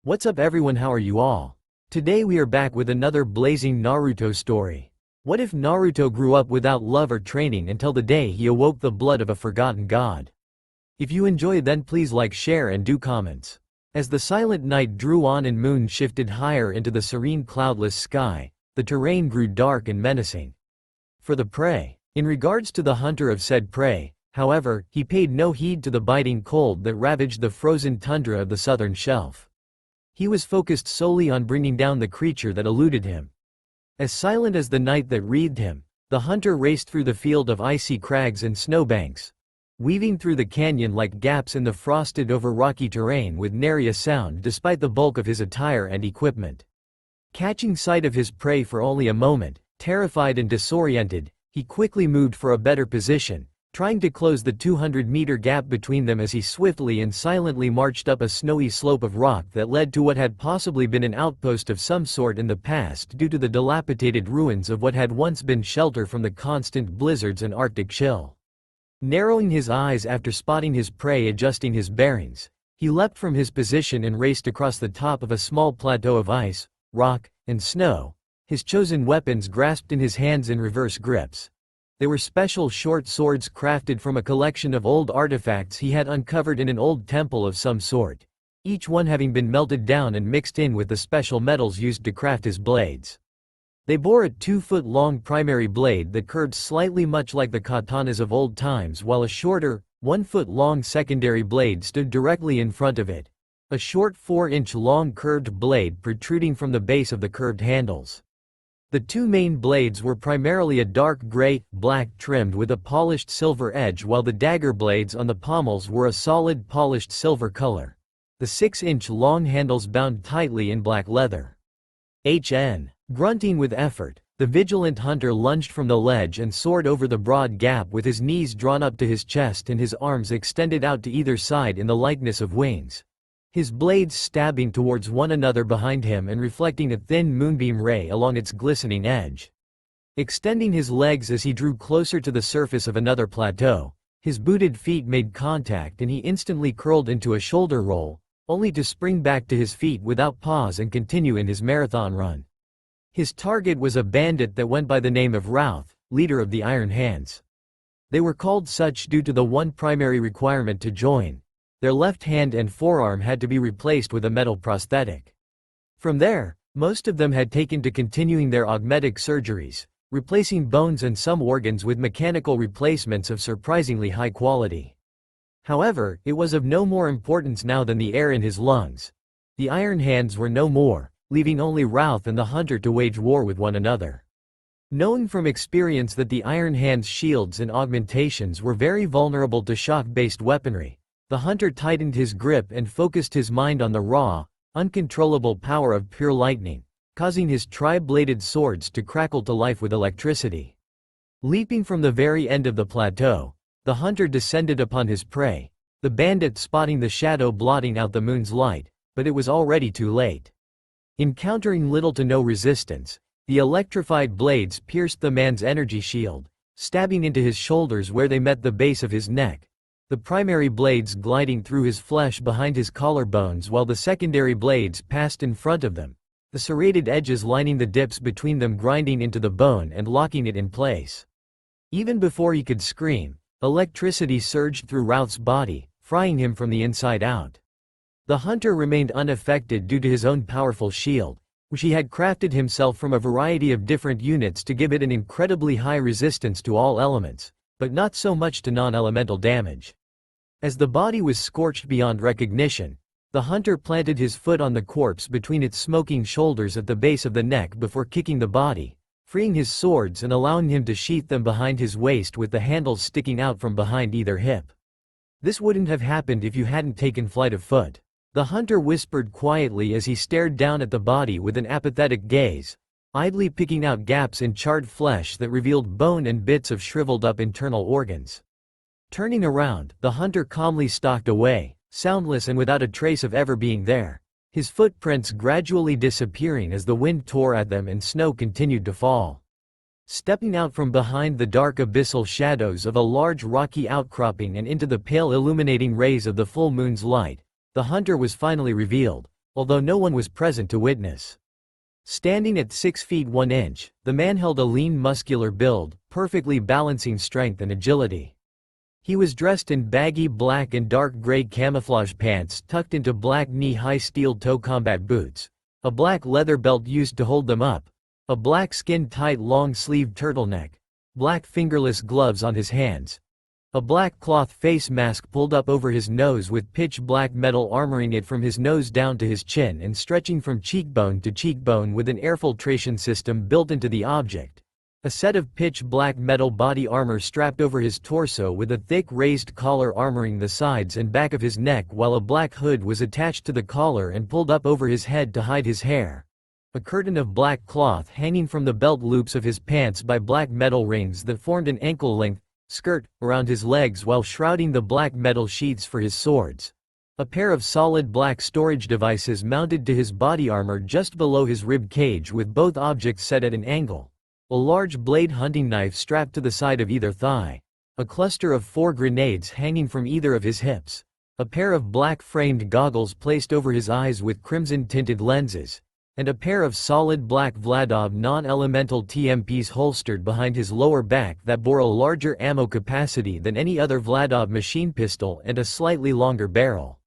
What's up everyone, how are you all? Today we are back with another blazing Naruto story. What if Naruto grew up without love or training until the day he awoke the blood of a forgotten god? If you enjoy, then please like, share and do comments. As the silent night drew on and moon shifted higher into the serene cloudless sky, the terrain grew dark and menacing. For the prey. In regards to the hunter of said prey, however, he paid no heed to the biting cold that ravaged the frozen tundra of the southern shelf. He was focused solely on bringing down the creature that eluded him. As silent as the night that wreathed him, the hunter raced through the field of icy crags and snowbanks, weaving through the canyon like gaps in the frosted over rocky terrain with nary a sound despite the bulk of his attire and equipment. Catching sight of his prey for only a moment, terrified and disoriented, he quickly moved for a better position, trying to close the 200-meter gap between them as he swiftly and silently marched up a snowy slope of rock that led to what had possibly been an outpost of some sort in the past due to the dilapidated ruins of what had once been shelter from the constant blizzards and Arctic chill. Narrowing his eyes after spotting his prey adjusting his bearings, he leapt from his position and raced across the top of a small plateau of ice, rock, and snow, his chosen weapons grasped in his hands in reverse grips. They were special short swords crafted from a collection of old artifacts he had uncovered in an old temple of some sort, each one having been melted down and mixed in with the special metals used to craft his blades. They bore a 2-foot-long primary blade that curved slightly much like the katanas of old times, while a shorter, 1-foot-long secondary blade stood directly in front of it, a short 4-inch-long curved blade protruding from the base of the curved handles. The two main blades were primarily a dark gray, black trimmed with a polished silver edge, while the dagger blades on the pommels were a solid polished silver color. The 6-inch long handles bound tightly in black leather. Grunting with effort, the vigilant hunter lunged from the ledge and soared over the broad gap with his knees drawn up to his chest and his arms extended out to either side in the likeness of wings, his blades stabbing towards one another behind him and reflecting a thin moonbeam ray along its glistening edge. Extending his legs as he drew closer to the surface of another plateau, his booted feet made contact and he instantly curled into a shoulder roll, only to spring back to his feet without pause and continue in his marathon run. His target was a bandit that went by the name of Routh, leader of the Iron Hands. They were called such due to the one primary requirement to join: their left hand and forearm had to be replaced with a metal prosthetic. From there, most of them had taken to continuing their augmetic surgeries, replacing bones and some organs with mechanical replacements of surprisingly high quality. However, it was of no more importance now than the air in his lungs. The Iron Hands were no more, leaving only Routh and the hunter to wage war with one another. Knowing from experience that the Iron Hands' shields and augmentations were very vulnerable to shock-based weaponry, the hunter tightened his grip and focused his mind on the raw, uncontrollable power of pure lightning, causing his tri-bladed swords to crackle to life with electricity. Leaping from the very end of the plateau, the hunter descended upon his prey, the bandit spotting the shadow blotting out the moon's light, but it was already too late. Encountering little to no resistance, the electrified blades pierced the man's energy shield, stabbing into his shoulders where they met the base of his neck, the primary blades gliding through his flesh behind his collarbones while the secondary blades passed in front of them, the serrated edges lining the dips between them grinding into the bone and locking it in place. Even before he could scream, electricity surged through Routh's body, frying him from the inside out. The hunter remained unaffected due to his own powerful shield, which he had crafted himself from a variety of different units to give it an incredibly high resistance to all elements, but not so much to non-elemental damage. As the body was scorched beyond recognition, the hunter planted his foot on the corpse between its smoking shoulders at the base of the neck before kicking the body, freeing his swords and allowing him to sheath them behind his waist with the handles sticking out from behind either hip. This wouldn't have happened if you hadn't taken flight of foot, the hunter whispered quietly as he stared down at the body with an apathetic gaze, idly picking out gaps in charred flesh that revealed bone and bits of shriveled up internal organs. Turning around, the hunter calmly stalked away, soundless and without a trace of ever being there, his footprints gradually disappearing as the wind tore at them and snow continued to fall. Stepping out from behind the dark abyssal shadows of a large rocky outcropping and into the pale illuminating rays of the full moon's light, the hunter was finally revealed, although no one was present to witness. Standing at 6 feet 1 inch, the man held a lean muscular build, perfectly balancing strength and agility. He was dressed in baggy black and dark gray camouflage pants tucked into black knee-high steel-toe combat boots, a black leather belt used to hold them up, a black skin-tight long-sleeved turtleneck, black fingerless gloves on his hands, a black cloth face mask pulled up over his nose with pitch black metal armoring it from his nose down to his chin and stretching from cheekbone to cheekbone with an air filtration system built into the object. A set of pitch black metal body armor strapped over his torso with a thick raised collar armoring the sides and back of his neck, while a black hood was attached to the collar and pulled up over his head to hide his hair. A curtain of black cloth hanging from the belt loops of his pants by black metal rings that formed an ankle-length skirt around his legs while shrouding the black metal sheaths for his swords. A pair of solid black storage devices mounted to his body armor just below his rib cage with both objects set at an angle. A large blade hunting knife strapped to the side of either thigh. A cluster of 4 grenades hanging from either of his hips. A pair of black framed goggles placed over his eyes with crimson tinted lenses. And a pair of solid black Vladov non-elemental TMPs holstered behind his lower back that bore a larger ammo capacity than any other Vladov machine pistol and a slightly longer barrel.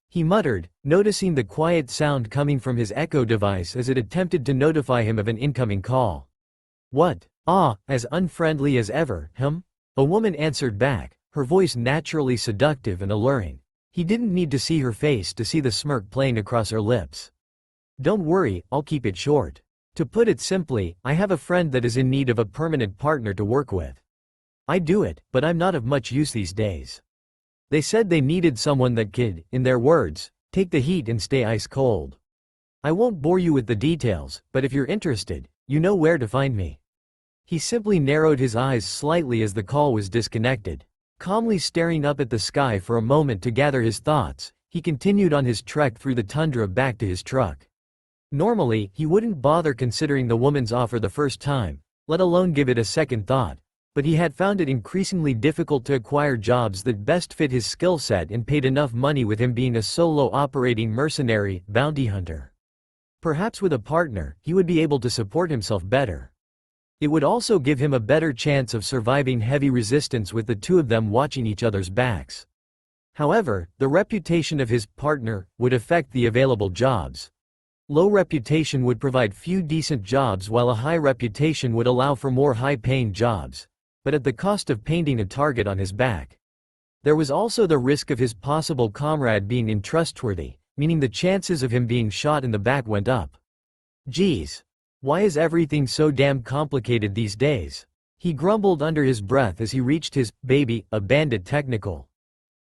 He muttered, noticing the quiet sound coming from his echo device as it attempted to notify him of an incoming call. What? Ah, as unfriendly as ever, A woman answered back, her voice naturally seductive and alluring. He didn't need to see her face to see the smirk playing across her lips. Don't worry, I'll keep it short. To put it simply, I have a friend that is in need of a permanent partner to work with. I do it, but I'm not of much use these days. They said they needed someone that could, in their words, take the heat and stay ice cold. I won't bore you with the details, but if you're interested, you know where to find me. He simply narrowed his eyes slightly as the call was disconnected. Calmly staring up at the sky for a moment to gather his thoughts, he continued on his trek through the tundra back to his truck. Normally, he wouldn't bother considering the woman's offer the first time, let alone give it a second thought, but he had found it increasingly difficult to acquire jobs that best fit his skill set and paid enough money, with him being a solo operating mercenary bounty hunter. Perhaps with a partner, he would be able to support himself better. It would also give him a better chance of surviving heavy resistance with the two of them watching each other's backs. However, the reputation of his partner would affect the available jobs. Low reputation would provide few decent jobs, while a high reputation would allow for more high-paying jobs, but at the cost of painting a target on his back. There was also the risk of his possible comrade being untrustworthy, meaning the chances of him being shot in the back went up. Geez. Why is everything so damn complicated these days? He grumbled under his breath as he reached his baby, a Bandit Technical.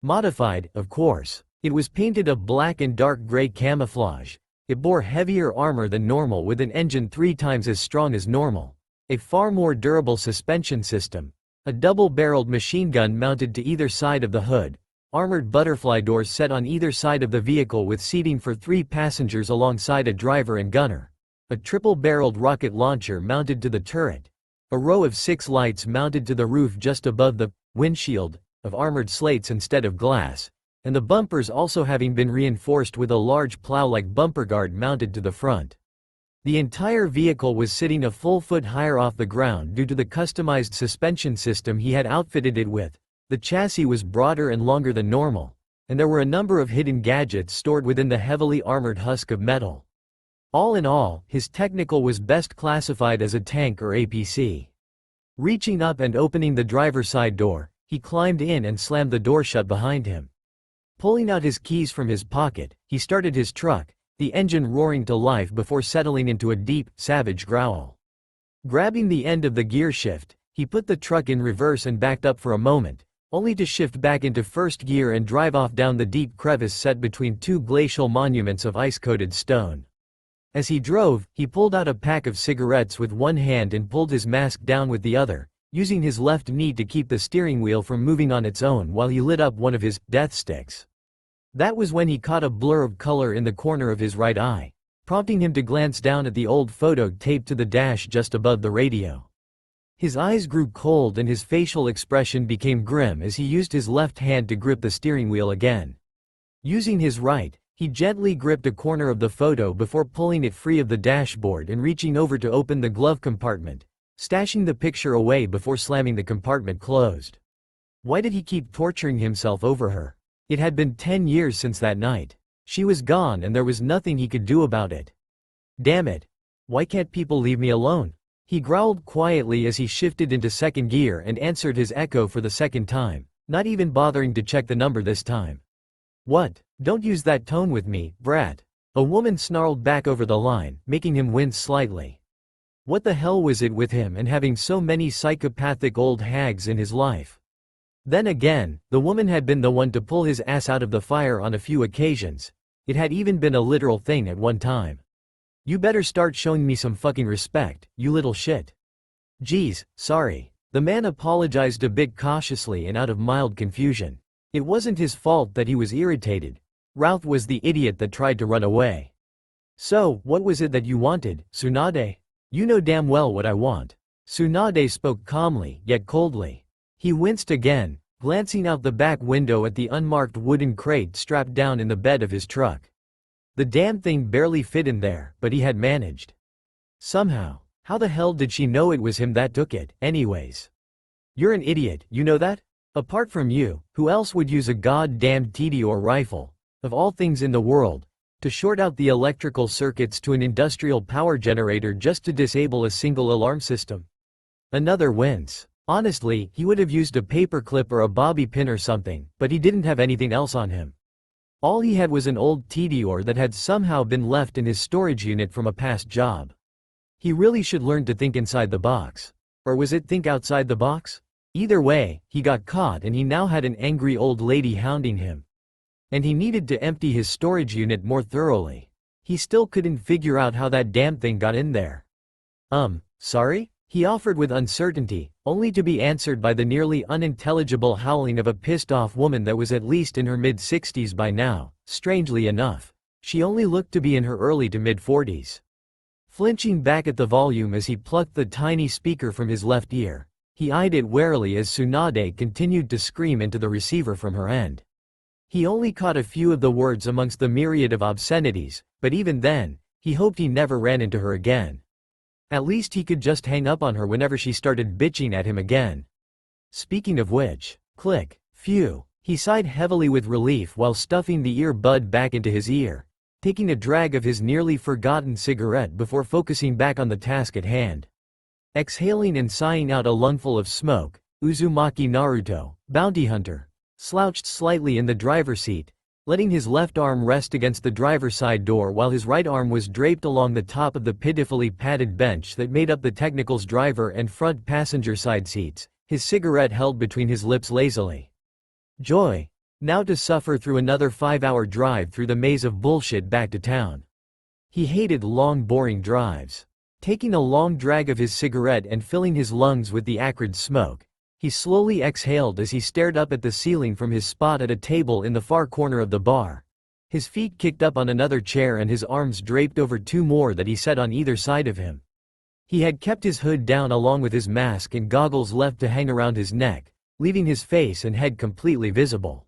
Modified, of course. It was painted a black and dark gray camouflage. It bore heavier armor than normal with an engine 3 times as strong as normal. A far more durable suspension system. A double-barreled machine gun mounted to either side of the hood. Armored butterfly doors set on either side of the vehicle with seating for 3 passengers alongside a driver and gunner. A triple-barreled rocket launcher mounted to the turret. A row of 6 lights mounted to the roof just above the windshield, of armored slates instead of glass, and the bumpers also having been reinforced with a large plow-like bumper guard mounted to the front. The entire vehicle was sitting a full foot higher off the ground due to the customized suspension system he had outfitted it with. The chassis was broader and longer than normal, and there were a number of hidden gadgets stored within the heavily armored husk of metal. All in all, his Technical was best classified as a tank or APC. Reaching up and opening the driver's side door, he climbed in and slammed the door shut behind him. Pulling out his keys from his pocket, he started his truck, the engine roaring to life before settling into a deep, savage growl. Grabbing the end of the gear shift, he put the truck in reverse and backed up for a moment, only to shift back into first gear and drive off down the deep crevice set between 2 glacial monuments of ice-coated stone. As he drove, he pulled out a pack of cigarettes with one hand and pulled his mask down with the other, using his left knee to keep the steering wheel from moving on its own while he lit up one of his death sticks. That was when he caught a blur of color in the corner of his right eye, prompting him to glance down at the old photo taped to the dash just above the radio. His eyes grew cold and his facial expression became grim as he used his left hand to grip the steering wheel again. Using his right, He gently gripped a corner of the photo before pulling it free of the dashboard and reaching over to open the glove compartment, stashing the picture away before slamming the compartment closed. Why did he keep torturing himself over her? It had been 10 years since that night. She was gone and there was nothing he could do about it. Damn it. Why can't people leave me alone? He growled quietly as he shifted into second gear and answered his echo for the second time, not even bothering to check the number this time. What? Don't use that tone with me, brat. A woman snarled back over the line, making him wince slightly. What the hell was it with him and having so many psychopathic old hags in his life? Then again, the woman had been the one to pull his ass out of the fire on a few occasions. It had even been a literal thing at one time. You better start showing me some fucking respect, you little shit. Geez, sorry. The man apologized a bit cautiously and out of mild confusion. It wasn't his fault that he was irritated. Ralph was the idiot that tried to run away. So, what was it that you wanted, Tsunade? You know damn well what I want. Tsunade spoke calmly, yet coldly. He winced again, glancing out the back window at the unmarked wooden crate strapped down in the bed of his truck. The damn thing barely fit in there, but he had managed. Somehow. How the hell did she know it was him that took it, anyways? You're an idiot, you know that? Apart from you, who else would use a goddamned TD-or rifle, of all things in the world, to short out the electrical circuits to an industrial power generator just to disable a single alarm system? Another wince. Honestly, he would have used a paperclip or a bobby pin or something, but he didn't have anything else on him. All he had was an old TD-or that had somehow been left in his storage unit from a past job. He really should learn to think inside the box. Or was it think outside the box? Either way, he got caught and he now had an angry old lady hounding him. And he needed to empty his storage unit more thoroughly. He still couldn't figure out how that damn thing got in there. Sorry? He offered with uncertainty, only to be answered by the nearly unintelligible howling of a pissed-off woman that was at least in her mid-60s by now. Strangely enough, she only looked to be in her early to mid-40s. Flinching back at the volume as he plucked the tiny speaker from his left ear, he eyed it warily as Tsunade continued to scream into the receiver from her end. He only caught a few of the words amongst the myriad of obscenities, but even then, he hoped he never ran into her again. At least he could just hang up on her whenever she started bitching at him again. Speaking of which, click, phew, he sighed heavily with relief while stuffing the earbud back into his ear, taking a drag of his nearly forgotten cigarette before focusing back on the task at hand. Exhaling and sighing out a lungful of smoke, Uzumaki Naruto, bounty hunter, slouched slightly in the driver's seat, letting his left arm rest against the driver's side door while his right arm was draped along the top of the pitifully padded bench that made up the technical's driver and front passenger side seats, his cigarette held between his lips lazily. Joy. Now to suffer through another 5-hour drive through the maze of bullshit back to town. He hated long boring drives. Taking a long drag of his cigarette and filling his lungs with the acrid smoke, he slowly exhaled as he stared up at the ceiling from his spot at a table in the far corner of the bar. His feet kicked up on another chair and his arms draped over two more that he set on either side of him. He had kept his hood down along with his mask and goggles left to hang around his neck, leaving his face and head completely visible.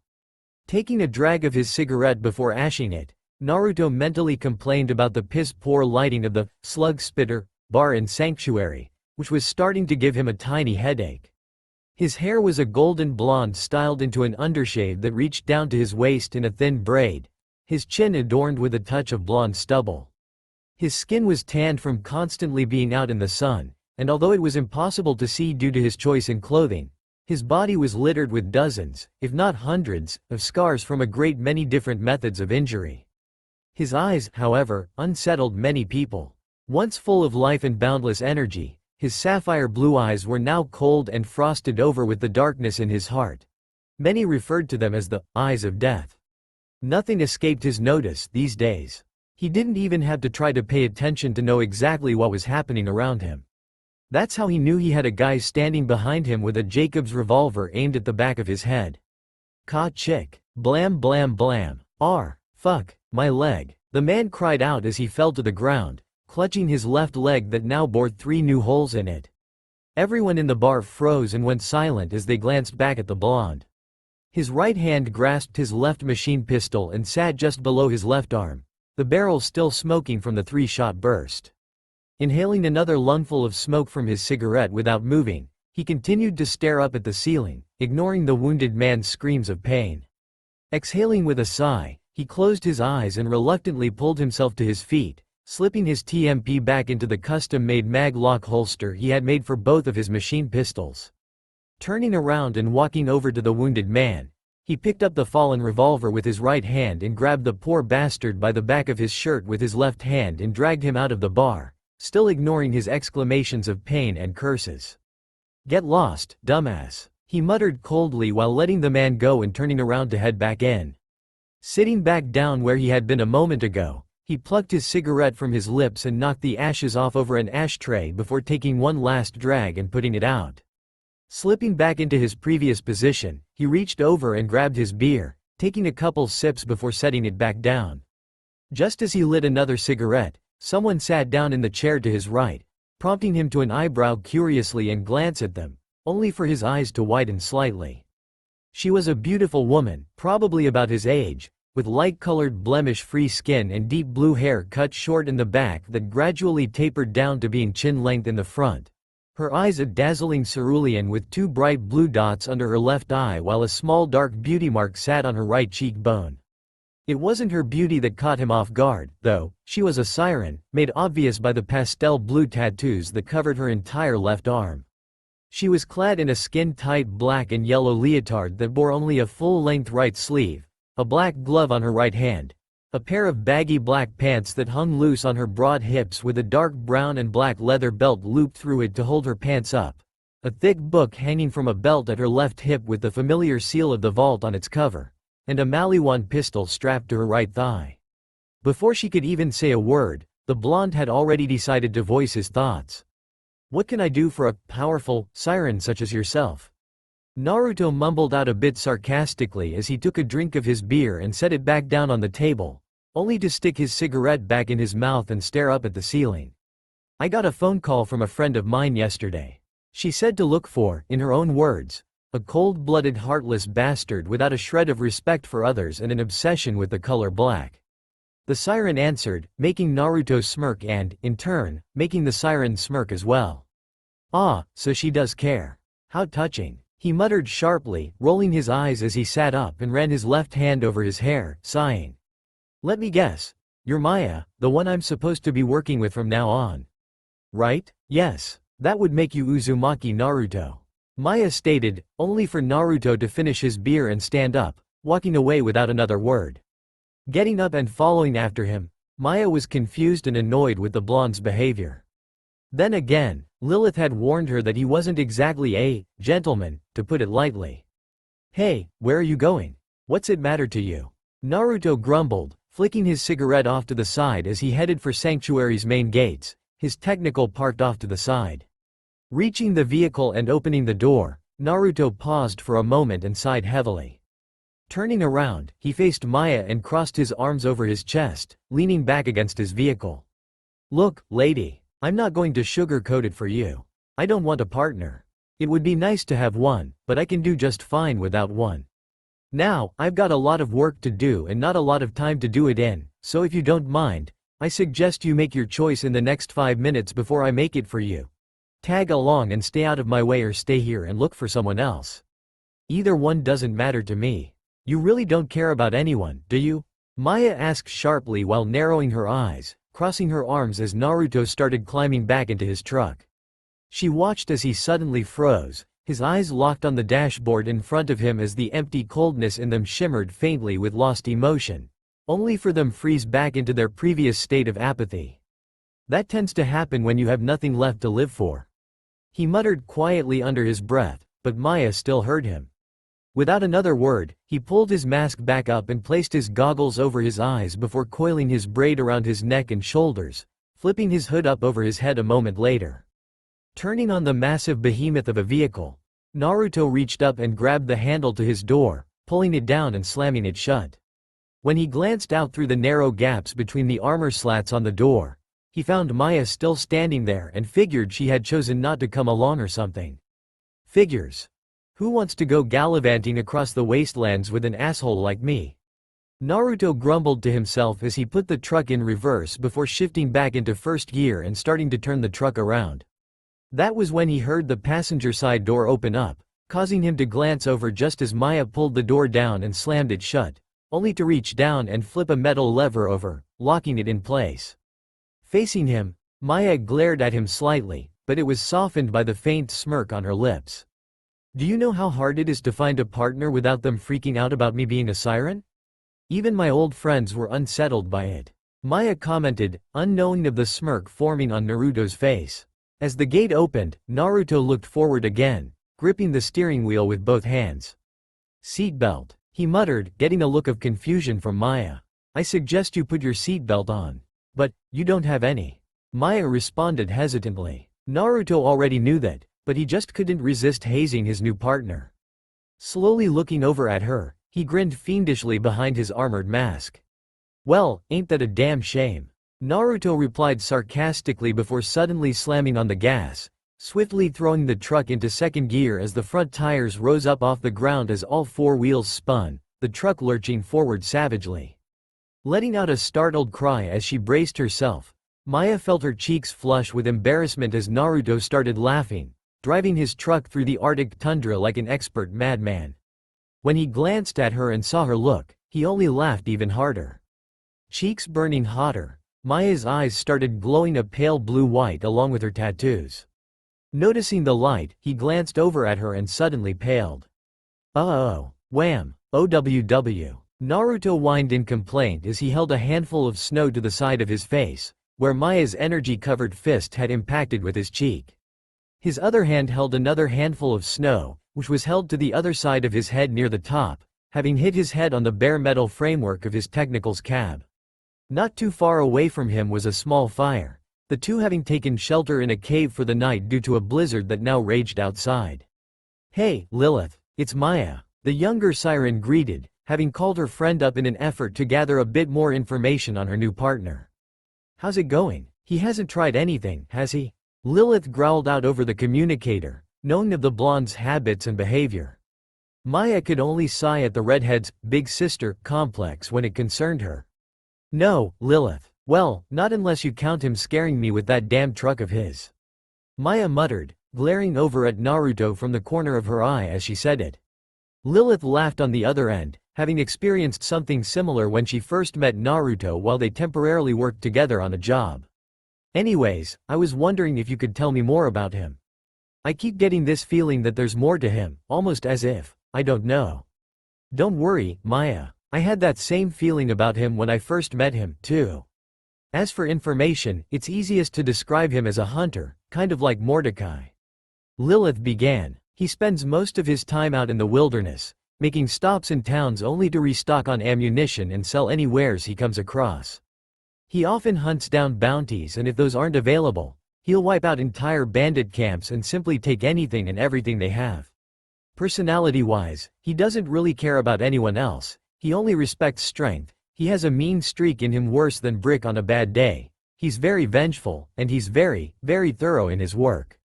Taking a drag of his cigarette before ashing it, Naruto mentally complained about the piss-poor lighting of the slug spitter bar in Sanctuary, which was starting to give him a tiny headache. His hair was a golden blonde styled into an undershave that reached down to his waist in a thin braid, his chin adorned with a touch of blonde stubble. His skin was tanned from constantly being out in the sun, and although it was impossible to see due to his choice in clothing, his body was littered with dozens, if not hundreds, of scars from a great many different methods of injury. His eyes, however, unsettled many people. Once full of life and boundless energy, his sapphire blue eyes were now cold and frosted over with the darkness in his heart. Many referred to them as the eyes of death. Nothing escaped his notice these days. He didn't even have to try to pay attention to know exactly what was happening around him. That's how he knew he had a guy standing behind him with a Jacobs revolver aimed at the back of his head. Ka chick. Blam blam blam. Fuck, my leg. The man cried out as he fell to the ground, clutching his left leg that now bore 3 new holes in it. Everyone in the bar froze and went silent as they glanced back at the blonde. His right hand grasped his left machine pistol and sat just below his left arm, the barrel still smoking from the 3-shot burst. Inhaling another lungful of smoke from his cigarette without moving, he continued to stare up at the ceiling, ignoring the wounded man's screams of pain. Exhaling with a sigh, he closed his eyes and reluctantly pulled himself to his feet, slipping his TMP back into the custom-made mag-lock holster he had made for both of his machine pistols. Turning around and walking over to the wounded man, he picked up the fallen revolver with his right hand and grabbed the poor bastard by the back of his shirt with his left hand and dragged him out of the bar, still ignoring his exclamations of pain and curses. "Get lost, dumbass," he muttered coldly while letting the man go and turning around to head back in. Sitting back down where he had been a moment ago, he plucked his cigarette from his lips and knocked the ashes off over an ashtray before taking one last drag and putting it out. Slipping back into his previous position, he reached over and grabbed his beer, taking a couple sips before setting it back down. Just as he lit another cigarette, someone sat down in the chair to his right, prompting him to an eyebrow curiously and glance at them, only for his eyes to widen slightly. She was a beautiful woman, probably about his age, with light-colored blemish-free skin and deep blue hair cut short in the back that gradually tapered down to being chin-length in the front. Her eyes a dazzling cerulean with 2 bright blue dots under her left eye while a small dark beauty mark sat on her right cheekbone. It wasn't her beauty that caught him off guard, though. She was a siren, made obvious by the pastel blue tattoos that covered her entire left arm. She was clad in a skin-tight black and yellow leotard that bore only a full-length right sleeve, a black glove on her right hand, a pair of baggy black pants that hung loose on her broad hips with a dark brown and black leather belt looped through it to hold her pants up, a thick book hanging from a belt at her left hip with the familiar seal of the vault on its cover, and a Maliwan pistol strapped to her right thigh. Before she could even say a word, the blonde had already decided to voice his thoughts. "What can I do for a powerful siren such as yourself?" Naruto mumbled out a bit sarcastically as he took a drink of his beer and set it back down on the table, only to stick his cigarette back in his mouth and stare up at the ceiling. "I got a phone call from a friend of mine yesterday. She said to look for, in her own words, a cold-blooded heartless bastard without a shred of respect for others and an obsession with the color black." The siren answered, making Naruto smirk and, in turn, making the siren smirk as well. "Ah, so she does care. How touching," he muttered sharply, rolling his eyes as he sat up and ran his left hand over his hair, sighing. "Let me guess. You're Maya, the one I'm supposed to be working with from now on. Right? Yes. That would make you Uzumaki Naruto," Maya stated, only for Naruto to finish his beer and stand up, walking away without another word. Getting up and following after him, Maya was confused and annoyed with the blonde's behavior. Then again, Lilith had warned her that he wasn't exactly a gentleman, to put it lightly. "Hey, where are you going? What's it matter to you?" Naruto grumbled, flicking his cigarette off to the side as he headed for Sanctuary's main gates, his technical parked off to the side. Reaching the vehicle and opening the door, Naruto paused for a moment and sighed heavily. Turning around, he faced Maya and crossed his arms over his chest, leaning back against his vehicle. "Look, lady, I'm not going to sugarcoat it for you. I don't want a partner. It would be nice to have one, but I can do just fine without one. Now, I've got a lot of work to do and not a lot of time to do it in, so if you don't mind, I suggest you make your choice in the next 5 minutes before I make it for you. Tag along and stay out of my way or stay here and look for someone else. Either one doesn't matter to me. You really don't care about anyone, do you?" Maya asked sharply while narrowing her eyes, crossing her arms as Naruto started climbing back into his truck. She watched as he suddenly froze, his eyes locked on the dashboard in front of him as the empty coldness in them shimmered faintly with lost emotion, only for them freeze back into their previous state of apathy. "That tends to happen when you have nothing left to live for," he muttered quietly under his breath, but Maya still heard him. Without another word, he pulled his mask back up and placed his goggles over his eyes before coiling his braid around his neck and shoulders, flipping his hood up over his head a moment later. Turning on the massive behemoth of a vehicle, Naruto reached up and grabbed the handle to his door, pulling it down and slamming it shut. When he glanced out through the narrow gaps between the armor slats on the door, he found Maya still standing there and figured she had chosen not to come along or something. Figures. Who wants to go gallivanting across the wastelands with an asshole like me? Naruto grumbled to himself as he put the truck in reverse before shifting back into first gear and starting to turn the truck around. That was when he heard the passenger side door open up, causing him to glance over just as Maya pulled the door down and slammed it shut, only to reach down and flip a metal lever over, locking it in place. Facing him, Maya glared at him slightly, but it was softened by the faint smirk on her lips. Do you know how hard it is to find a partner without them freaking out about me being a siren? Even my old friends were unsettled by it. Maya commented, unknowing of the smirk forming on Naruto's face. As the gate opened, Naruto looked forward again, gripping the steering wheel with both hands. Seatbelt, he muttered, getting a look of confusion from Maya. I suggest you put your seatbelt on. But, you don't have any. Maya responded hesitantly. Naruto already knew that, but he just couldn't resist hazing his new partner. Slowly looking over at her, he grinned fiendishly behind his armored mask. Well, ain't that a damn shame? Naruto replied sarcastically before suddenly slamming on the gas, swiftly throwing the truck into second gear as the front tires rose up off the ground as all four wheels spun, the truck lurching forward savagely. Letting out a startled cry as she braced herself, Maya felt her cheeks flush with embarrassment as Naruto started laughing, driving his truck through the Arctic tundra like an expert madman. When he glanced at her and saw her look, he only laughed even harder. Cheeks burning hotter, Maya's eyes started glowing a pale blue-white along with her tattoos. Noticing the light, he glanced over at her and suddenly paled. Uh-oh, wham, OWW. Naruto whined in complaint as he held a handful of snow to the side of his face, where Maya's energy-covered fist had impacted with his cheek. His other hand held another handful of snow, which was held to the other side of his head near the top, having hit his head on the bare metal framework of his technical's cab. Not too far away from him was a small fire, the two having taken shelter in a cave for the night due to a blizzard that now raged outside. Hey, Lilith, it's Maya, the younger siren greeted, having called her friend up in an effort to gather a bit more information on her new partner. How's it going? He hasn't tried anything, has he? Lilith growled out over the communicator, knowing of the blonde's habits and behavior. Maya could only sigh at the redhead's big sister complex when it concerned her. No, Lilith. Well, not unless you count him scaring me with that damn truck of his. Maya muttered, glaring over at Naruto from the corner of her eye as she said it. Lilith laughed on the other end, having experienced something similar when she first met Naruto while they temporarily worked together on a job. Anyways, I was wondering if you could tell me more about him. I keep getting this feeling that there's more to him, almost as if, I don't know. Don't worry, Maya. I had that same feeling about him when I first met him, too. As for information, it's easiest to describe him as a hunter, kind of like Mordecai. Lilith began. He spends most of his time out in the wilderness, making stops in towns only to restock on ammunition and sell any wares he comes across. He often hunts down bounties, and if those aren't available, he'll wipe out entire bandit camps and simply take anything and everything they have. Personality-wise, he doesn't really care about anyone else. He only respects strength. He has a mean streak in him worse than Brick on a bad day. He's very vengeful, and he's very, very thorough in his work.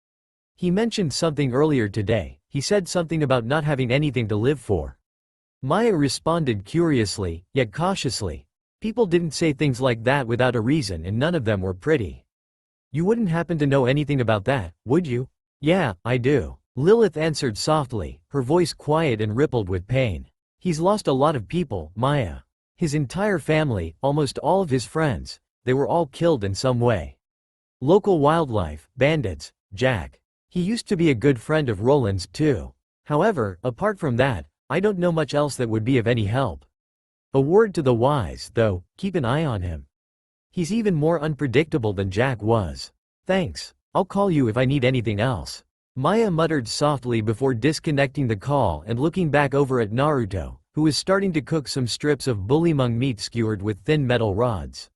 He mentioned something earlier today. He said something about not having anything to live for. Maya responded curiously, yet cautiously. People didn't say things like that without a reason, and none of them were pretty. You wouldn't happen to know anything about that, would you? Yeah, I do. Lilith answered softly, her voice quiet and rippled with pain. He's lost a lot of people, Maya. His entire family, almost all of his friends, they were all killed in some way. Local wildlife, bandits, Jack. He used to be a good friend of Roland's too. However, apart from that, I don't know much else that would be of any help. A word to the wise, though, keep an eye on him. He's even more unpredictable than Jack was. Thanks. I'll call you if I need anything else. Maya muttered softly before disconnecting the call and looking back over at Naruto, who was starting to cook some strips of bullymung meat skewered with thin metal rods.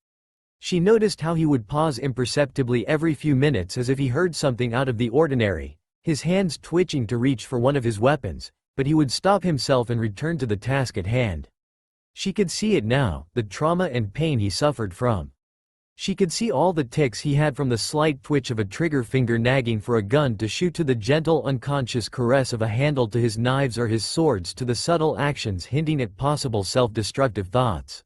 She noticed how he would pause imperceptibly every few minutes as if he heard something out of the ordinary, his hands twitching to reach for one of his weapons, but he would stop himself and return to the task at hand. She could see it now, the trauma and pain he suffered from. She could see all the tics he had, from the slight twitch of a trigger finger nagging for a gun to shoot, to the gentle unconscious caress of a handle to his knives or his swords, to the subtle actions hinting at possible self-destructive thoughts.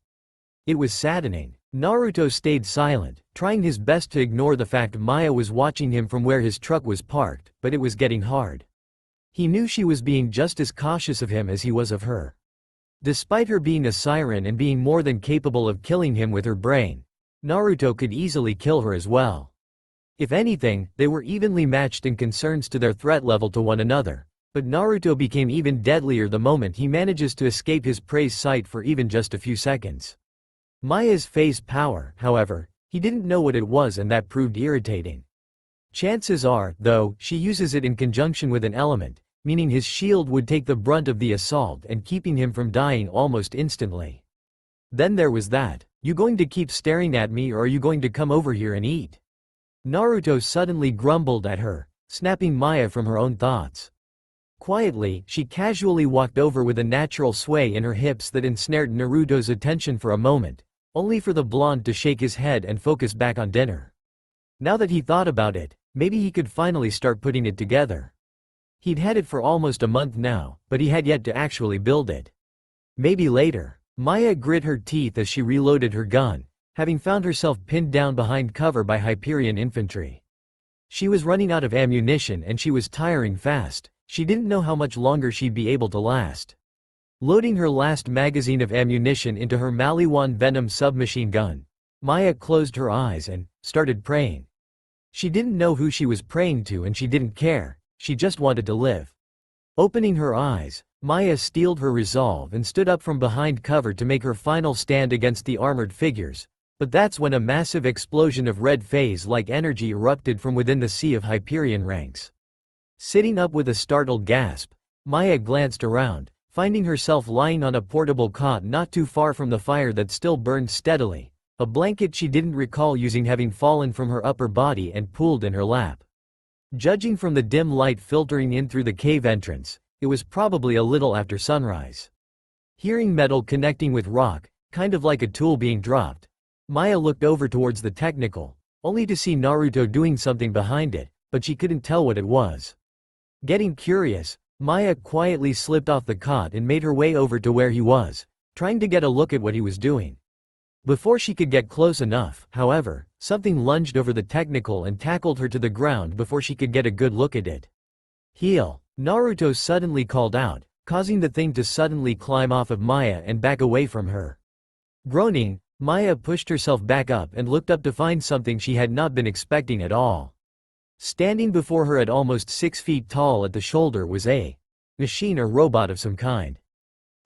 It was saddening. Naruto stayed silent, trying his best to ignore the fact Maya was watching him from where his truck was parked, but it was getting hard. He knew she was being just as cautious of him as he was of her. Despite her being a siren and being more than capable of killing him with her brain, Naruto could easily kill her as well. If anything, they were evenly matched in concerns to their threat level to one another, but Naruto became even deadlier the moment he manages to escape his prey's sight for even just a few seconds. Maya's phase power, however, he didn't know what it was, and that proved irritating. Chances are, though, she uses it in conjunction with an element, meaning his shield would take the brunt of the assault and keeping him from dying almost instantly. Then there was that. You going to keep staring at me, or are you going to come over here and eat? Naruto suddenly grumbled at her, snapping Maya from her own thoughts. Quietly, she casually walked over with a natural sway in her hips that ensnared Naruto's attention for a moment, only for the blonde to shake his head and focus back on dinner. Now that he thought about it, maybe he could finally start putting it together. He'd had it for almost a month now, but he had yet to actually build it. Maybe later. Maya grit her teeth as she reloaded her gun, having found herself pinned down behind cover by Hyperion infantry. She was running out of ammunition and she was tiring fast. She didn't know how much longer she'd be able to last. Loading her last magazine of ammunition into her Maliwan Venom submachine gun, Maya closed her eyes and started praying. She didn't know who she was praying to, and she didn't care. She just wanted to live. Opening her eyes, Maya steeled her resolve and stood up from behind cover to make her final stand against the armored figures, but that's when a massive explosion of red phase-like energy erupted from within the sea of Hyperion ranks. Sitting up with a startled gasp, Maya glanced around, finding herself lying on a portable cot not too far from the fire that still burned steadily, a blanket she didn't recall using having fallen from her upper body and pooled in her lap. Judging from the dim light filtering in through the cave entrance, it was probably a little after sunrise. Hearing metal connecting with rock, kind of like a tool being dropped, Maya looked over towards the technical, only to see Naruto doing something behind it, but she couldn't tell what it was. Getting curious, Maya quietly slipped off the cot and made her way over to where he was, trying to get a look at what he was doing. Before she could get close enough, however, something lunged over the technical and tackled her to the ground before she could get a good look at it. "Heal!" Naruto suddenly called out, causing the thing to suddenly climb off of Maya and back away from her. Groaning, Maya pushed herself back up and looked up to find something she had not been expecting at all. Standing before her at almost 6 feet tall at the shoulder was a machine or robot of some kind.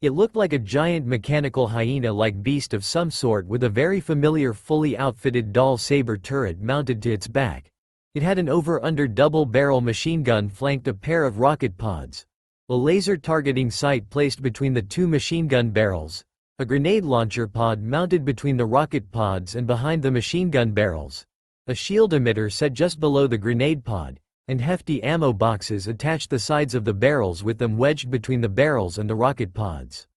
It looked like a giant mechanical hyena-like beast of some sort with a very familiar fully outfitted dull saber turret mounted to its back. It had an over-under double-barrel machine gun flanked a pair of rocket pods, a laser targeting sight placed between the two machine gun barrels, a grenade launcher pod mounted between the rocket pods and behind the machine gun barrels, a shield emitter set just below the grenade pod, and hefty ammo boxes attached the sides of the barrels with them wedged between the barrels and the rocket pods.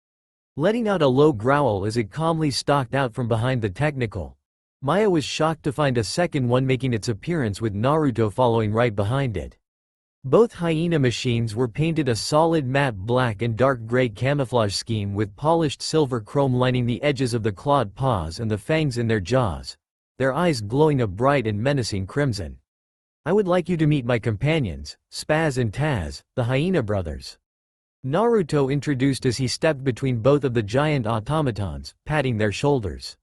Letting out a low growl as it calmly stalked out from behind the technical, Maya was shocked to find a second one making its appearance with Naruto following right behind it. Both hyena machines were painted a solid matte black and dark gray camouflage scheme with polished silver chrome lining the edges of the clawed paws and the fangs in their jaws, their eyes glowing a bright and menacing crimson. "I would like you to meet my companions, Spaz and Taz, the hyena brothers," Naruto introduced as he stepped between both of the giant automatons, patting their shoulders.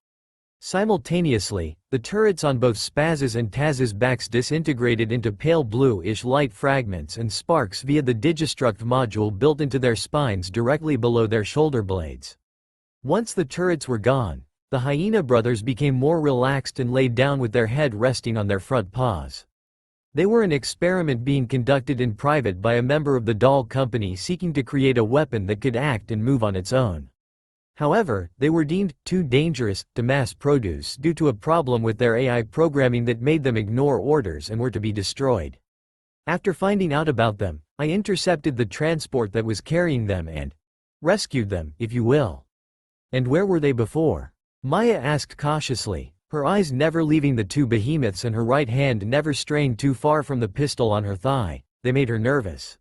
Simultaneously, the turrets on both Spaz's and Taz's backs disintegrated into pale bluish light fragments and sparks via the Digistruct module built into their spines directly below their shoulder blades. Once the turrets were gone, the hyena brothers became more relaxed and laid down with their head resting on their front paws. They were an experiment being conducted in private by a member of the doll company seeking to create a weapon that could act and move on its own. However, they were deemed too dangerous to mass produce due to a problem with their AI programming that made them ignore orders and were to be destroyed. After finding out about them, I intercepted the transport that was carrying them and rescued them, if you will. "And where were they before?" Maya asked cautiously, her eyes never leaving the two behemoths and her right hand never straying too far from the pistol on her thigh. They made her nervous.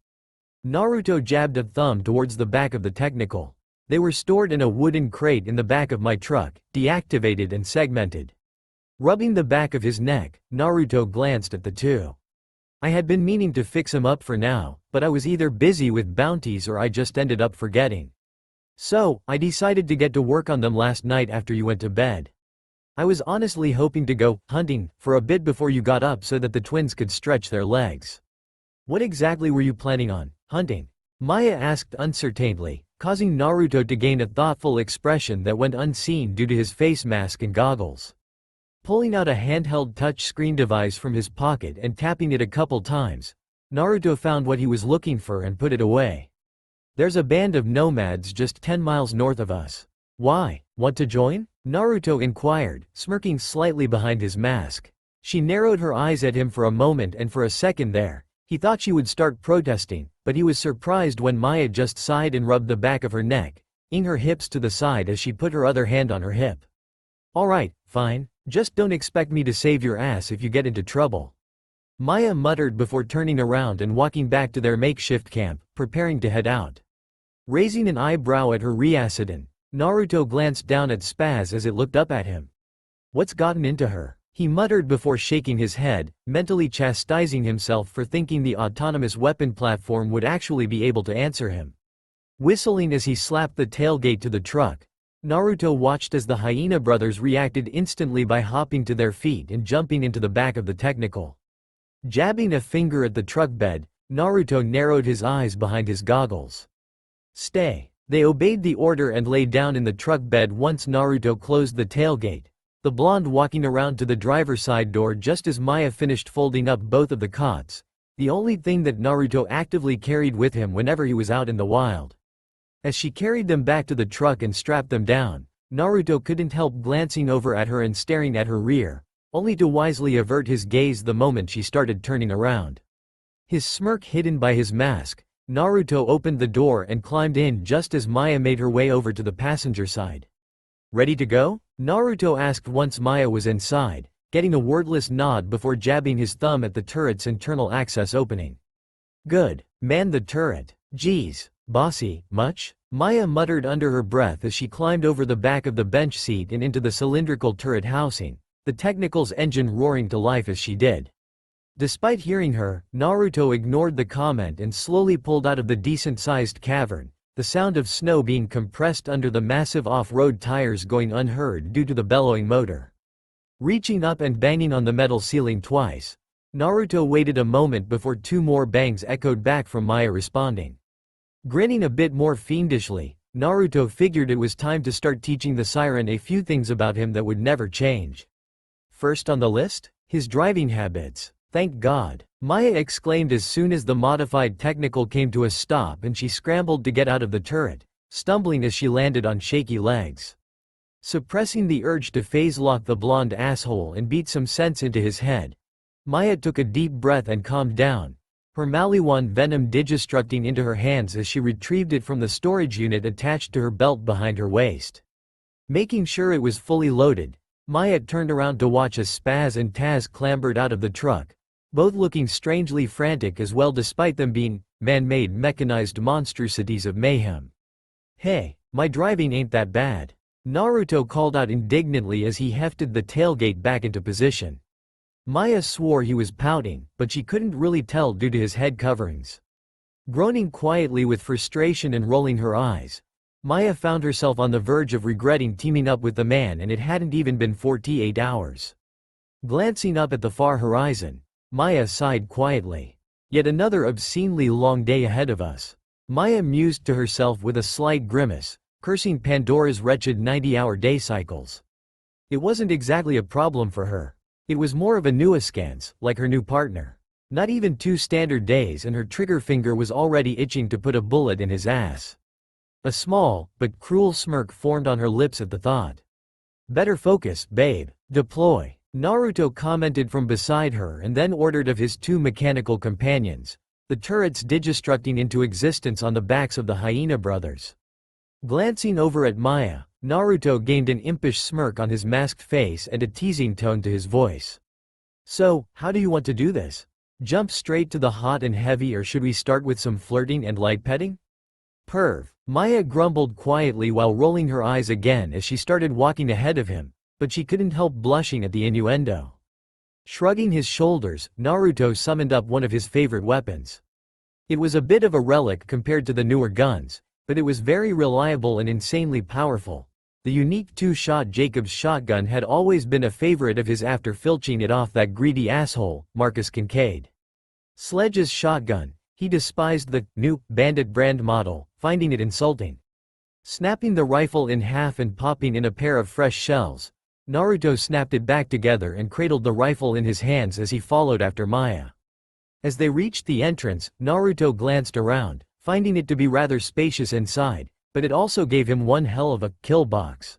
Naruto jabbed a thumb towards the back of the technical. They were stored in a wooden crate in the back of my truck, deactivated and segmented. Rubbing the back of his neck, Naruto glanced at the two. I had been meaning to fix him up for now, but I was either busy with bounties or I just ended up forgetting. So, I decided to get to work on them last night after you went to bed. I was honestly hoping to go hunting for a bit before you got up so that the twins could stretch their legs. What exactly were you planning on hunting? Maya asked uncertainly, causing Naruto to gain a thoughtful expression that went unseen due to his face mask and goggles. Pulling out a handheld touch-screen device from his pocket and tapping it a couple times, Naruto found what he was looking for and put it away. There's a band of nomads just 10 miles north of us. Why, want to join? Naruto inquired, smirking slightly behind his mask. She narrowed her eyes at him for a moment and for a second there, he thought she would start protesting, but he was surprised when Maya just sighed and rubbed the back of her neck, leaning her hips to the side as she put her other hand on her hip. Alright, fine, just don't expect me to save your ass if you get into trouble. Maya muttered before turning around and walking back to their makeshift camp, preparing to head out. Raising an eyebrow at her reaccident, Naruto glanced down at Spaz as it looked up at him. What's gotten into her? He muttered before shaking his head, mentally chastising himself for thinking the autonomous weapon platform would actually be able to answer him. Whistling as he slapped the tailgate to the truck, Naruto watched as the hyena brothers reacted instantly by hopping to their feet and jumping into the back of the technical. Jabbing a finger at the truck bed, Naruto narrowed his eyes behind his goggles. Stay. They obeyed the order and lay down in the truck bed once Naruto closed the tailgate, the blonde walking around to the driver's side door just as Maya finished folding up both of the cots, the only thing that Naruto actively carried with him whenever he was out in the wild. As she carried them back to the truck and strapped them down, Naruto couldn't help glancing over at her and staring at her rear, only to wisely avert his gaze the moment she started turning around. His smirk hidden by his mask, Naruto opened the door and climbed in just as Maya made her way over to the passenger side. Ready to go? Naruto asked once Maya was inside, getting a wordless nod before jabbing his thumb at the turret's internal access opening. Good. Man the turret. Geez, bossy, much? Maya muttered under her breath as she climbed over the back of the bench seat and into the cylindrical turret housing, the technical's engine roaring to life as she did. Despite hearing her, Naruto ignored the comment and slowly pulled out of the decent-sized cavern, the sound of snow being compressed under the massive off-road tires going unheard due to the bellowing motor. Reaching up and banging on the metal ceiling twice, Naruto waited a moment before two more bangs echoed back from Maya responding. Grinning a bit more fiendishly, Naruto figured it was time to start teaching the siren a few things about him that would never change. First on the list? His driving habits. Thank God, Maya exclaimed as soon as the modified technical came to a stop and she scrambled to get out of the turret, stumbling as she landed on shaky legs. Suppressing the urge to phase-lock the blonde asshole and beat some sense into his head, Maya took a deep breath and calmed down, her Maliwan venom digistructing into her hands as she retrieved it from the storage unit attached to her belt behind her waist. Making sure it was fully loaded, Maya turned around to watch as Spaz and Taz clambered out of the truck, both looking strangely frantic as well despite them being man-made mechanized monstrosities of mayhem. Hey, my driving ain't that bad, Naruto called out indignantly as he hefted the tailgate back into position. Maya swore he was pouting, but she couldn't really tell due to his head coverings. Groaning quietly with frustration and rolling her eyes, Maya found herself on the verge of regretting teaming up with the man, and it hadn't even been 48 hours. Glancing up at the far horizon, Maya sighed quietly. Yet another obscenely long day ahead of us. Maya mused to herself with a slight grimace, cursing Pandora's wretched 90-hour day cycles. It wasn't exactly a problem for her. It was more of a nuisance, like her new partner. Not even 2 standard days and her trigger finger was already itching to put a bullet in his ass. A small, but cruel smirk formed on her lips at the thought. Better focus, babe. Deploy. Naruto commented from beside her and then ordered of his 2 mechanical companions, the turrets digistructing into existence on the backs of the hyena brothers. Glancing over at Maya, Naruto gained an impish smirk on his masked face and a teasing tone to his voice. So, how do you want to do this? Jump straight to the hot and heavy, or should we start with some flirting and light petting? Perv. Maya grumbled quietly while rolling her eyes again as she started walking ahead of him, but she couldn't help blushing at the innuendo. Shrugging his shoulders, Naruto summoned up one of his favorite weapons. It was a bit of a relic compared to the newer guns, but it was very reliable and insanely powerful. The unique two-shot Jacob's shotgun had always been a favorite of his after filching it off that greedy asshole, Marcus Kincaid. Sledge's shotgun. He despised the new Bandit brand model, finding it insulting. Snapping the rifle in half and popping in a pair of fresh shells, Naruto snapped it back together and cradled the rifle in his hands as he followed after Maya. As they reached the entrance, Naruto glanced around, finding it to be rather spacious inside, but it also gave him one hell of a kill box.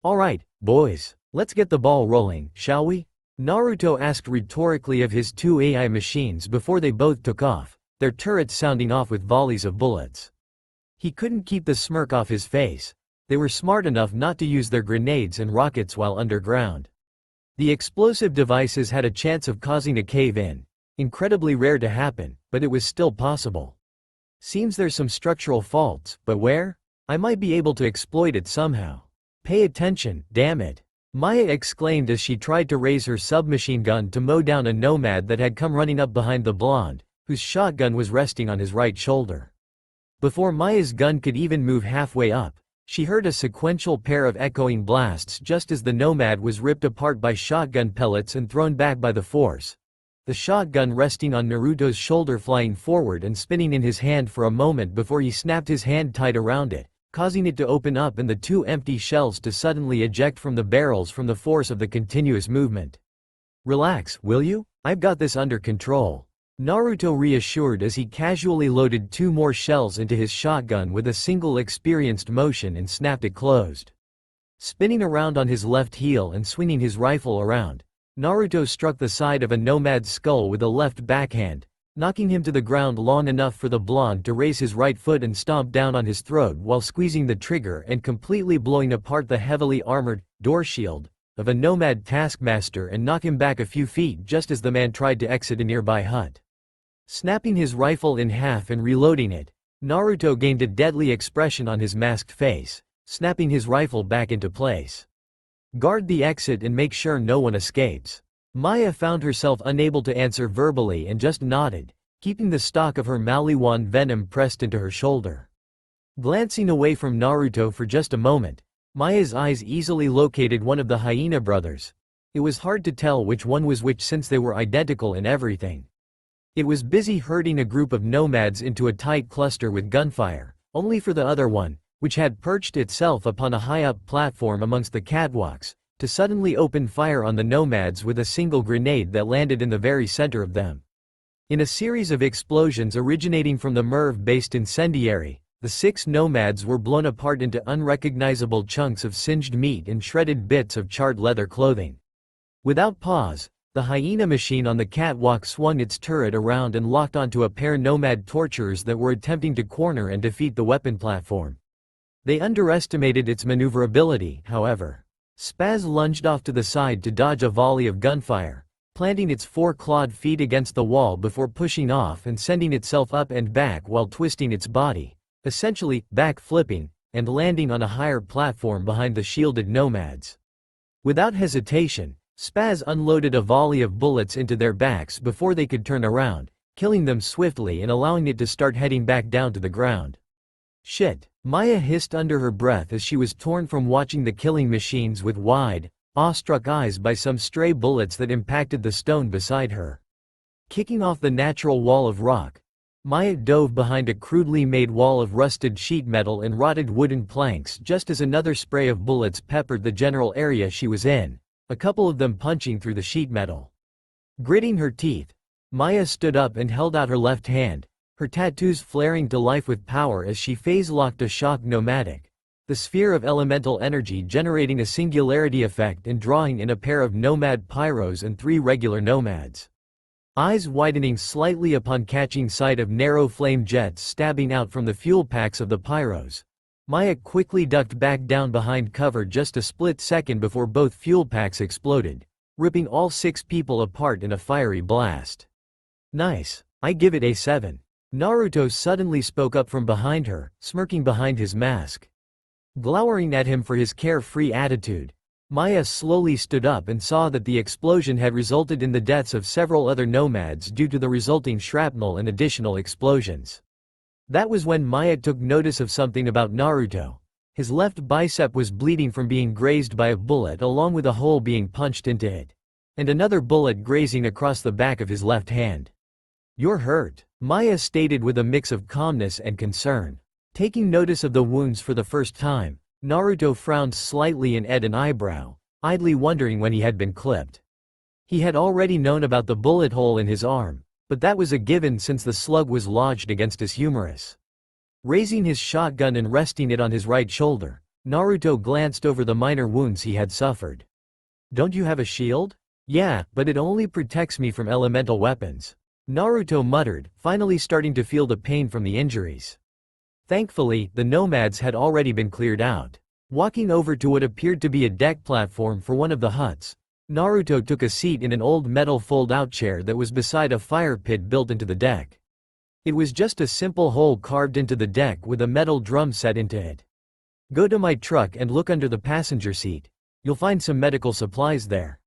Alright, boys, let's get the ball rolling, shall we? Naruto asked rhetorically of his two AI machines before they both took off, their turrets sounding off with volleys of bullets. He couldn't keep the smirk off his face. They were smart enough not to use their grenades and rockets while underground. The explosive devices had a chance of causing a cave-in. Incredibly rare to happen, but it was still possible. Seems there's some structural faults, but where? I might be able to exploit it somehow. Pay attention, damn it. Maya exclaimed as she tried to raise her submachine gun to mow down a nomad that had come running up behind the blonde, whose shotgun was resting on his right shoulder. Before Maya's gun could even move halfway up, she heard a sequential pair of echoing blasts just as the nomad was ripped apart by shotgun pellets and thrown back by the force. The shotgun resting on Naruto's shoulder flying forward and spinning in his hand for a moment before he snapped his hand tight around it, causing it to open up and the two empty shells to suddenly eject from the barrels from the force of the continuous movement. Relax, will you? I've got this under control. Naruto reassured as he casually loaded two more shells into his shotgun with a single experienced motion and snapped it closed. Spinning around on his left heel and swinging his rifle around, Naruto struck the side of a nomad's skull with a left backhand, knocking him to the ground long enough for the blonde to raise his right foot and stomp down on his throat while squeezing the trigger and completely blowing apart the heavily armored door shield of a nomad taskmaster and knock him back a few feet just as the man tried to exit a nearby hut. Snapping his rifle in half and reloading it, Naruto gained a deadly expression on his masked face, snapping his rifle back into place. Guard the exit and make sure no one escapes. Maya found herself unable to answer verbally and just nodded, keeping the stock of her Maliwan venom pressed into her shoulder. Glancing away from Naruto for just a moment, Maya's eyes easily located one of the hyena brothers. It was hard to tell which one was which since they were identical in everything. It was busy herding a group of nomads into a tight cluster with gunfire, only for the other one, which had perched itself upon a high-up platform amongst the catwalks, to suddenly open fire on the nomads with a single grenade that landed in the very center of them. In a series of explosions originating from the MERV-based incendiary, the 6 nomads were blown apart into unrecognizable chunks of singed meat and shredded bits of charred leather clothing. Without pause, the hyena machine on the catwalk swung its turret around and locked onto a pair nomad torturers that were attempting to corner and defeat the weapon platform. They underestimated its maneuverability, however. Spaz lunged off to the side to dodge a volley of gunfire, planting its 4 clawed feet against the wall before pushing off and sending itself up and back while twisting its body, essentially back-flipping, and landing on a higher platform behind the shielded nomads. Without hesitation, Spaz unloaded a volley of bullets into their backs before they could turn around, killing them swiftly and allowing it to start heading back down to the ground. Shit, Maya hissed under her breath as she was torn from watching the killing machines with wide, awestruck eyes by some stray bullets that impacted the stone beside her. Kicking off the natural wall of rock, Maya dove behind a crudely made wall of rusted sheet metal and rotted wooden planks just as another spray of bullets peppered the general area she was in, a couple of them punching through the sheet metal. Gritting her teeth, Maya stood up and held out her left hand, her tattoos flaring to life with power as she phase-locked a shock nomadic, the sphere of elemental energy generating a singularity effect and drawing in a pair of nomad pyros and 3 regular nomads. Eyes widening slightly upon catching sight of narrow flame jets stabbing out from the fuel packs of the pyros, Maya quickly ducked back down behind cover just a split second before both fuel packs exploded, ripping all 6 people apart in a fiery blast. Nice. I give it a 7. Naruto suddenly spoke up from behind her, smirking behind his mask. Glowering at him for his carefree attitude, Maya slowly stood up and saw that the explosion had resulted in the deaths of several other nomads due to the resulting shrapnel and additional explosions. That was when Maya took notice of something about Naruto. His left bicep was bleeding from being grazed by a bullet along with a hole being punched into it, and another bullet grazing across the back of his left hand. "You're hurt," Maya stated with a mix of calmness and concern. Taking notice of the wounds for the first time, Naruto frowned slightly and edged an eyebrow, idly wondering when he had been clipped. He had already known about the bullet hole in his arm, but that was a given since the slug was lodged against his humerus. Raising his shotgun and resting it on his right shoulder, Naruto glanced over the minor wounds he had suffered. "Don't you have a shield?" "Yeah, but it only protects me from elemental weapons," Naruto muttered, finally starting to feel the pain from the injuries. Thankfully, the nomads had already been cleared out. Walking over to what appeared to be a deck platform for one of the huts, Naruto took a seat in an old metal fold-out chair that was beside a fire pit built into the deck. It was just a simple hole carved into the deck with a metal drum set into it. "Go to my truck and look under the passenger seat. You'll find some medical supplies there."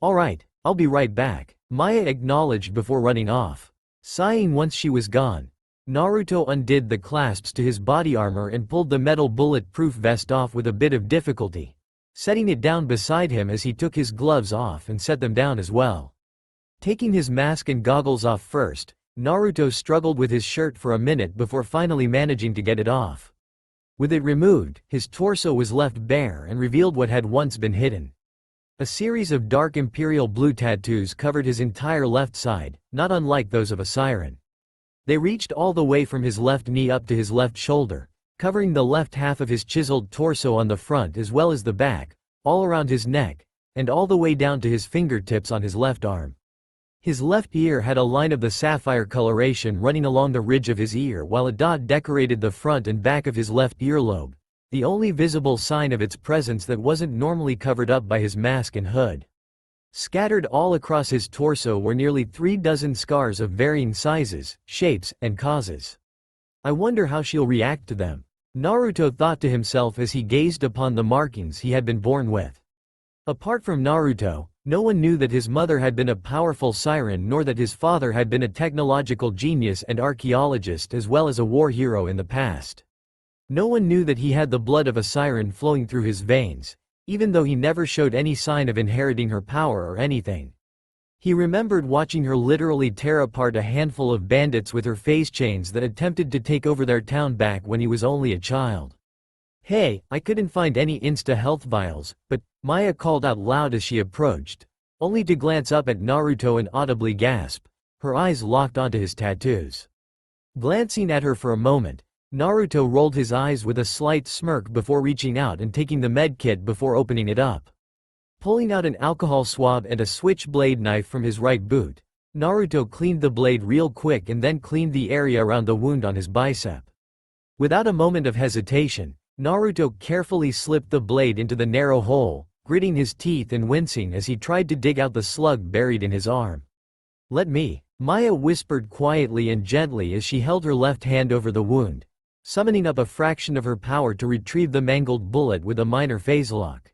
"Alright, I'll be right back," Maya acknowledged before running off. Sighing once she was gone, Naruto undid the clasps to his body armor and pulled the metal bulletproof vest off with a bit of difficulty, setting it down beside him as he took his gloves off and set them down as well. Taking his mask and goggles off first, Naruto struggled with his shirt for a minute before finally managing to get it off. With it removed, his torso was left bare and revealed what had once been hidden. A series of dark imperial blue tattoos covered his entire left side, not unlike those of a siren. They reached all the way from his left knee up to his left shoulder, covering the left half of his chiseled torso on the front as well as the back, all around his neck, and all the way down to his fingertips on his left arm. His left ear had a line of the sapphire coloration running along the ridge of his ear while a dot decorated the front and back of his left earlobe, the only visible sign of its presence that wasn't normally covered up by his mask and hood. Scattered all across his torso were nearly 3 dozen scars of varying sizes, shapes, and causes. "I wonder how she'll react to them," Naruto thought to himself as he gazed upon the markings he had been born with. Apart from Naruto, no one knew that his mother had been a powerful siren nor that his father had been a technological genius and archaeologist as well as a war hero in the past. No one knew that he had the blood of a siren flowing through his veins, even though he never showed any sign of inheriting her power or anything. He remembered watching her literally tear apart a handful of bandits with her phase chains that attempted to take over their town back when he was only a child. "Hey, I couldn't find any insta-health vials," but Maya called out loud as she approached, only to glance up at Naruto and audibly gasp, her eyes locked onto his tattoos. Glancing at her for a moment, Naruto rolled his eyes with a slight smirk before reaching out and taking the medkit before opening it up. Pulling out an alcohol swab and a switchblade knife from his right boot, Naruto cleaned the blade real quick and then cleaned the area around the wound on his bicep. Without a moment of hesitation, Naruto carefully slipped the blade into the narrow hole, gritting his teeth and wincing as he tried to dig out the slug buried in his arm. "Let me," Maya whispered quietly and gently as she held her left hand over the wound, summoning up a fraction of her power to retrieve the mangled bullet with a minor phase lock.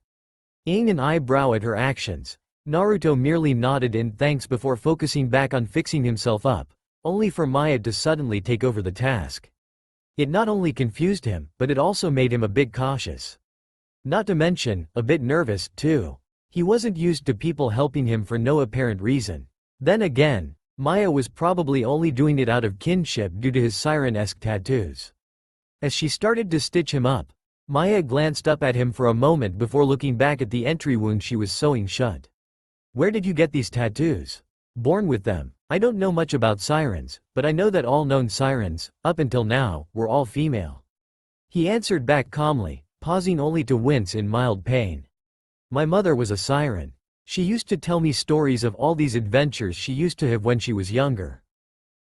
Ing an eyebrow at her actions, Naruto merely nodded in thanks before focusing back on fixing himself up, only for Maya to suddenly take over the task. It not only confused him, but it also made him a bit cautious. Not to mention, a bit nervous, too. He wasn't used to people helping him for no apparent reason. Then again, Maya was probably only doing it out of kinship due to his siren-esque tattoos. As she started to stitch him up, Maya glanced up at him for a moment before looking back at the entry wound she was sewing shut. "Where did you get these tattoos?" "Born with them. I don't know much about sirens, but I know that all known sirens, up until now, were all female." He answered back calmly, pausing only to wince in mild pain. "My mother was a siren. She used to tell me stories of all these adventures she used to have when she was younger.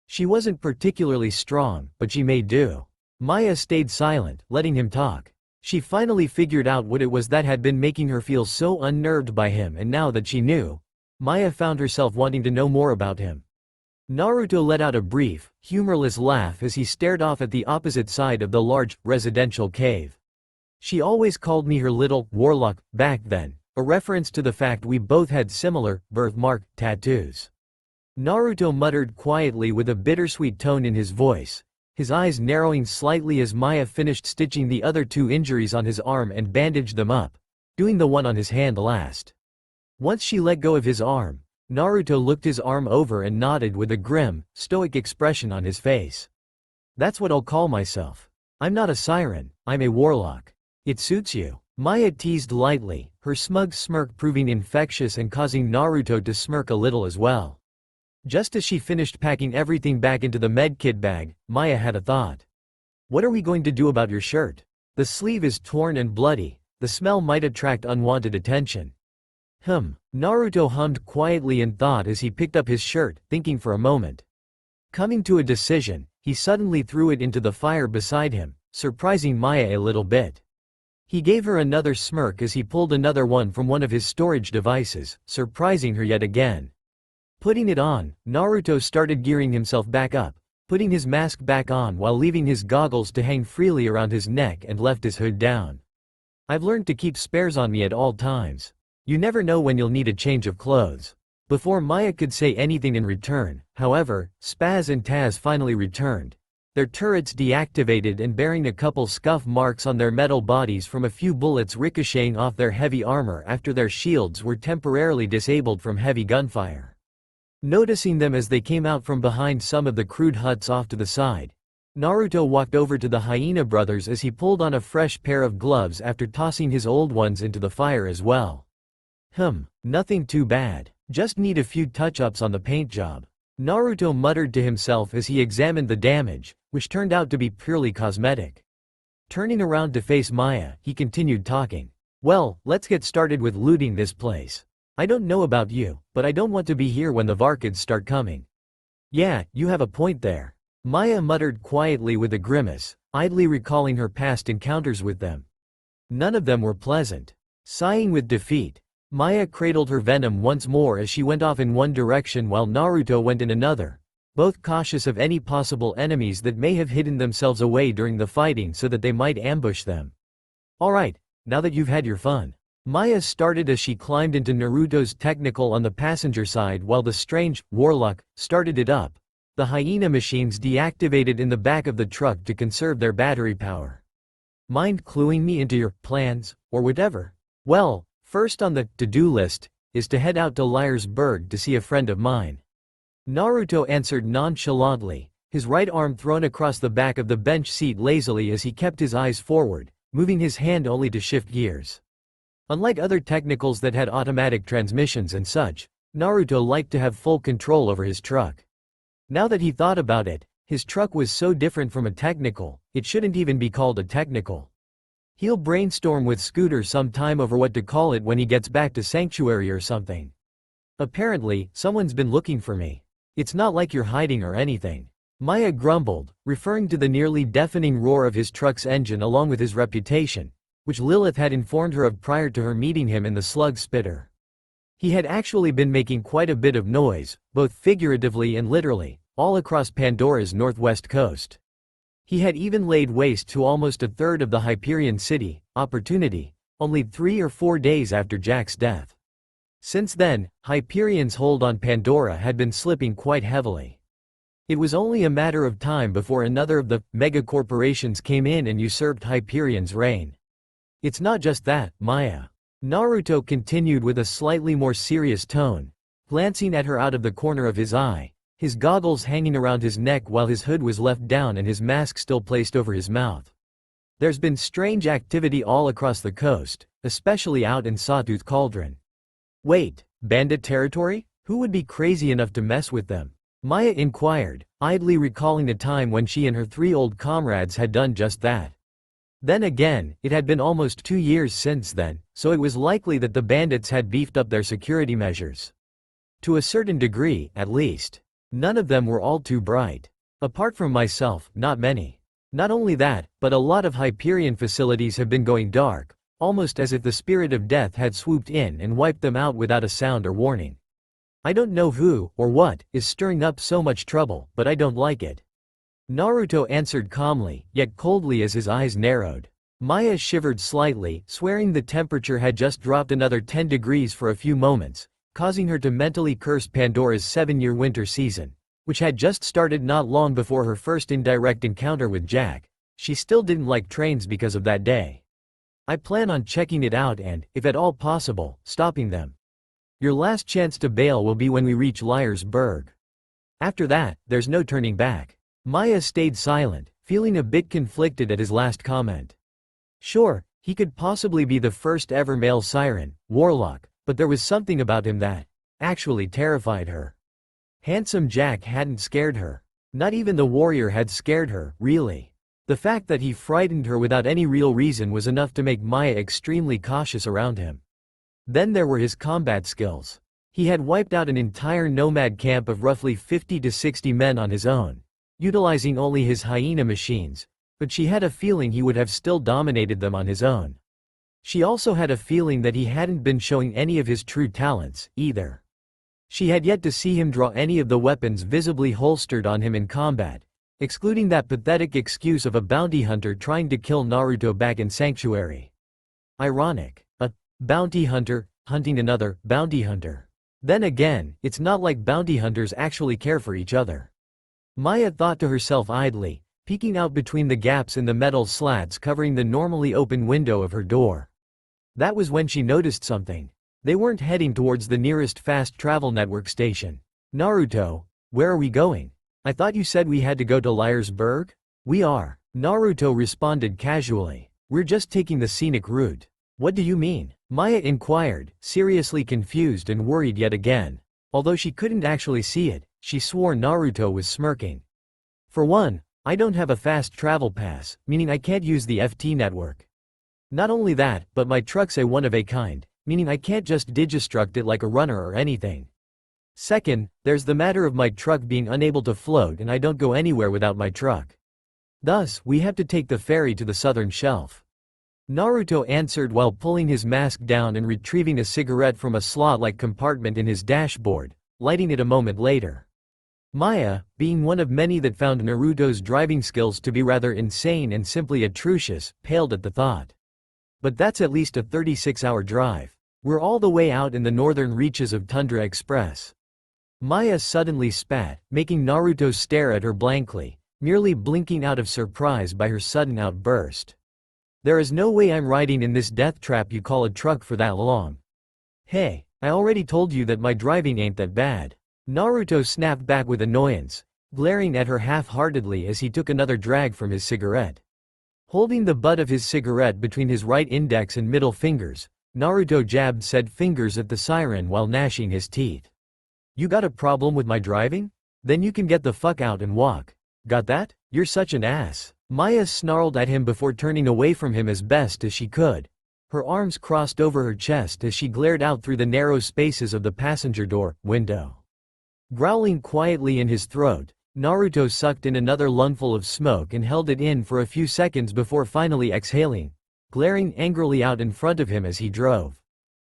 She wasn't particularly strong, but she made do. Maya stayed silent, letting him talk. She finally figured out what it was that had been making her feel so unnerved by him, and now that she knew, Maya found herself wanting to know more about him. Naruto let out a brief, humorless laugh as he stared off at the opposite side of the large, residential cave. She always called me her little warlock back then, a reference to the fact we both had similar birthmark tattoos. Naruto muttered quietly with a bittersweet tone in his voice, his eyes narrowing slightly as Maya finished stitching the other 2 injuries on his arm and bandaged them up, doing the one on his hand last. Once she let go of his arm, Naruto looked his arm over and nodded with a grim, stoic expression on his face. That's what I'll call myself. I'm not a siren, I'm a warlock. It suits you. Maya teased lightly, her smug smirk proving infectious and causing Naruto to smirk a little as well. Just as she finished packing everything back into the medkit bag, Maya had a thought. What are we going to do about your shirt? The sleeve is torn and bloody, the smell might attract unwanted attention. Naruto hummed quietly in thought as he picked up his shirt, thinking for a moment. Coming to a decision, he suddenly threw it into the fire beside him, surprising Maya a little bit. He gave her another smirk as he pulled another one from one of his storage devices, surprising her yet again. Putting it on, Naruto started gearing himself back up, putting his mask back on while leaving his goggles to hang freely around his neck and left his hood down. I've learned to keep spares on me at all times. You never know when you'll need a change of clothes. Before Maya could say anything in return, however, Spaz and Taz finally returned, their turrets deactivated and bearing a couple scuff marks on their metal bodies from a few bullets ricocheting off their heavy armor after their shields were temporarily disabled from heavy gunfire. Noticing them as they came out from behind some of the crude huts off to the side, Naruto walked over to the Hyena brothers as he pulled on a fresh pair of gloves after tossing his old ones into the fire as well. Nothing too bad. Just need a few touch-ups on the paint job. Naruto muttered to himself as he examined the damage, which turned out to be purely cosmetic. Turning around to face Maya, he continued talking. Well, let's get started with looting this place. I don't know about you, but I don't want to be here when the Varkids start coming. Yeah, you have a point there. Maya muttered quietly with a grimace, idly recalling her past encounters with them. None of them were pleasant. Sighing with defeat, Maya cradled her venom once more as she went off in one direction while Naruto went in another, both cautious of any possible enemies that may have hidden themselves away during the fighting so that they might ambush them. Alright, now that you've had your fun. Maya started as she climbed into Naruto's technical on the passenger side while the strange warlock started it up, the hyena machines deactivated in the back of the truck to conserve their battery power. Mind cluing me into your plans, or whatever? Well, first on the to-do list is to head out to Liarsburg to see a friend of mine. Naruto answered nonchalantly, his right arm thrown across the back of the bench seat lazily as he kept his eyes forward, moving his hand only to shift gears. Unlike other technicals that had automatic transmissions and such, Naruto liked to have full control over his truck. Now that he thought about it, his truck was so different from a technical, it shouldn't even be called a technical. He'll brainstorm with Scooter sometime over what to call it when he gets back to Sanctuary or something. Apparently, someone's been looking for me. It's not like you're hiding or anything. Maya grumbled, referring to the nearly deafening roar of his truck's engine along with his reputation, which Lilith had informed her of prior to her meeting him in the slug spitter. He had actually been making quite a bit of noise, both figuratively and literally, all across Pandora's northwest coast. He had even laid waste to almost a third of the Hyperion city, Opportunity, only 3 or 4 days after Jack's death. Since then, Hyperion's hold on Pandora had been slipping quite heavily. It was only a matter of time before another of the megacorporations came in and usurped Hyperion's reign. It's not just that, Maya. Naruto continued with a slightly more serious tone, glancing at her out of the corner of his eye, his goggles hanging around his neck while his hood was left down and his mask still placed over his mouth. There's been strange activity all across the coast, especially out in Sawtooth Cauldron. Wait, bandit territory? Who would be crazy enough to mess with them? Maya inquired, idly recalling a time when she and her 3 old comrades had done just that. Then again, it had been almost 2 years since then, so it was likely that the bandits had beefed up their security measures. To a certain degree, at least. None of them were all too bright. Apart from myself, not many. Not only that, but a lot of Hyperion facilities have been going dark, almost as if the spirit of death had swooped in and wiped them out without a sound or warning. I don't know who, or what, is stirring up so much trouble, but I don't like it. Naruto answered calmly, yet coldly as his eyes narrowed. Maya shivered slightly, swearing the temperature had just dropped another 10 degrees for a few moments, causing her to mentally curse Pandora's 7-year winter season, which had just started not long before her first indirect encounter with Jack. She still didn't like trains because of that day. I plan on checking it out and, if at all possible, stopping them. Your last chance to bail will be when we reach Liar's Berg. After that, there's no turning back. Maya stayed silent, feeling a bit conflicted at his last comment. Sure, he could possibly be the first ever male siren, warlock, but there was something about him that actually terrified her. Handsome Jack hadn't scared her. Not even the warrior had scared her, really. The fact that he frightened her without any real reason was enough to make Maya extremely cautious around him. Then there were his combat skills. He had wiped out an entire nomad camp of roughly 50 to 60 men on his own, utilizing only his hyena machines, but she had a feeling he would have still dominated them on his own. She also had a feeling that he hadn't been showing any of his true talents, either. She had yet to see him draw any of the weapons visibly holstered on him in combat, excluding that pathetic excuse of a bounty hunter trying to kill Naruto back in Sanctuary. Ironic. A bounty hunter hunting another bounty hunter. Then again, it's not like bounty hunters actually care for each other. Maya thought to herself idly, peeking out between the gaps in the metal slats covering the normally open window of her door. That was when she noticed something. They weren't heading towards the nearest fast travel network station. Naruto, where are we going? I thought you said we had to go to Liar's Berg? We are. Naruto responded casually. We're just taking the scenic route. What do you mean? Maya inquired, seriously confused and worried yet again. Although she couldn't actually see it, she swore Naruto was smirking. For one, I don't have a fast travel pass, meaning I can't use the FT network. Not only that, but my truck's a one of a kind, meaning I can't just digistruct it like a runner or anything. Second, there's the matter of my truck being unable to float and I don't go anywhere without my truck. Thus, we have to take the ferry to the southern shelf. Naruto answered while pulling his mask down and retrieving a cigarette from a slot-like compartment in his dashboard, lighting it a moment later. Maya, being one of many that found Naruto's driving skills to be rather insane and simply atrocious, paled at the thought. But that's at least a 36-hour drive. We're all the way out in the northern reaches of Tundra Express. Maya suddenly spat, making Naruto stare at her blankly, merely blinking out of surprise by her sudden outburst. There is no way I'm riding in this death trap you call a truck for that long. Hey, I already told you that my driving ain't that bad. Naruto snapped back with annoyance, glaring at her half-heartedly as he took another drag from his cigarette. Holding the butt of his cigarette between his right index and middle fingers, Naruto jabbed said fingers at the siren while gnashing his teeth. You got a problem with my driving? Then you can get the fuck out and walk. Got that? You're such an ass. Maya snarled at him before turning away from him as best as she could. Her arms crossed over her chest as she glared out through the narrow spaces of the passenger door window. Growling quietly in his throat, Naruto sucked in another lungful of smoke and held it in for a few seconds before finally exhaling, glaring angrily out in front of him as he drove.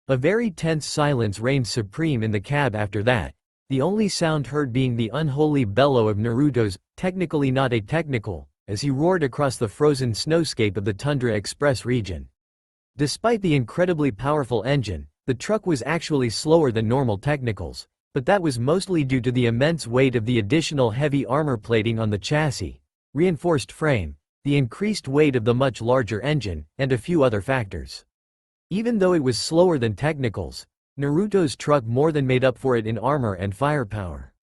A very tense silence reigned supreme in the cab after that, the only sound heard being the unholy bellow of Naruto's, technically not a technical, as he roared across the frozen snowscape of the Tundra Express region. Despite the incredibly powerful engine, the truck was actually slower than normal technicals, but that was mostly due to the immense weight of the additional heavy armor plating on the chassis, reinforced frame, the increased weight of the much larger engine, and a few other factors. Even though it was slower than technicals, Naruto's truck more than made up for it in armor and firepower.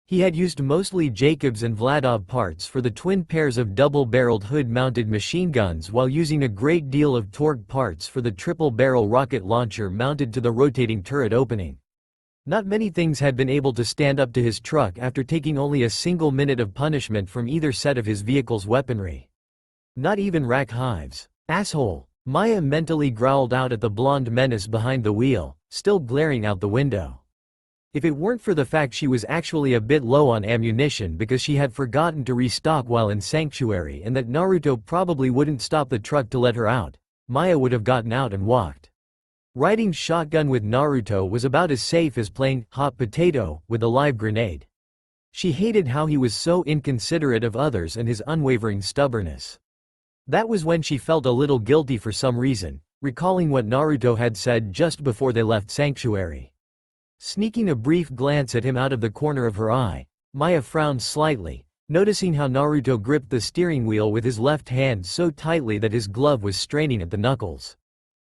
He had used mostly Jacobs and Vladov parts for the twin pairs of double-barreled hood-mounted machine guns while using a great deal of torque parts for the triple-barrel rocket launcher mounted to the rotating turret opening. Not many things had been able to stand up to his truck after taking only a single minute of punishment from either set of his vehicle's weaponry. Not even rack hives. Asshole. Maya mentally growled out at the blonde menace behind the wheel, still glaring out the window. If it weren't for the fact she was actually a bit low on ammunition because she had forgotten to restock while in Sanctuary and that Naruto probably wouldn't stop the truck to let her out, Maya would have gotten out and walked. Riding shotgun with Naruto was about as safe as playing hot potato with a live grenade. She hated how he was so inconsiderate of others and his unwavering stubbornness. That was when she felt a little guilty for some reason, recalling what Naruto had said just before they left Sanctuary. Sneaking a brief glance at him out of the corner of her eye, Maya frowned slightly, noticing how Naruto gripped the steering wheel with his left hand so tightly that his glove was straining at the knuckles.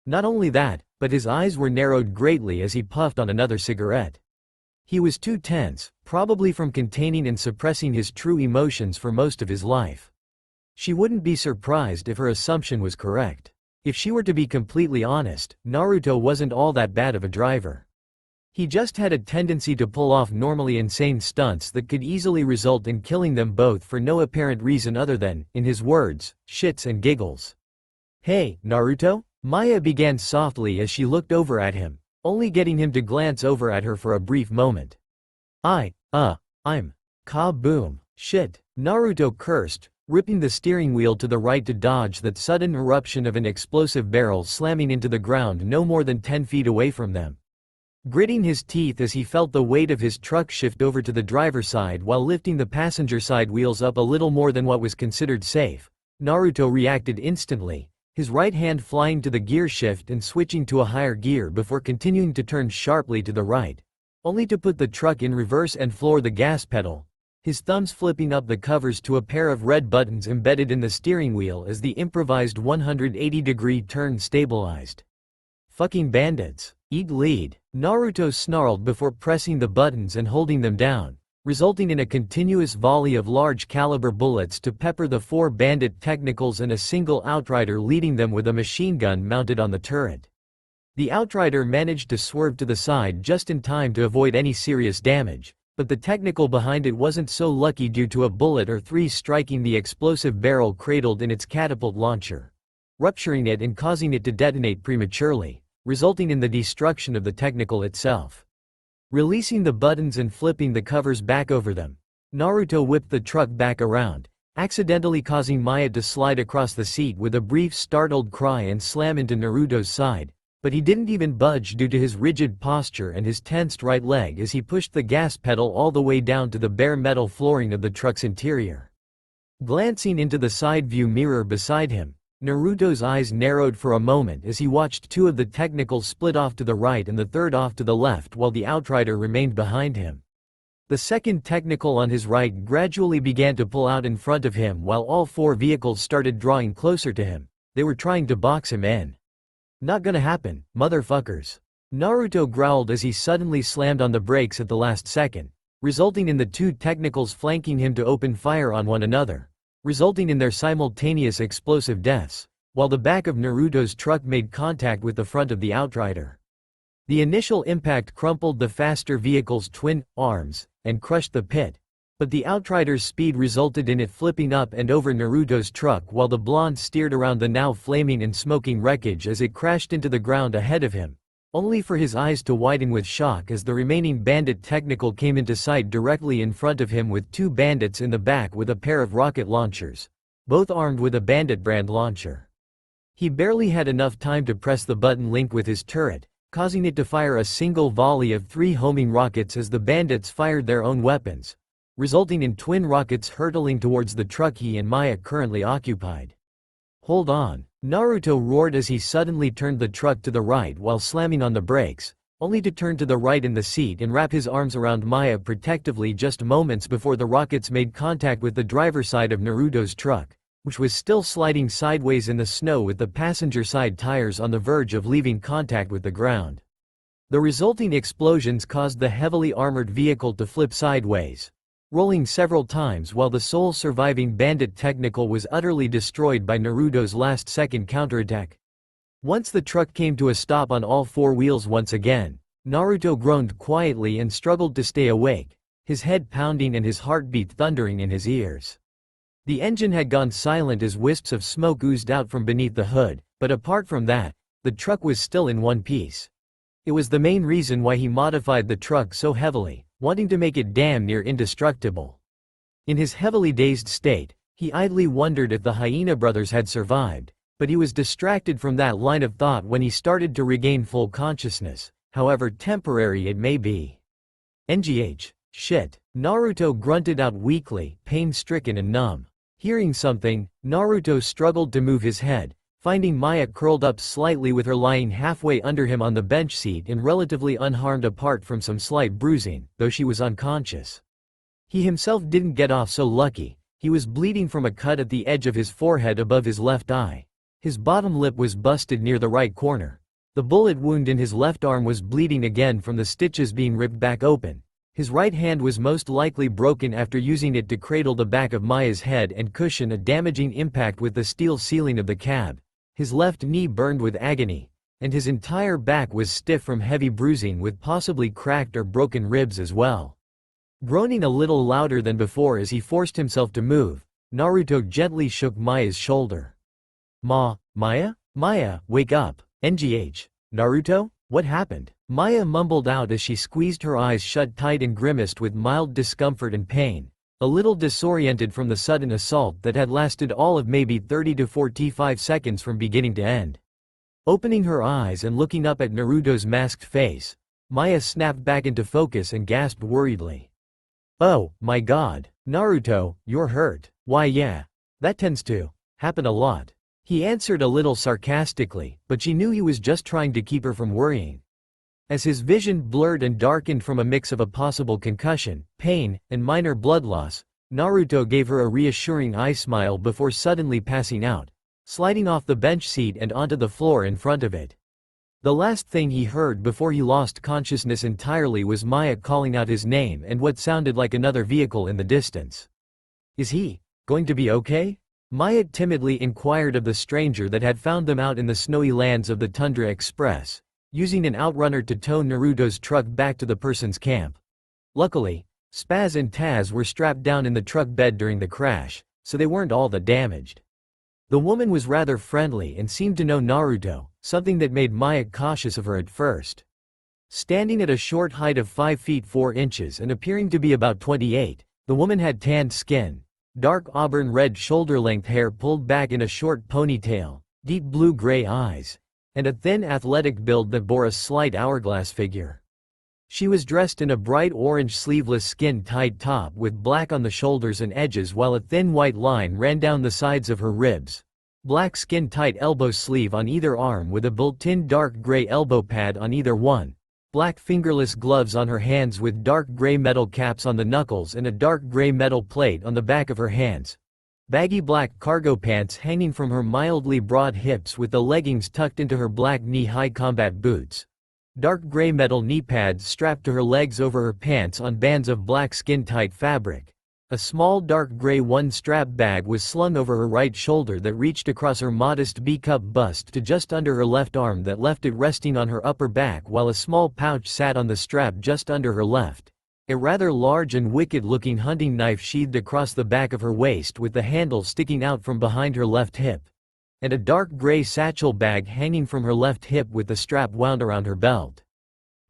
Not only that, but his eyes were narrowed greatly as he puffed on another cigarette. He was too tense, probably from containing and suppressing his true emotions for most of his life. She wouldn't be surprised if her assumption was correct. If she were to be completely honest, Naruto wasn't all that bad of a driver. He just had a tendency to pull off normally insane stunts that could easily result in killing them both for no apparent reason other than, in his words, shits and giggles. "Hey, Naruto?" Maya began softly as she looked over at him, only getting him to glance over at her for a brief moment. I'm. Kaboom. Shit. Naruto cursed, ripping the steering wheel to the right to dodge that sudden eruption of an explosive barrel slamming into the ground no more than 10 feet away from them. Gritting his teeth as he felt the weight of his truck shift over to the driver's side while lifting the passenger side wheels up a little more than what was considered safe, Naruto reacted instantly, his right hand flying to the gear shift and switching to a higher gear before continuing to turn sharply to the right, only to put the truck in reverse and floor the gas pedal, his thumbs flipping up the covers to a pair of red buttons embedded in the steering wheel as the improvised 180-degree turn stabilized. Fucking bandits. Eat lead. Naruto snarled before pressing the buttons and holding them down, resulting in a continuous volley of large-caliber bullets to pepper the 4 bandit technicals and a single outrider leading them with a machine gun mounted on the turret. The outrider managed to swerve to the side just in time to avoid any serious damage, but the technical behind it wasn't so lucky due to a bullet or 3 striking the explosive barrel cradled in its catapult launcher, rupturing it and causing it to detonate prematurely, resulting in the destruction of the technical itself. Releasing the buttons and flipping the covers back over them, Naruto whipped the truck back around, accidentally causing Maya to slide across the seat with a brief startled cry and slam into Naruto's side, but he didn't even budge due to his rigid posture and his tensed right leg as he pushed the gas pedal all the way down to the bare metal flooring of the truck's interior. Glancing into the side view mirror beside him, Naruto's eyes narrowed for a moment as he watched 2 of the technicals split off to the right and the third off to the left while the outrider remained behind him. The second technical on his right gradually began to pull out in front of him while all 4 vehicles started drawing closer to him. They were trying to box him in. "Not gonna happen, motherfuckers." Naruto growled as he suddenly slammed on the brakes at the last second, resulting in the 2 technicals flanking him to open fire on one another, resulting in their simultaneous explosive deaths, while the back of Naruto's truck made contact with the front of the outrider. The initial impact crumpled the faster vehicle's twin arms and crushed the pit, but the outrider's speed resulted in it flipping up and over Naruto's truck while the blonde steered around the now flaming and smoking wreckage as it crashed into the ground ahead of him, only for his eyes to widen with shock as the remaining bandit technical came into sight directly in front of him with 2 bandits in the back with a pair of rocket launchers, both armed with a bandit brand launcher. He barely had enough time to press the button linked with his turret, causing it to fire a single volley of 3 homing rockets as the bandits fired their own weapons, resulting in twin rockets hurtling towards the truck he and Maya currently occupied. "Hold on," Naruto roared as he suddenly turned the truck to the right while slamming on the brakes, only to turn to the right in the seat and wrap his arms around Maya protectively just moments before the rockets made contact with the driver's side of Naruto's truck, which was still sliding sideways in the snow with the passenger side tires on the verge of leaving contact with the ground. The resulting explosions caused the heavily armored vehicle to flip sideways, rolling several times while the sole surviving bandit technical was utterly destroyed by Naruto's last-second counterattack. Once the truck came to a stop on all 4 wheels once again, Naruto groaned quietly and struggled to stay awake, his head pounding and his heartbeat thundering in his ears. The engine had gone silent as wisps of smoke oozed out from beneath the hood, but apart from that, the truck was still in one piece. It was the main reason why he modified the truck so heavily, wanting to make it damn near indestructible. In his heavily dazed state, he idly wondered if the Hyena brothers had survived, but he was distracted from that line of thought when he started to regain full consciousness, however temporary it may be. NGH. Shit. Naruto grunted out weakly, pain-stricken and numb. Hearing something, Naruto struggled to move his head, finding Maya curled up slightly with her lying halfway under him on the bench seat and relatively unharmed apart from some slight bruising, though she was unconscious. He himself didn't get off so lucky. He was bleeding from a cut at the edge of his forehead above his left eye. His bottom lip was busted near the right corner. The bullet wound in his left arm was bleeding again from the stitches being ripped back open. His right hand was most likely broken after using it to cradle the back of Maya's head and cushion a damaging impact with the steel ceiling of the cab. His left knee burned with agony, and his entire back was stiff from heavy bruising with possibly cracked or broken ribs as well. Groaning a little louder than before as he forced himself to move, Naruto gently shook Maya's shoulder. Maya? Maya, wake up. NGH. Naruto? What happened? Maya mumbled out as she squeezed her eyes shut tight and grimaced with mild discomfort and pain, a little disoriented from the sudden assault that had lasted all of maybe 30 to 45 seconds from beginning to end. Opening her eyes and looking up at Naruto's masked face, Maya snapped back into focus and gasped worriedly. Oh, my god. Naruto, you're hurt. Why yeah. That tends to happen a lot. He answered a little sarcastically, but she knew he was just trying to keep her from worrying. As his vision blurred and darkened from a mix of a possible concussion, pain, and minor blood loss, Naruto gave her a reassuring eye smile before suddenly passing out, sliding off the bench seat and onto the floor in front of it. The last thing he heard before he lost consciousness entirely was Maya calling out his name and what sounded like another vehicle in the distance. Is he going to be okay? Maya timidly inquired of the stranger that had found them out in the snowy lands of the Tundra Express, using an outrunner to tow Naruto's truck back to the person's camp. Luckily, Spaz and Taz were strapped down in the truck bed during the crash, so they weren't all that damaged. The woman was rather friendly and seemed to know Naruto, something that made Maya cautious of her at first. Standing at a short height of 5 feet 4 inches and appearing to be about 28, the woman had tanned skin, dark auburn-red shoulder-length hair pulled back in a short ponytail, deep blue-gray eyes, and a thin athletic build that bore a slight hourglass figure. She was dressed in a bright orange sleeveless skin-tight top with black on the shoulders and edges while a thin white line ran down the sides of her ribs. Black skin-tight elbow sleeve on either arm with a built-in dark gray elbow pad on either one. Black fingerless gloves on her hands with dark gray metal caps on the knuckles and a dark gray metal plate on the back of her hands. Baggy black cargo pants hanging from her mildly broad hips with the leggings tucked into her black knee-high combat boots. Dark gray metal knee pads strapped to her legs over her pants on bands of black skin-tight fabric. A small dark gray one-strap bag was slung over her right shoulder that reached across her modest B-cup bust to just under her left arm that left it resting on her upper back while a small pouch sat on the strap just under her left. A rather large and wicked-looking hunting knife sheathed across the back of her waist with the handle sticking out from behind her left hip. And a dark gray satchel bag hanging from her left hip with the strap wound around her belt.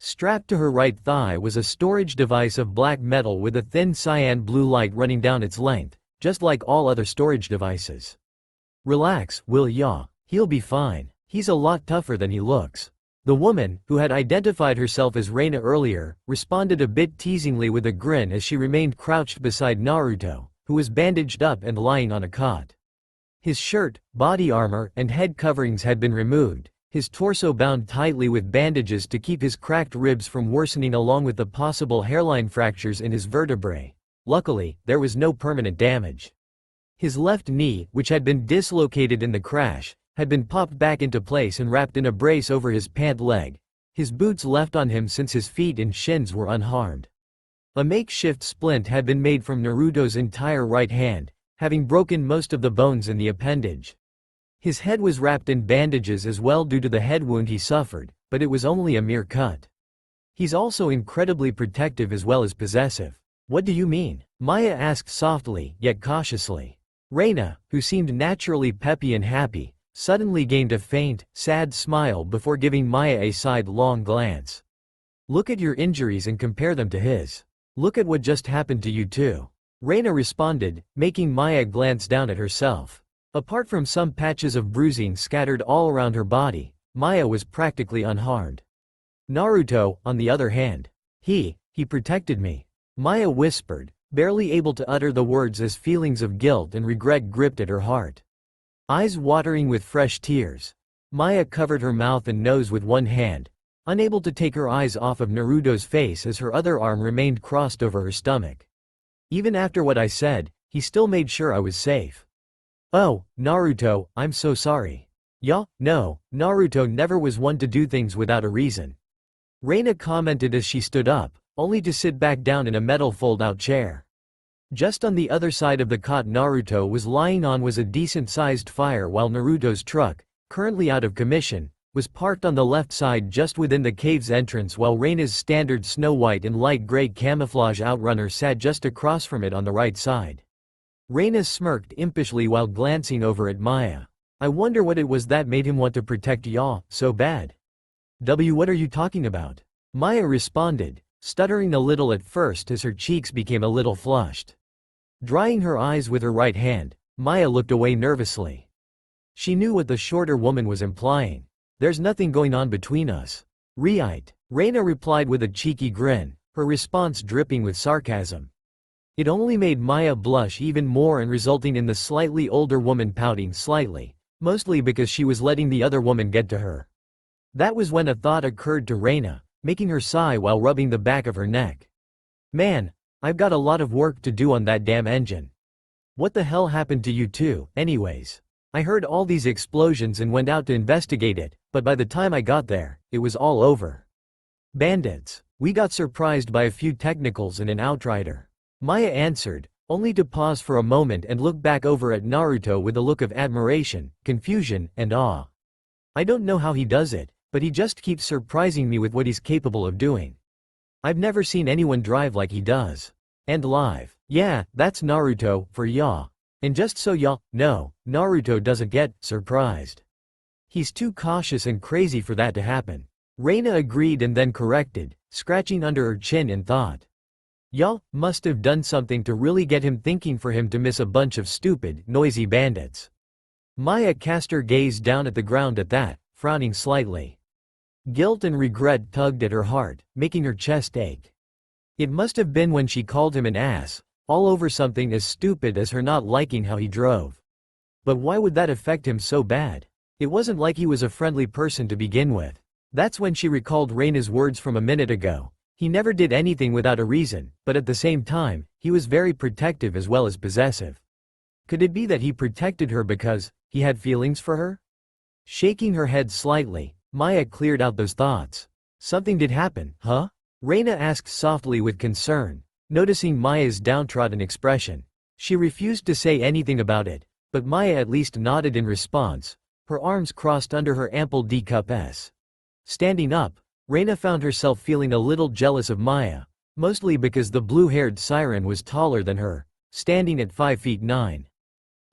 Strapped to her right thigh was a storage device of black metal with a thin cyan blue light running down its length, just like all other storage devices. Relax, will ya? He'll be fine. He's a lot tougher than he looks. The woman, who had identified herself as Reina earlier, responded a bit teasingly with a grin as she remained crouched beside Naruto, who was bandaged up and lying on a cot. His shirt, body armor, and head coverings had been removed, his torso bound tightly with bandages to keep his cracked ribs from worsening along with the possible hairline fractures in his vertebrae. Luckily, there was no permanent damage. His left knee, which had been dislocated in the crash, had been popped back into place and wrapped in a brace over his pant leg, his boots left on him since his feet and shins were unharmed. A makeshift splint had been made from Naruto's entire right hand, having broken most of the bones in the appendage. His head was wrapped in bandages as well due to the head wound he suffered, but it was only a mere cut. He's also incredibly protective as well as possessive. What do you mean? Maya asked softly, yet cautiously. Reina, who seemed naturally peppy and happy, suddenly gained a faint, sad smile before giving Maya a sidelong glance. Look at your injuries and compare them to his. Look at what just happened to you too. Reina responded, making Maya glance down at herself. Apart from some patches of bruising scattered all around her body, Maya was practically unharmed. Naruto, on the other hand. He protected me. Maya whispered, barely able to utter the words as feelings of guilt and regret gripped at her heart. Eyes watering with fresh tears, Maya covered her mouth and nose with one hand, unable to take her eyes off of Naruto's face as her other arm remained crossed over her stomach. Even after what I said, he still made sure I was safe. Oh, Naruto, I'm so sorry. No, Naruto never was one to do things without a reason. Reina commented as she stood up, only to sit back down in a metal fold-out chair. Just on the other side of the cot Naruto was lying on was a decent-sized fire while Naruto's truck, currently out of commission, was parked on the left side just within the cave's entrance while Reina's standard snow white and light gray camouflage outrunner sat just across from it on the right side. Reina smirked impishly while glancing over at Maya. I wonder what it was that made him want to protect Ya so bad. What are you talking about? Maya responded, stuttering a little at first as her cheeks became a little flushed. Drying her eyes with her right hand, Maya looked away nervously. She knew what the shorter woman was implying. There's nothing going on between us. Right. Reina replied with a cheeky grin, her response dripping with sarcasm. It only made Maya blush even more and resulting in the slightly older woman pouting slightly, mostly because she was letting the other woman get to her. That was when a thought occurred to Reina, making her sigh while rubbing the back of her neck. Man, I've got a lot of work to do on that damn engine. What the hell happened to you two, anyways? I heard all these explosions and went out to investigate it, but by the time I got there, it was all over. Bandits. We got surprised by a few technicals and an outrider. Maya answered, only to pause for a moment and look back over at Naruto with a look of admiration, confusion, and awe. I don't know how he does it, but he just keeps surprising me with what he's capable of doing. I've never seen anyone drive like he does. And live. Yeah, that's Naruto, for ya. And just so y'all know, Naruto doesn't get surprised. He's too cautious and crazy for that to happen. Reina agreed and then corrected, scratching under her chin in thought. Y'all must have done something to really get him thinking for him to miss a bunch of stupid, noisy bandits. Maya cast her gaze down at the ground at that, frowning slightly. Guilt and regret tugged at her heart, making her chest ache. It must have been when she called him an ass, all over something as stupid as her not liking how he drove. But why would that affect him so bad? It wasn't like he was a friendly person to begin with. That's when she recalled Reina's words from a minute ago. He never did anything without a reason, but at the same time, he was very protective as well as possessive. Could it be that he protected her because he had feelings for her? Shaking her head slightly, Maya cleared out those thoughts. Something did happen, huh? Reina asked softly with concern, noticing Maya's downtrodden expression. She refused to say anything about it, but Maya at least nodded in response, her arms crossed under her ample D-cup S. Standing up, Reina found herself feeling a little jealous of Maya, mostly because the blue-haired siren was taller than her, standing at 5'9".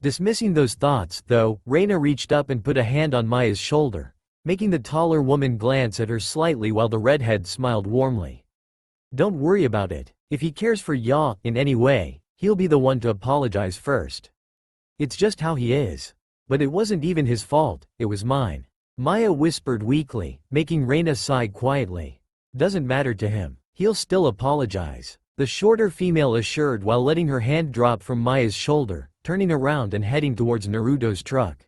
Dismissing those thoughts, though, Reina reached up and put a hand on Maya's shoulder, making the taller woman glance at her slightly while the redhead smiled warmly. Don't worry about it. If he cares for Ya in any way, he'll be the one to apologize first. It's just how he is. But it wasn't even his fault, it was mine. Maya whispered weakly, making Reina sigh quietly. Doesn't matter to him. He'll still apologize. The shorter female assured while letting her hand drop from Maya's shoulder, turning around and heading towards Naruto's truck.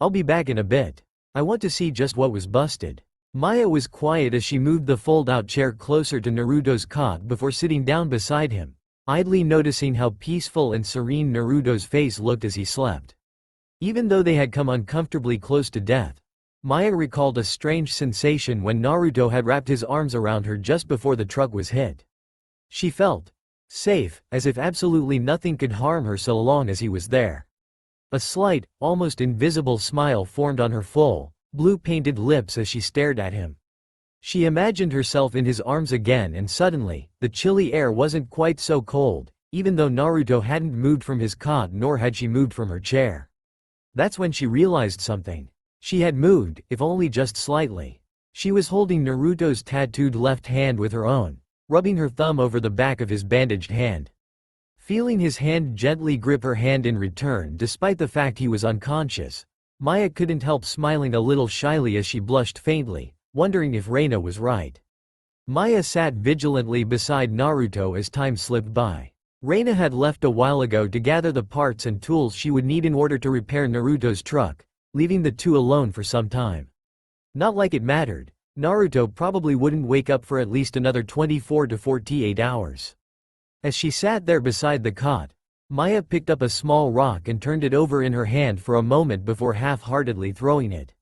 I'll be back in a bit. I want to see just what was busted. Maya was quiet as she moved the fold-out chair closer to Naruto's cot before sitting down beside him, idly noticing how peaceful and serene Naruto's face looked as he slept. Even though they had come uncomfortably close to death, Maya recalled a strange sensation when Naruto had wrapped his arms around her just before the truck was hit. She felt safe, as if absolutely nothing could harm her so long as he was there. A slight, almost invisible smile formed on her full, blue-painted lips as she stared at him. She imagined herself in his arms again and suddenly, the chilly air wasn't quite so cold, even though Naruto hadn't moved from his cot nor had she moved from her chair. That's when she realized something. She had moved, if only just slightly. She was holding Naruto's tattooed left hand with her own, rubbing her thumb over the back of his bandaged hand. Feeling his hand gently grip her hand in return despite the fact he was unconscious, Maya couldn't help smiling a little shyly as she blushed faintly, wondering if Reina was right. Maya sat vigilantly beside Naruto as time slipped by. Reina had left a while ago to gather the parts and tools she would need in order to repair Naruto's truck, leaving the two alone for some time. Not like it mattered. Naruto probably wouldn't wake up for at least another 24 to 48 hours. As she sat there beside the cot, Maya picked up a small rock and turned it over in her hand for a moment before half-heartedly throwing it.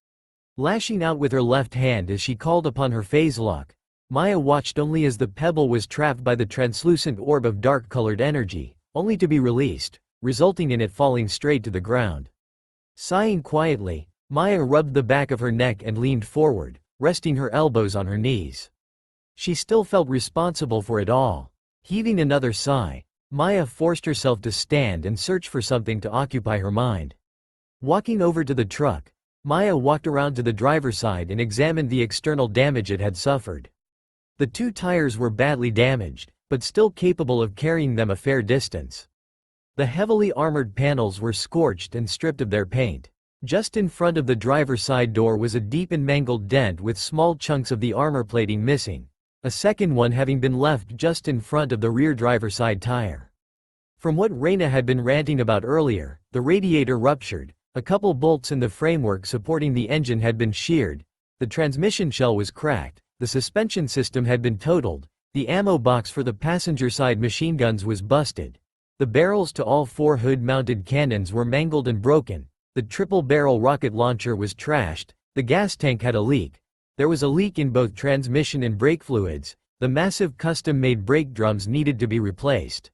Lashing out with her left hand as she called upon her phase lock, Maya watched only as the pebble was trapped by the translucent orb of dark-colored energy, only to be released, resulting in it falling straight to the ground. Sighing quietly, Maya rubbed the back of her neck and leaned forward, resting her elbows on her knees. She still felt responsible for it all. Heaving another sigh, Maya forced herself to stand and search for something to occupy her mind. Walking over to the truck, Maya walked around to the driver's side and examined the external damage it had suffered. The two tires were badly damaged, but still capable of carrying them a fair distance. The heavily armored panels were scorched and stripped of their paint. Just in front of the driver's side door was a deep and mangled dent with small chunks of the armor plating missing, a second one having been left just in front of the rear driver's side tire. From what Reina had been ranting about earlier, the radiator ruptured, a couple bolts in the framework supporting the engine had been sheared, the transmission shell was cracked, the suspension system had been totaled, the ammo box for the passenger side machine guns was busted, the barrels to all four hood-mounted cannons were mangled and broken, the triple-barrel rocket launcher was trashed, the gas tank had a leak, there was a leak in both transmission and brake fluids, the massive custom-made brake drums needed to be replaced.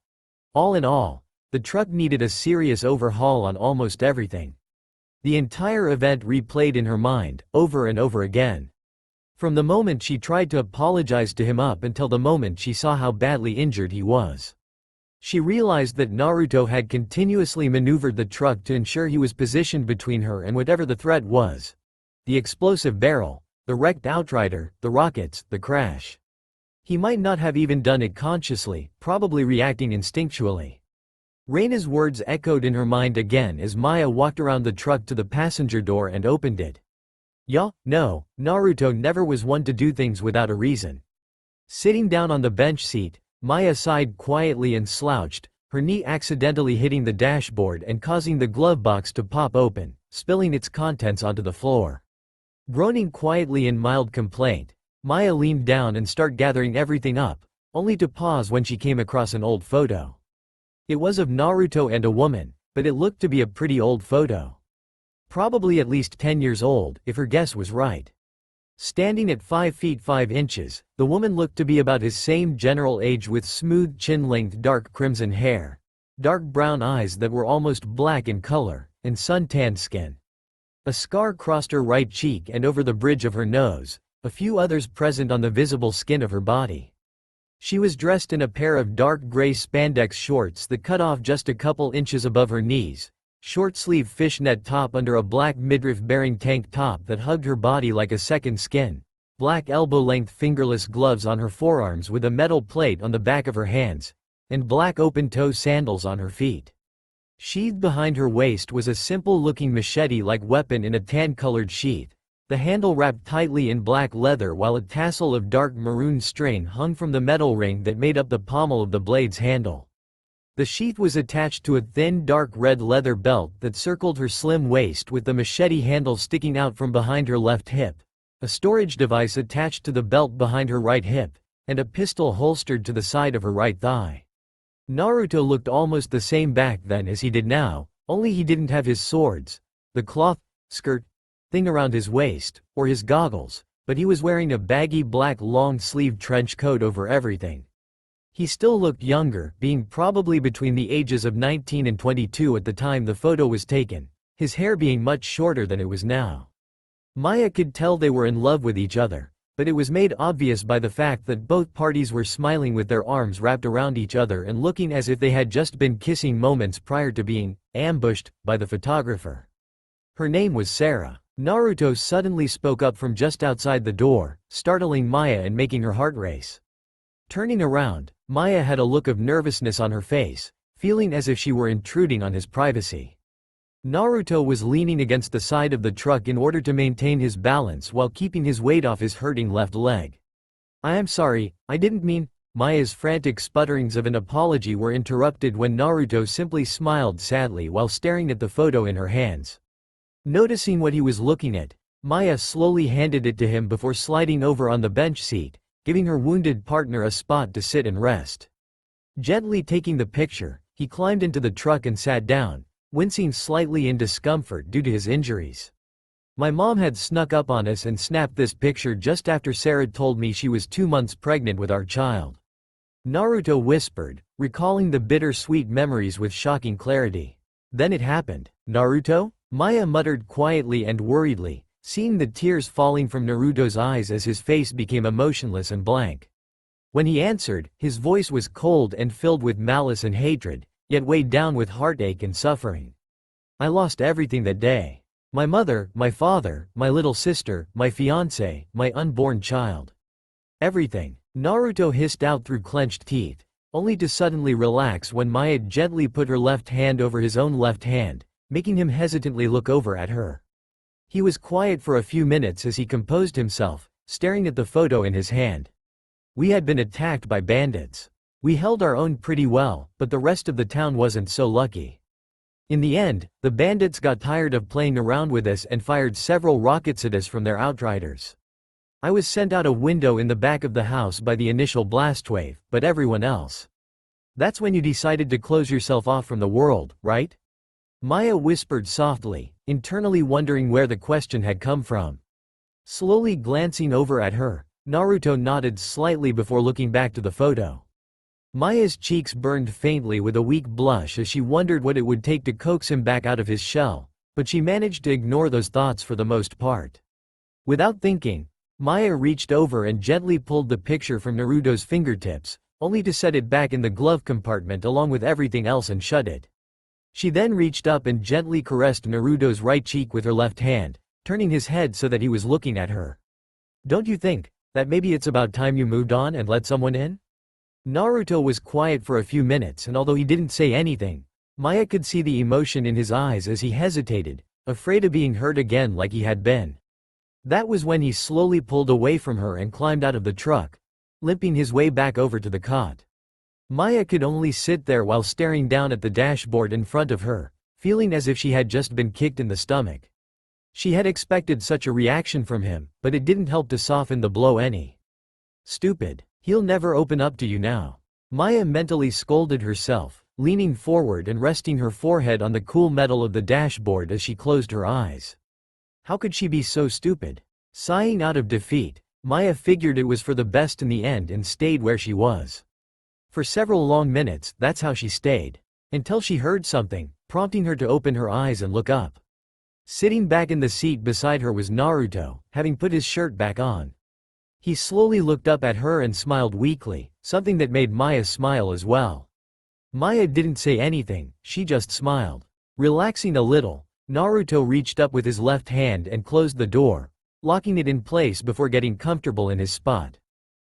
All in all, the truck needed a serious overhaul on almost everything. The entire event replayed in her mind, over and over again. From the moment she tried to apologize to him up until the moment she saw how badly injured he was. She realized that Naruto had continuously maneuvered the truck to ensure he was positioned between her and whatever the threat was. The explosive barrel, the wrecked outrider, the rockets, the crash. He might not have even done it consciously, probably reacting instinctually. Reina's words echoed in her mind again as Maya walked around the truck to the passenger door and opened it. No, Naruto never was one to do things without a reason. Sitting down on the bench seat, Maya sighed quietly and slouched, her knee accidentally hitting the dashboard and causing the glove box to pop open, spilling its contents onto the floor. Groaning quietly in mild complaint, Maya leaned down and started gathering everything up, only to pause when she came across an old photo. It was of Naruto and a woman, but it looked to be a pretty old photo. Probably at least 10 years old, if her guess was right. Standing at 5 feet 5 inches, the woman looked to be about his same general age with smooth chin-length dark crimson hair, dark brown eyes that were almost black in color, and sun-tanned skin. A scar crossed her right cheek and over the bridge of her nose, a few others present on the visible skin of her body. She was dressed in a pair of dark gray spandex shorts that cut off just a couple inches above her knees, short-sleeve fishnet top under a black midriff-bearing tank top that hugged her body like a second skin, black elbow-length fingerless gloves on her forearms with a metal plate on the back of her hands, and black open-toe sandals on her feet. Sheathed behind her waist was a simple-looking machete-like weapon in a tan-colored sheath, the handle wrapped tightly in black leather while a tassel of dark maroon strain hung from the metal ring that made up the pommel of the blade's handle. The sheath was attached to a thin dark red leather belt that circled her slim waist with the machete handle sticking out from behind her left hip, a storage device attached to the belt behind her right hip, and a pistol holstered to the side of her right thigh. Naruto looked almost the same back then as he did now, only he didn't have his swords, the cloth skirt thing around his waist, or his goggles, but he was wearing a baggy black long-sleeved trench coat over everything. He still looked younger, being probably between the ages of 19 and 22 at the time the photo was taken, his hair being much shorter than it was now. Maya could tell they were in love with each other, but it was made obvious by the fact that both parties were smiling with their arms wrapped around each other and looking as if they had just been kissing moments prior to being ambushed by the photographer. Her name was Sarah. Naruto suddenly spoke up from just outside the door, startling Maya and making her heart race. Turning around, Maya had a look of nervousness on her face, feeling as if she were intruding on his privacy. Naruto was leaning against the side of the truck in order to maintain his balance while keeping his weight off his hurting left leg. "I am sorry, I didn't mean." Maya's frantic sputterings of an apology were interrupted when Naruto simply smiled sadly while staring at the photo in her hands. Noticing what he was looking at, Maya slowly handed it to him before sliding over on the bench seat, giving her wounded partner a spot to sit and rest. Gently taking the picture, he climbed into the truck and sat down, wincing slightly in discomfort due to his injuries. "My mom had snuck up on us and snapped this picture just after Sarah told me she was 2 months pregnant with our child," Naruto whispered, recalling the bittersweet memories with shocking clarity. "Then it happened, Naruto?" Maya muttered quietly and worriedly, seeing the tears falling from Naruto's eyes as his face became emotionless and blank. When he answered, his voice was cold and filled with malice and hatred, yet weighed down with heartache and suffering. "I lost everything that day. My mother, my father, my little sister, my fiancé, my unborn child. Everything," Naruto hissed out through clenched teeth, only to suddenly relax when Maya gently put her left hand over his own left hand, making him hesitantly look over at her. He was quiet for a few minutes as he composed himself, staring at the photo in his hand. "We had been attacked by bandits. We held our own pretty well, but the rest of the town wasn't so lucky. In the end, the bandits got tired of playing around with us and fired several rockets at us from their outriders. I was sent out a window in the back of the house by the initial blast wave, but everyone else. That's when you decided to close yourself off from the world, right?" Maya whispered softly, internally wondering where the question had come from. Slowly glancing over at her, Naruto nodded slightly before looking back to the photo. Maya's cheeks burned faintly with a weak blush as she wondered what it would take to coax him back out of his shell, but she managed to ignore those thoughts for the most part. Without thinking, Maya reached over and gently pulled the picture from Naruto's fingertips, only to set it back in the glove compartment along with everything else and shut it. She then reached up and gently caressed Naruto's right cheek with her left hand, turning his head so that he was looking at her. "Don't you think that maybe it's about time you moved on and let someone in?" Naruto was quiet for a few minutes, and although he didn't say anything, Maya could see the emotion in his eyes as he hesitated, afraid of being hurt again like he had been. That was when he slowly pulled away from her and climbed out of the truck, limping his way back over to the cot. Maya could only sit there while staring down at the dashboard in front of her, feeling as if she had just been kicked in the stomach. She had expected such a reaction from him, but it didn't help to soften the blow any. "Stupid. He'll never open up to you now," Maya mentally scolded herself, leaning forward and resting her forehead on the cool metal of the dashboard as she closed her eyes. How could she be so stupid? Sighing out of defeat, Maya figured it was for the best in the end and stayed where she was. For several long minutes, that's how she stayed. Until she heard something, prompting her to open her eyes and look up. Sitting back in the seat beside her was Naruto, having put his shirt back on. He slowly looked up at her and smiled weakly, something that made Maya smile as well. Maya didn't say anything, she just smiled. Relaxing a little, Naruto reached up with his left hand and closed the door, locking it in place before getting comfortable in his spot.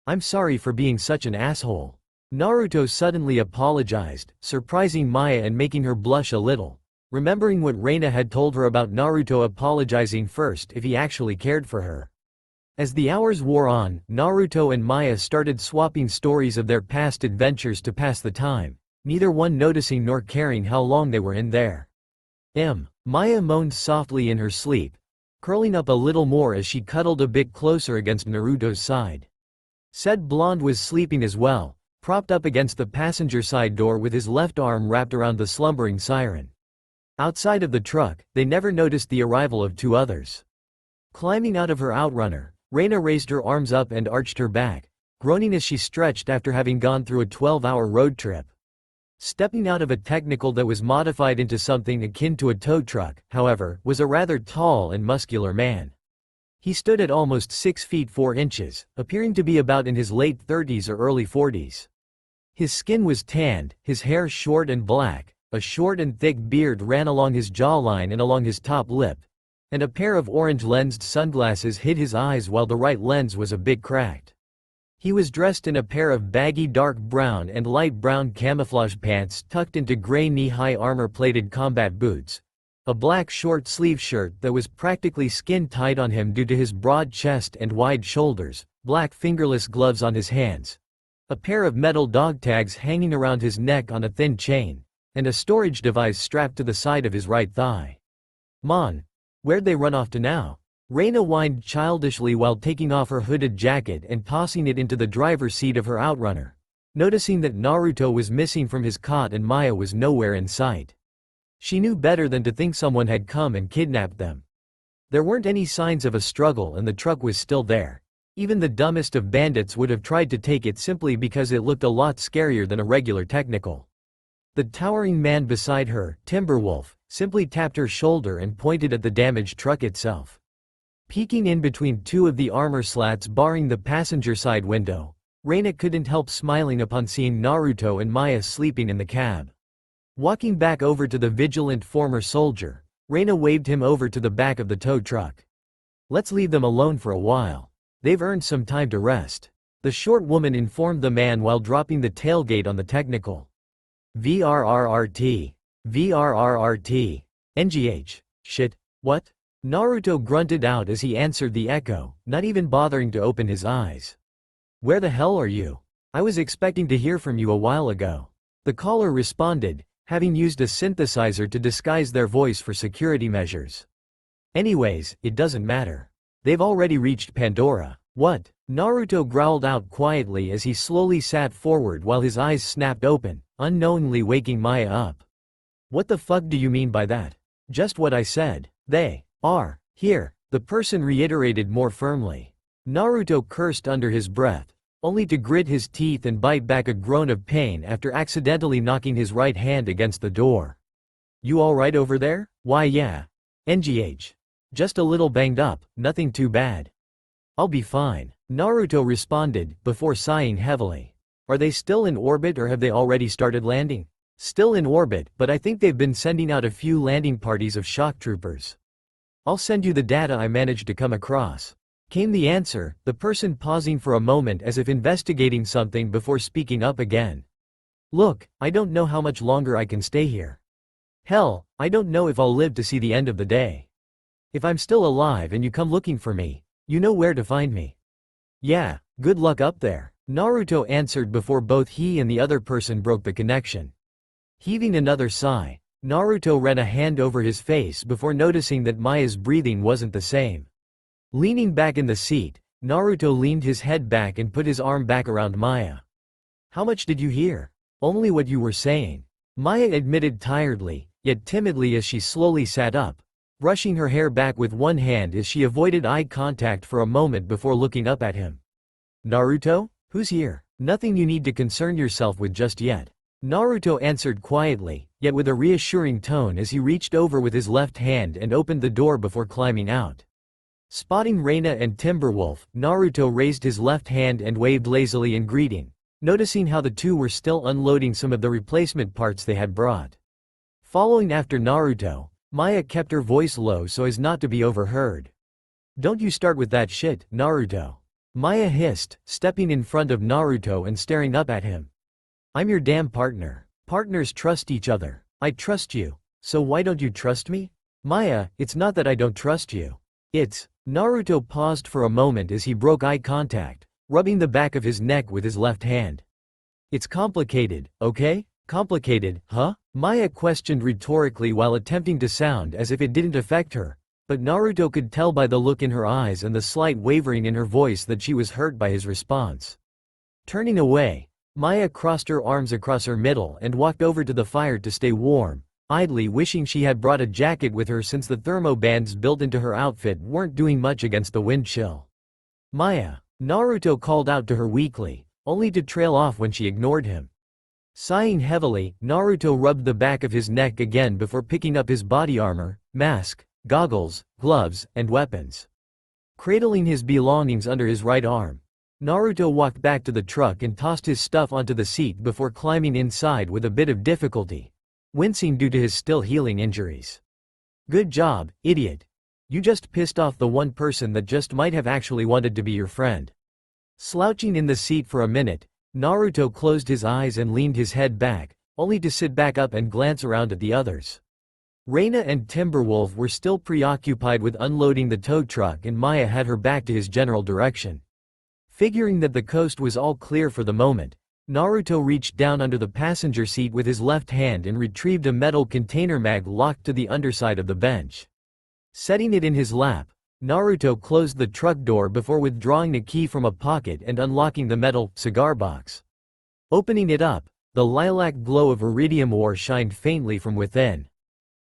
"I'm sorry for being such an asshole." Naruto suddenly apologized, surprising Maya and making her blush a little, remembering what Reina had told her about Naruto apologizing first if he actually cared for her. As the hours wore on, Naruto and Maya started swapping stories of their past adventures to pass the time, neither one noticing nor caring how long they were in there. Maya moaned softly in her sleep, curling up a little more as she cuddled a bit closer against Naruto's side. Said blonde was sleeping as well, propped up against the passenger side door with his left arm wrapped around the slumbering siren. Outside of the truck, they never noticed the arrival of two others. Climbing out of her outrunner, Reina raised her arms up and arched her back, groaning as she stretched after having gone through a 12-hour road trip. Stepping out of a technical that was modified into something akin to a tow truck, however, was a rather tall and muscular man. He stood at almost 6 feet 4 inches, appearing to be about in his late 30s or early 40s. His skin was tanned, his hair short and black, a short and thick beard ran along his jawline and along his top lip, and a pair of orange-lensed sunglasses hid his eyes while the right lens was a bit cracked. He was dressed in a pair of baggy dark brown and light brown camouflage pants tucked into gray knee-high armor-plated combat boots, a black short-sleeve shirt that was practically skin-tight on him due to his broad chest and wide shoulders, black fingerless gloves on his hands, a pair of metal dog tags hanging around his neck on a thin chain, and a storage device strapped to the side of his right thigh. "Mon, where'd they run off to now?" Reina whined childishly while taking off her hooded jacket and tossing it into the driver's seat of her outrunner, noticing that Naruto was missing from his cot and Maya was nowhere in sight. She knew better than to think someone had come and kidnapped them. There weren't any signs of a struggle and the truck was still there. Even the dumbest of bandits would have tried to take it simply because it looked a lot scarier than a regular technical. The towering man beside her, Timberwolf, simply tapped her shoulder and pointed at the damaged truck itself. Peeking in between two of the armor slats barring the passenger side window, Reina couldn't help smiling upon seeing Naruto and Maya sleeping in the cab. Walking back over to the vigilant former soldier, Reina waved him over to the back of the tow truck. "Let's leave them alone for a while. They've earned some time to rest," the short woman informed the man while dropping the tailgate on the technical. VRRRT. VRRRT. NGH. Shit. What? Naruto grunted out as he answered the echo, not even bothering to open his eyes. "Where the hell are you? I was expecting to hear from you a while ago," the caller responded, having used a synthesizer to disguise their voice for security measures. "Anyways, it doesn't matter. They've already reached Pandora." "What?" Naruto growled out quietly as he slowly sat forward while his eyes snapped open, unknowingly waking Maya up. "What the fuck do you mean by that?" "Just what I said. They are here," the person reiterated more firmly. Naruto cursed under his breath, only to grit his teeth and bite back a groan of pain after accidentally knocking his right hand against the door. "You alright over there?" "Why yeah. NGH. Just a little banged up, nothing too bad." "I'll be fine," Naruto responded, before sighing heavily. "Are they still in orbit or have they already started landing?" "Still in orbit, but I think they've been sending out a few landing parties of shock troopers. I'll send you the data I managed to come across," came the answer, the person pausing for a moment as if investigating something before speaking up again. "Look, I don't know how much longer I can stay here. Hell, I don't know if I'll live to see the end of the day. If I'm still alive and you come looking for me, you know where to find me." "Yeah, good luck up there," Naruto answered before both he and the other person broke the connection. Heaving another sigh, Naruto ran a hand over his face before noticing that Maya's breathing wasn't the same. Leaning back in the seat, Naruto leaned his head back and put his arm back around Maya. "How much did you hear?" "Only what you were saying," Maya admitted tiredly, yet timidly as she slowly sat up, brushing her hair back with one hand as she avoided eye contact for a moment before looking up at him. "Naruto? Who's here?" "Nothing you need to concern yourself with just yet," Naruto answered quietly, yet with a reassuring tone as he reached over with his left hand and opened the door before climbing out. Spotting Reina and Timberwolf, Naruto raised his left hand and waved lazily in greeting, noticing how the two were still unloading some of the replacement parts they had brought. Following after Naruto, Maya kept her voice low so as not to be overheard. "Don't you start with that shit, Naruto," Maya hissed, stepping in front of Naruto and staring up at him. "I'm your damn partner. Partners trust each other. I trust you. So why don't you trust me?" "Maya, it's not that I don't trust you. It's..." Naruto paused for a moment as he broke eye contact, rubbing the back of his neck with his left hand. "It's complicated, okay? Complicated, huh?" Maya questioned rhetorically while attempting to sound as if it didn't affect her, but Naruto could tell by the look in her eyes and the slight wavering in her voice that she was hurt by his response. Turning away, Maya crossed her arms across her middle and walked over to the fire to stay warm, idly wishing she had brought a jacket with her since the thermobands built into her outfit weren't doing much against the wind chill. "Maya," Naruto called out to her weakly, only to trail off when she ignored him. Sighing heavily, Naruto rubbed the back of his neck again before picking up his body armor, mask, goggles, gloves, and weapons. Cradling his belongings under his right arm, Naruto walked back to the truck and tossed his stuff onto the seat before climbing inside with a bit of difficulty, wincing due to his still healing injuries. "Good job, idiot. You just pissed off the one person that just might have actually wanted to be your friend. Slouching in the seat for a minute, Naruto closed his eyes and leaned his head back, only to sit back up and glance around at the others. Reina and Timberwolf were still preoccupied with unloading the tow truck, and Maya had her back to his general direction. Figuring that the coast was all clear for the moment, Naruto reached down under the passenger seat with his left hand and retrieved a metal container mag locked to the underside of the bench. Setting it in his lap, Naruto closed the truck door before withdrawing a key from a pocket and unlocking the metal cigar box. Opening it up, the lilac glow of iridium ore shined faintly from within.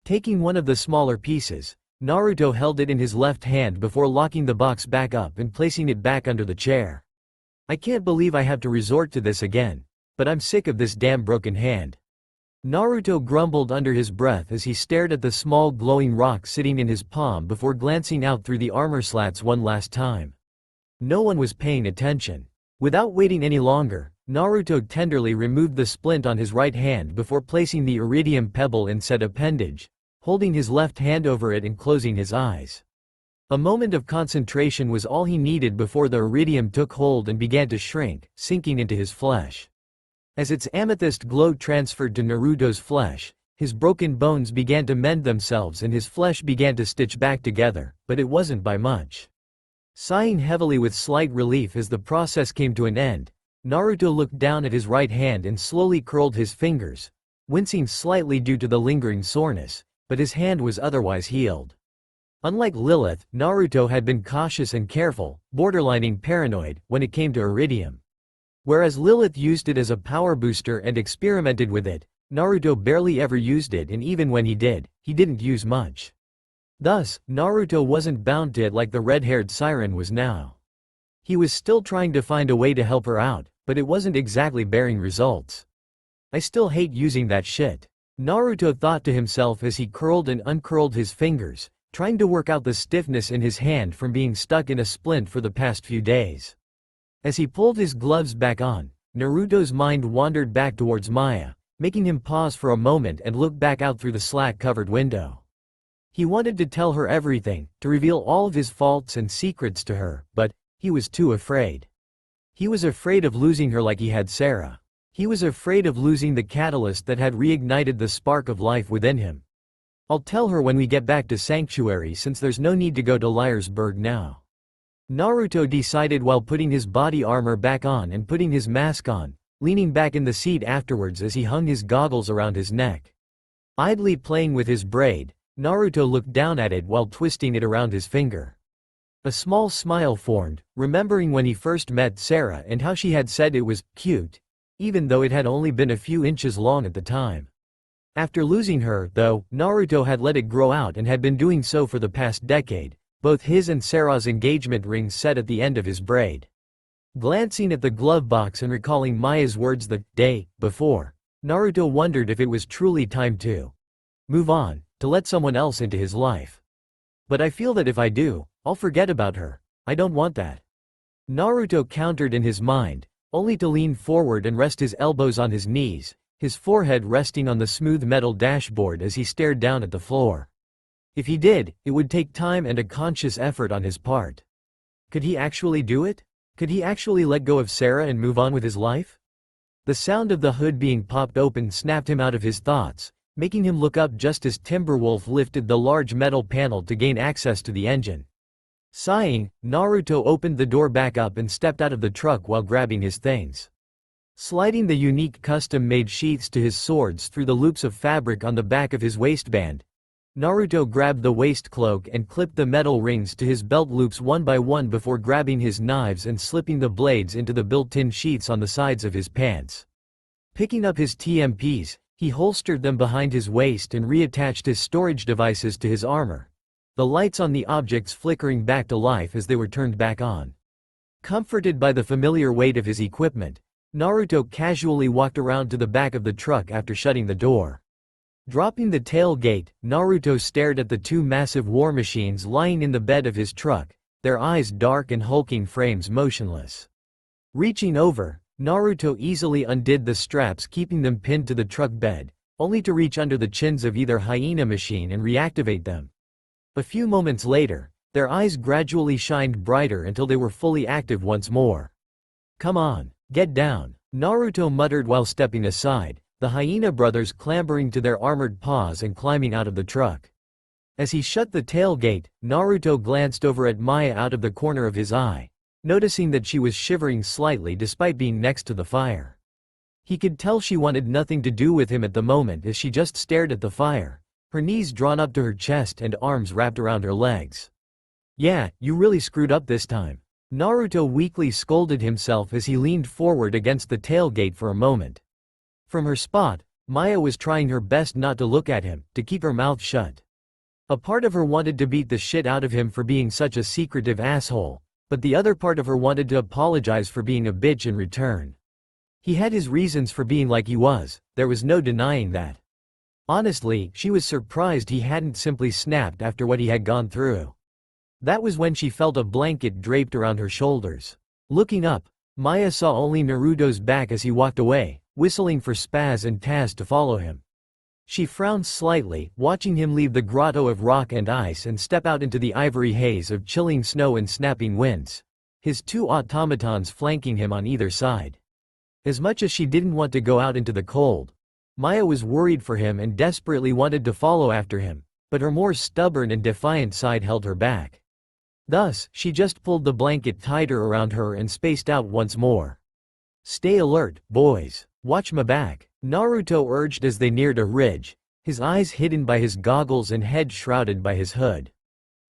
Taking one of the smaller pieces, Naruto held it in his left hand before locking the box back up and placing it back under the chair. I can't believe I have to resort to this again, but I'm sick of this damn broken hand. Naruto grumbled under his breath as he stared at the small glowing rock sitting in his palm before glancing out through the armor slats one last time. No one was paying attention. Without waiting any longer, Naruto tenderly removed the splint on his right hand before placing the iridium pebble in said appendage, holding his left hand over it and closing his eyes. A moment of concentration was all he needed before the iridium took hold and began to shrink, sinking into his flesh. As its amethyst glow transferred to Naruto's flesh, his broken bones began to mend themselves and his flesh began to stitch back together, but it wasn't by much. Sighing heavily with slight relief as the process came to an end, Naruto looked down at his right hand and slowly curled his fingers, wincing slightly due to the lingering soreness, but his hand was otherwise healed. Unlike Lilith, Naruto had been cautious and careful, borderlining paranoid, when it came to iridium. Whereas Lilith used it as a power booster and experimented with it, Naruto barely ever used it, and even when he did, he didn't use much. Thus, Naruto wasn't bound to it like the red-haired siren was now. He was still trying to find a way to help her out, but it wasn't exactly bearing results. I still hate using that shit, Naruto thought to himself as he curled and uncurled his fingers, trying to work out the stiffness in his hand from being stuck in a splint for the past few days. As he pulled his gloves back on, Naruto's mind wandered back towards Maya, making him pause for a moment and look back out through the slack-covered window. He wanted to tell her everything, to reveal all of his faults and secrets to her, but he was too afraid. He was afraid of losing her like he had Sarah. He was afraid of losing the catalyst that had reignited the spark of life within him. I'll tell her when we get back to Sanctuary, since there's no need to go to Liarsburg now, Naruto decided while putting his body armor back on and putting his mask on, leaning back in the seat afterwards as he hung his goggles around his neck. Idly playing with his braid, Naruto looked down at it while twisting it around his finger. A small smile formed, remembering when he first met Sarah and how she had said it was cute, even though it had only been a few inches long at the time. After losing her, though, Naruto had let it grow out and had been doing so for the past decade, both his and Sarah's engagement rings set at the end of his braid. Glancing at the glove box and recalling Maya's words the day before, Naruto wondered if it was truly time to move on, to let someone else into his life. But I feel that if I do, I'll forget about her. I don't want that, Naruto countered in his mind, only to lean forward and rest his elbows on his knees, his forehead resting on the smooth metal dashboard as he stared down at the floor. If he did, it would take time and a conscious effort on his part. Could he actually do it? Could he actually let go of Sarah and move on with his life? The sound of the hood being popped open snapped him out of his thoughts, making him look up just as Timberwolf lifted the large metal panel to gain access to the engine. Sighing, Naruto opened the door back up and stepped out of the truck while grabbing his things. Sliding the unique custom-made sheaths to his swords through the loops of fabric on the back of his waistband, Naruto grabbed the waist cloak and clipped the metal rings to his belt loops one by one before grabbing his knives and slipping the blades into the built-in sheaths on the sides of his pants. Picking up his TMPs, he holstered them behind his waist and reattached his storage devices to his armor, the lights on the objects flickering back to life as they were turned back on. Comforted by the familiar weight of his equipment, Naruto casually walked around to the back of the truck after shutting the door. Dropping the tailgate, Naruto stared at the two massive war machines lying in the bed of his truck, their eyes dark and hulking frames motionless. Reaching over, Naruto easily undid the straps keeping them pinned to the truck bed, only to reach under the chins of either hyena machine and reactivate them. A few moments later, their eyes gradually shined brighter until they were fully active once more. "Come on, get down," Naruto muttered while stepping aside, the hyena brothers clambering to their armored paws and climbing out of the truck. As he shut the tailgate, Naruto glanced over at Maya out of the corner of his eye, noticing that she was shivering slightly despite being next to the fire. He could tell she wanted nothing to do with him at the moment as she just stared at the fire, her knees drawn up to her chest and arms wrapped around her legs. "Yeah, you really screwed up this time," Naruto weakly scolded himself as he leaned forward against the tailgate for a moment. From her spot, Maya was trying her best not to look at him, to keep her mouth shut. A part of her wanted to beat the shit out of him for being such a secretive asshole, but the other part of her wanted to apologize for being a bitch in return. He had his reasons for being like he was, there was no denying that. Honestly, she was surprised he hadn't simply snapped after what he had gone through. That was when she felt a blanket draped around her shoulders. Looking up, Maya saw only Naruto's back as he walked away, whistling for Spaz and Taz to follow him. She frowned slightly, watching him leave the grotto of rock and ice and step out into the ivory haze of chilling snow and snapping winds, his two automatons flanking him on either side. As much as she didn't want to go out into the cold, Maya was worried for him and desperately wanted to follow after him, but her more stubborn and defiant side held her back. Thus, she just pulled the blanket tighter around her and spaced out once more. "Stay alert, boys. Watch my back," Naruto urged as they neared a ridge, his eyes hidden by his goggles and head shrouded by his hood.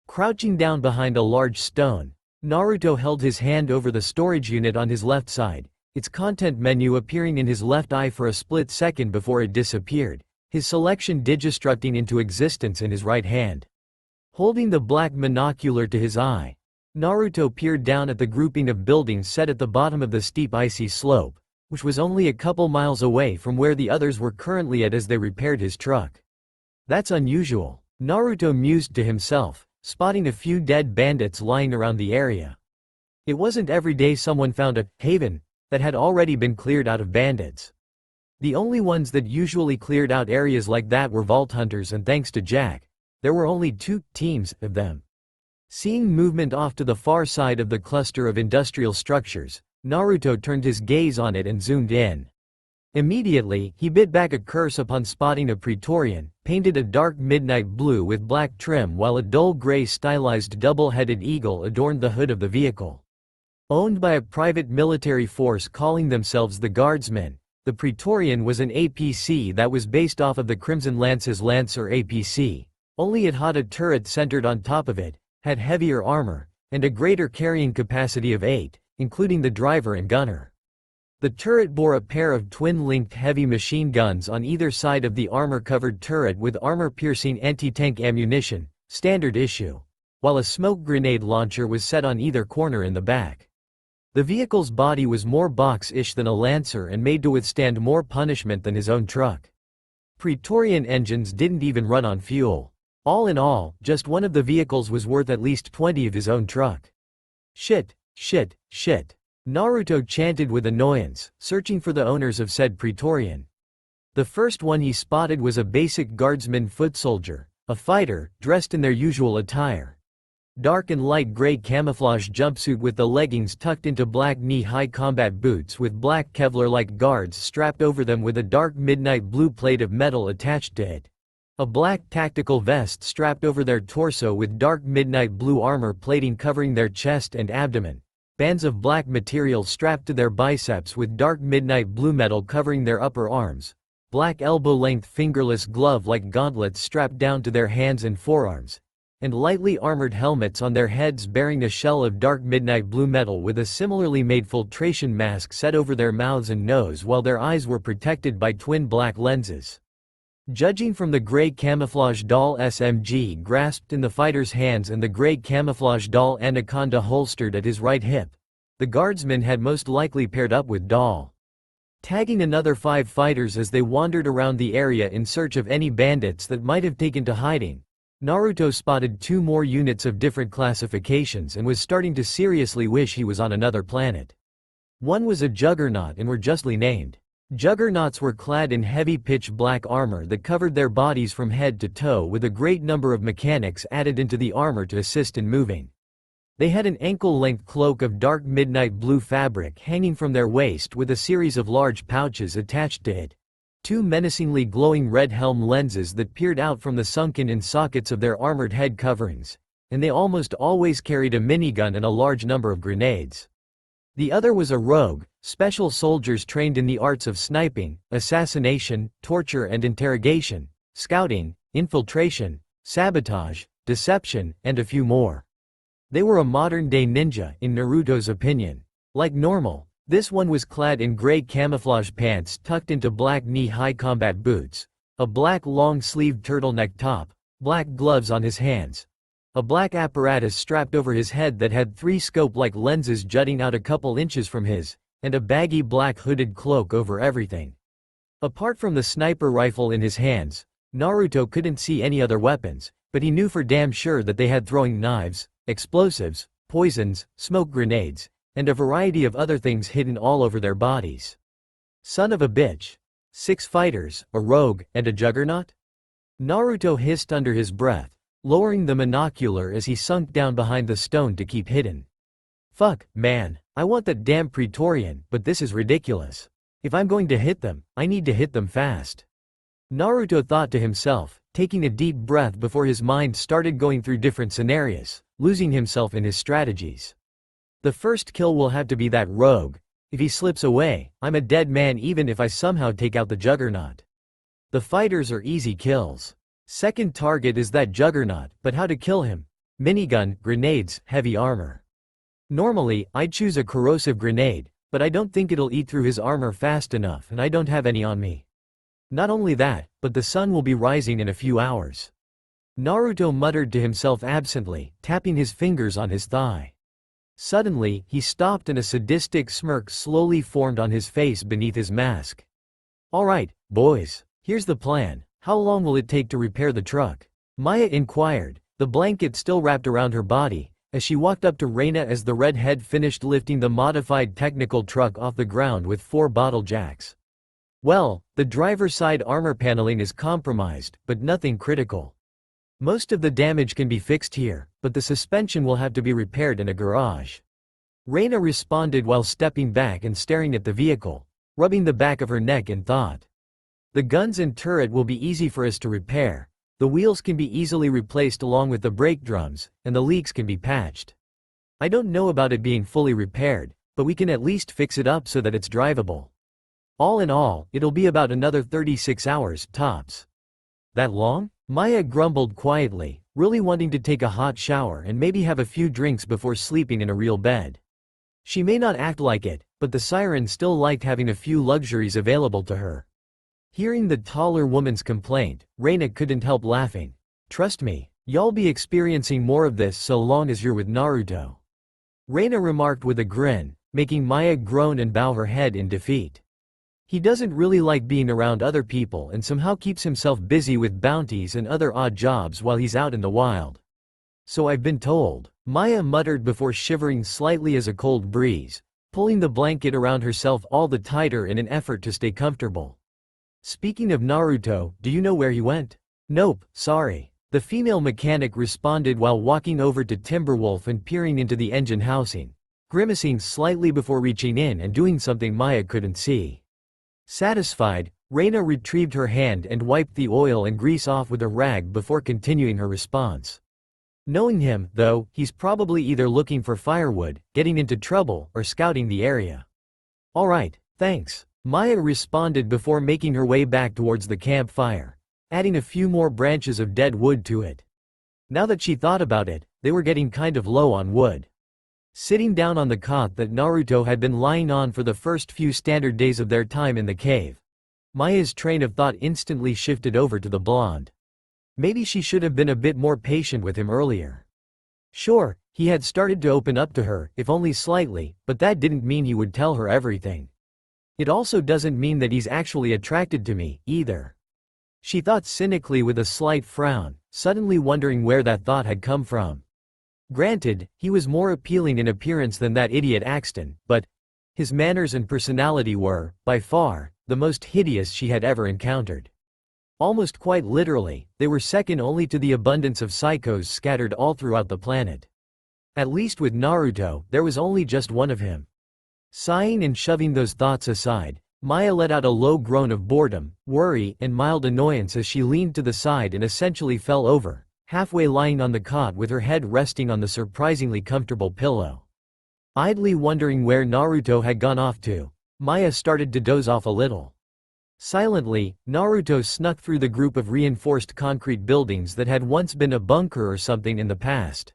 Crouching down behind a large stone, Naruto held his hand over the storage unit on his left side, its content menu appearing in his left eye for a split second before it disappeared, his selection digistructing into existence in his right hand. Holding the black monocular to his eye, Naruto peered down at the grouping of buildings set at the bottom of the steep icy slope, which was only a couple miles away from where the others were currently at as they repaired his truck. "That's unusual," Naruto mused to himself, spotting a few dead bandits lying around the area. It wasn't every day someone found a haven that had already been cleared out of bandits. The only ones that usually cleared out areas like that were vault hunters, and thanks to Jack, there were only 2 teams of them. Seeing movement off to the far side of the cluster of industrial structures, Naruto turned his gaze on it and zoomed in. Immediately, he bit back a curse upon spotting a Praetorian, painted a dark midnight blue with black trim, while a dull gray stylized double-headed eagle adorned the hood of the vehicle. Owned by a private military force calling themselves the Guardsmen, the Praetorian was an APC that was based off of the Crimson Lance's Lancer APC, only it had a turret centered on top of it, had heavier armor, and a greater carrying capacity of 8, including the driver and gunner. The turret bore a pair of twin-linked heavy machine guns on either side of the armor-covered turret with armor-piercing anti-tank ammunition, standard issue, while a smoke grenade launcher was set on either corner in the back. The vehicle's body was more box-ish than a Lancer and made to withstand more punishment than his own truck. Praetorian engines didn't even run on fuel. All in all, just one of the vehicles was worth at least 20 of his own truck. Shit, shit, shit. Naruto chanted with annoyance, searching for the owners of said Praetorian. The first one he spotted was a basic guardsman foot soldier, a fighter, dressed in their usual attire. Dark and light gray camouflage jumpsuit with the leggings tucked into black knee-high combat boots with black Kevlar-like guards strapped over them with a dark midnight blue plate of metal attached to it. A black tactical vest strapped over their torso with dark midnight blue armor plating covering their chest and abdomen. Bands of black material strapped to their biceps with dark midnight blue metal covering their upper arms. Black elbow-length fingerless glove-like gauntlets strapped down to their hands and forearms. And lightly armored helmets on their heads bearing a shell of dark midnight blue metal with a similarly made filtration mask set over their mouths and nose, while their eyes were protected by twin black lenses. Judging from the gray camouflage doll SMG grasped in the fighter's hands and the gray camouflage doll Anaconda holstered at his right hip, the guardsman had most likely paired up with doll. Tagging another 5 fighters as they wandered around the area in search of any bandits that might have taken to hiding, Naruto spotted 2 more units of different classifications and was starting to seriously wish he was on another planet. One was a juggernaut and were justly named. Juggernauts were clad in heavy pitch-black armor that covered their bodies from head to toe, with a great number of mechanics added into the armor to assist in moving. They had an ankle-length cloak of dark midnight blue fabric hanging from their waist with a series of large pouches attached to it. Two menacingly glowing red helm lenses that peered out from the sunken-in sockets of their armored head coverings, and they almost always carried a minigun and a large number of grenades. The other was a rogue, special soldiers trained in the arts of sniping, assassination, torture and interrogation, scouting, infiltration, sabotage, deception, and a few more. They were a modern-day ninja, in Naruto's opinion. Like normal, this one was clad in gray camouflage pants tucked into black knee-high combat boots, a black long-sleeved turtleneck top, black gloves on his hands, a black apparatus strapped over his head that had three scope-like lenses jutting out a couple inches from his, and a baggy black hooded cloak over everything. Apart from the sniper rifle in his hands, Naruto couldn't see any other weapons, but he knew for damn sure that they had throwing knives, explosives, poisons, smoke grenades, and a variety of other things hidden all over their bodies. Son of a bitch. 6 fighters, a rogue, and a juggernaut? Naruto hissed under his breath, lowering the monocular as he sunk down behind the stone to keep hidden. Fuck, man, I want that damn Praetorian, but this is ridiculous. If I'm going to hit them, I need to hit them fast. Naruto thought to himself, taking a deep breath before his mind started going through different scenarios, losing himself in his strategies. The first kill will have to be that rogue. If he slips away, I'm a dead man even if I somehow take out the juggernaut. The fighters are easy kills. Second target is that juggernaut, but how to kill him? Minigun, grenades, heavy armor. Normally, I'd choose a corrosive grenade, but I don't think it'll eat through his armor fast enough and I don't have any on me. Not only that, but the sun will be rising in a few hours. Naruto muttered to himself absently, tapping his fingers on his thigh. Suddenly, he stopped and a sadistic smirk slowly formed on his face beneath his mask. Alright, boys, here's the plan. How long will it take to repair the truck? Maya inquired, the blanket still wrapped around her body, as she walked up to Reina as the redhead finished lifting the modified technical truck off the ground with 4 bottle jacks. Well, the driver's side armor paneling is compromised, but nothing critical. Most of the damage can be fixed here, but the suspension will have to be repaired in a garage. Reina responded while stepping back and staring at the vehicle, rubbing the back of her neck in thought. The guns and turret will be easy for us to repair, the wheels can be easily replaced along with the brake drums, and the leaks can be patched. I don't know about it being fully repaired, but we can at least fix it up so that it's drivable. All in all, it'll be about another 36 hours, tops. That long? Maya grumbled quietly, really wanting to take a hot shower and maybe have a few drinks before sleeping in a real bed. She may not act like it, but the siren still liked having a few luxuries available to her. Hearing the taller woman's complaint, Reina couldn't help laughing. Trust me, y'all be experiencing more of this so long as you're with Naruto. Reina remarked with a grin, making Maya groan and bow her head in defeat. He doesn't really like being around other people and somehow keeps himself busy with bounties and other odd jobs while he's out in the wild. So I've been told, Maya muttered before shivering slightly as a cold breeze, pulling the blanket around herself all the tighter in an effort to stay comfortable. Speaking of Naruto, do you know where he went? Nope, sorry. The female mechanic responded while walking over to Timberwolf and peering into the engine housing, grimacing slightly before reaching in and doing something Maya couldn't see. Satisfied, Reina retrieved her hand and wiped the oil and grease off with a rag before continuing her response. Knowing him, though, he's probably either looking for firewood, getting into trouble, or scouting the area. Alright, thanks, Maya responded before making her way back towards the campfire, adding a few more branches of dead wood to it. Now that she thought about it, they were getting kind of low on wood. Sitting down on the cot that Naruto had been lying on for the first few standard days of their time in the cave, Maya's train of thought instantly shifted over to the blonde. Maybe she should have been a bit more patient with him earlier. Sure, he had started to open up to her, if only slightly, but that didn't mean he would tell her everything. It also doesn't mean that he's actually attracted to me, either. She thought cynically with a slight frown, suddenly wondering where that thought had come from. Granted, he was more appealing in appearance than that idiot Axton, but his manners and personality were, by far, the most hideous she had ever encountered. Almost quite literally, they were second only to the abundance of psychos scattered all throughout the planet. At least with Naruto, there was only just one of him. Sighing and shoving those thoughts aside, Maya let out a low groan of boredom, worry, and mild annoyance as she leaned to the side and essentially fell over, halfway lying on the cot with her head resting on the surprisingly comfortable pillow. Idly wondering where Naruto had gone off to, Maya started to doze off a little. Silently, Naruto snuck through the group of reinforced concrete buildings that had once been a bunker or something in the past.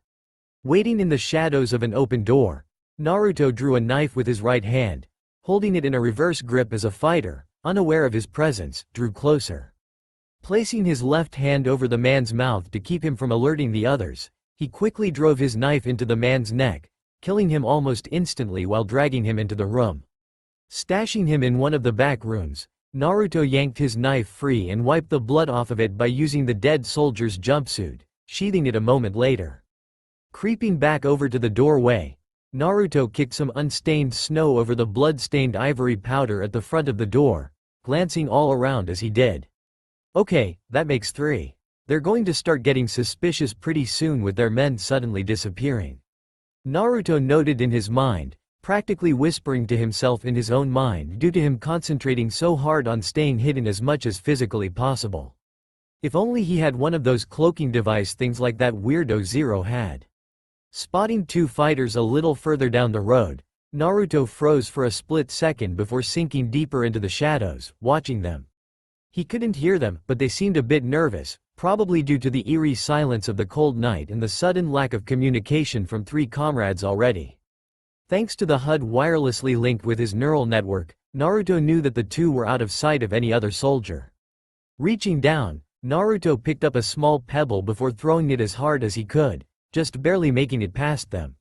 Waiting in the shadows of an open door, Naruto drew a knife with his right hand, holding it in a reverse grip as a fighter, unaware of his presence, drew closer. Placing his left hand over the man's mouth to keep him from alerting the others, he quickly drove his knife into the man's neck, killing him almost instantly while dragging him into the room. Stashing him in one of the back rooms, Naruto yanked his knife free and wiped the blood off of it by using the dead soldier's jumpsuit, sheathing it a moment later. Creeping back over to the doorway, Naruto kicked some unstained snow over the blood-stained ivory powder at the front of the door, glancing all around as he did. Okay, that makes 3. They're going to start getting suspicious pretty soon with their men suddenly disappearing. Naruto noted in his mind, practically whispering to himself in his own mind due to him concentrating so hard on staying hidden as much as physically possible. If only he had one of those cloaking device things like that weirdo Zero had. Spotting 2 fighters a little further down the road, Naruto froze for a split second before sinking deeper into the shadows, watching them. He couldn't hear them, but they seemed a bit nervous, probably due to the eerie silence of the cold night and the sudden lack of communication from 3 comrades already. Thanks to the HUD wirelessly linked with his neural network, Naruto knew that the 2 were out of sight of any other soldier. Reaching down, Naruto picked up a small pebble before throwing it as hard as he could, just barely making it past them.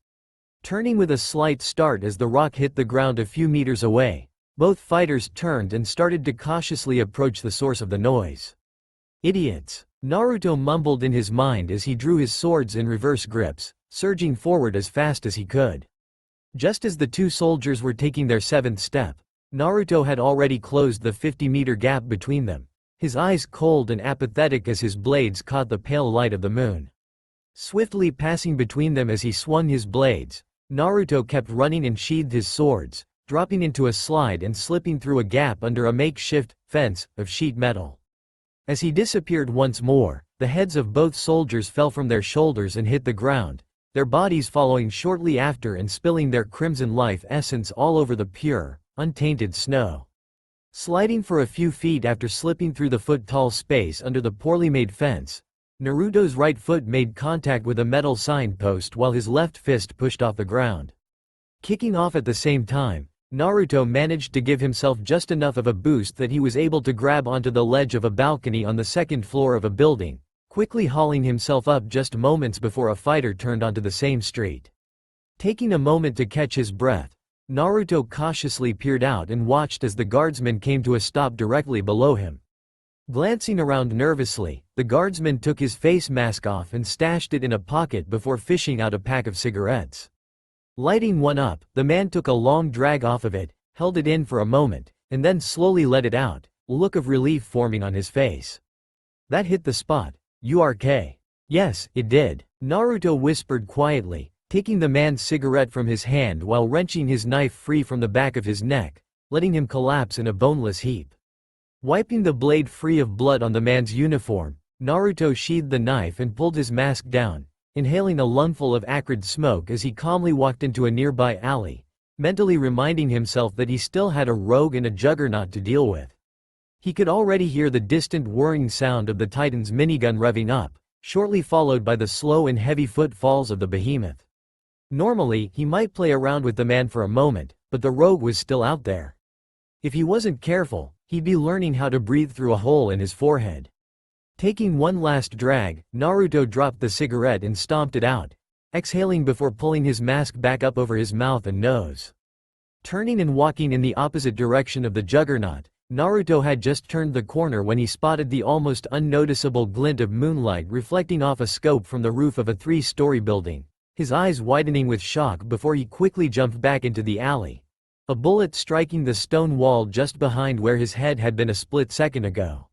Turning with a slight start as the rock hit the ground a few meters away, both fighters turned and started to cautiously approach the source of the noise. Idiots, Naruto mumbled in his mind as he drew his swords in reverse grips, surging forward as fast as he could. Just as the 2 soldiers were taking their 7th step, Naruto had already closed the 50-meter gap between them, his eyes cold and apathetic as his blades caught the pale light of the moon. Swiftly passing between them as he swung his blades, Naruto kept running and sheathed his swords, dropping into a slide and slipping through a gap under a makeshift fence of sheet metal. As he disappeared once more, the heads of both soldiers fell from their shoulders and hit the ground, their bodies following shortly after and spilling their crimson life essence all over the pure, untainted snow. Sliding for a few feet after slipping through the foot-tall space under the poorly made fence, Naruto's right foot made contact with a metal signpost while his left fist pushed off the ground. Kicking off at the same time, Naruto managed to give himself just enough of a boost that he was able to grab onto the ledge of a balcony on the 2nd floor of a building, quickly hauling himself up just moments before a fighter turned onto the same street. Taking a moment to catch his breath, Naruto cautiously peered out and watched as the guardsman came to a stop directly below him. Glancing around nervously, the guardsman took his face mask off and stashed it in a pocket before fishing out a pack of cigarettes. Lighting one up, the man took a long drag off of it, held it in for a moment, and then slowly let it out, a look of relief forming on his face. That hit the spot. "URK. Yes, it did," Naruto whispered quietly, taking the man's cigarette from his hand while wrenching his knife free from the back of his neck, letting him collapse in a boneless heap. Wiping the blade free of blood on the man's uniform, Naruto sheathed the knife and pulled his mask down, inhaling a lungful of acrid smoke as he calmly walked into a nearby alley, mentally reminding himself that he still had a rogue and a juggernaut to deal with. He could already hear the distant whirring sound of the Titan's minigun revving up, shortly followed by the slow and heavy footfalls of the behemoth. Normally, he might play around with the man for a moment, but the rogue was still out there. If he wasn't careful, he'd be learning how to breathe through a hole in his forehead. Taking one last drag, Naruto dropped the cigarette and stomped it out, exhaling before pulling his mask back up over his mouth and nose. Turning and walking in the opposite direction of the juggernaut, Naruto had just turned the corner when he spotted the almost unnoticeable glint of moonlight reflecting off a scope from the roof of a 3-story building, his eyes widening with shock before he quickly jumped back into the alley. a bullet striking the stone wall just behind where his head had been a split second ago.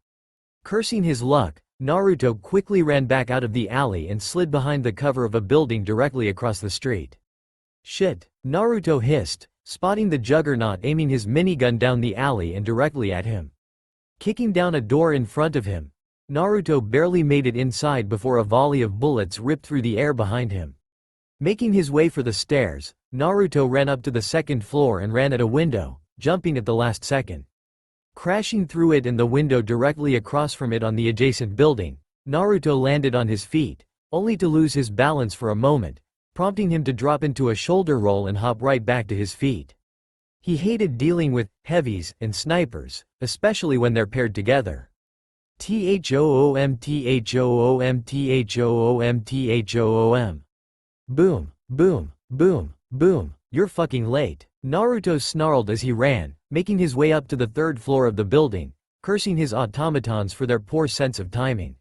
Cursing his luck, Naruto quickly ran back out of the alley and slid behind the cover of a building directly across the street. Shit, Naruto hissed, spotting the Juggernaut aiming his minigun down the alley and directly at him. Kicking down a door in front of him, Naruto barely made it inside before a volley of bullets ripped through the air behind him. Making his way for the stairs, Naruto ran up to the second floor and ran at a window, jumping at the last second. Crashing through it and the window directly across from it on the adjacent building, Naruto landed on his feet, only to lose his balance for a moment, prompting him to drop into a shoulder roll and hop right back to his feet. He hated dealing with heavies and snipers, especially when they're paired together. Thom. Boom, boom, boom, boom, you're fucking late. Naruto snarled as he ran, making his way up to the third floor of the building, cursing his automatons for their poor sense of timing.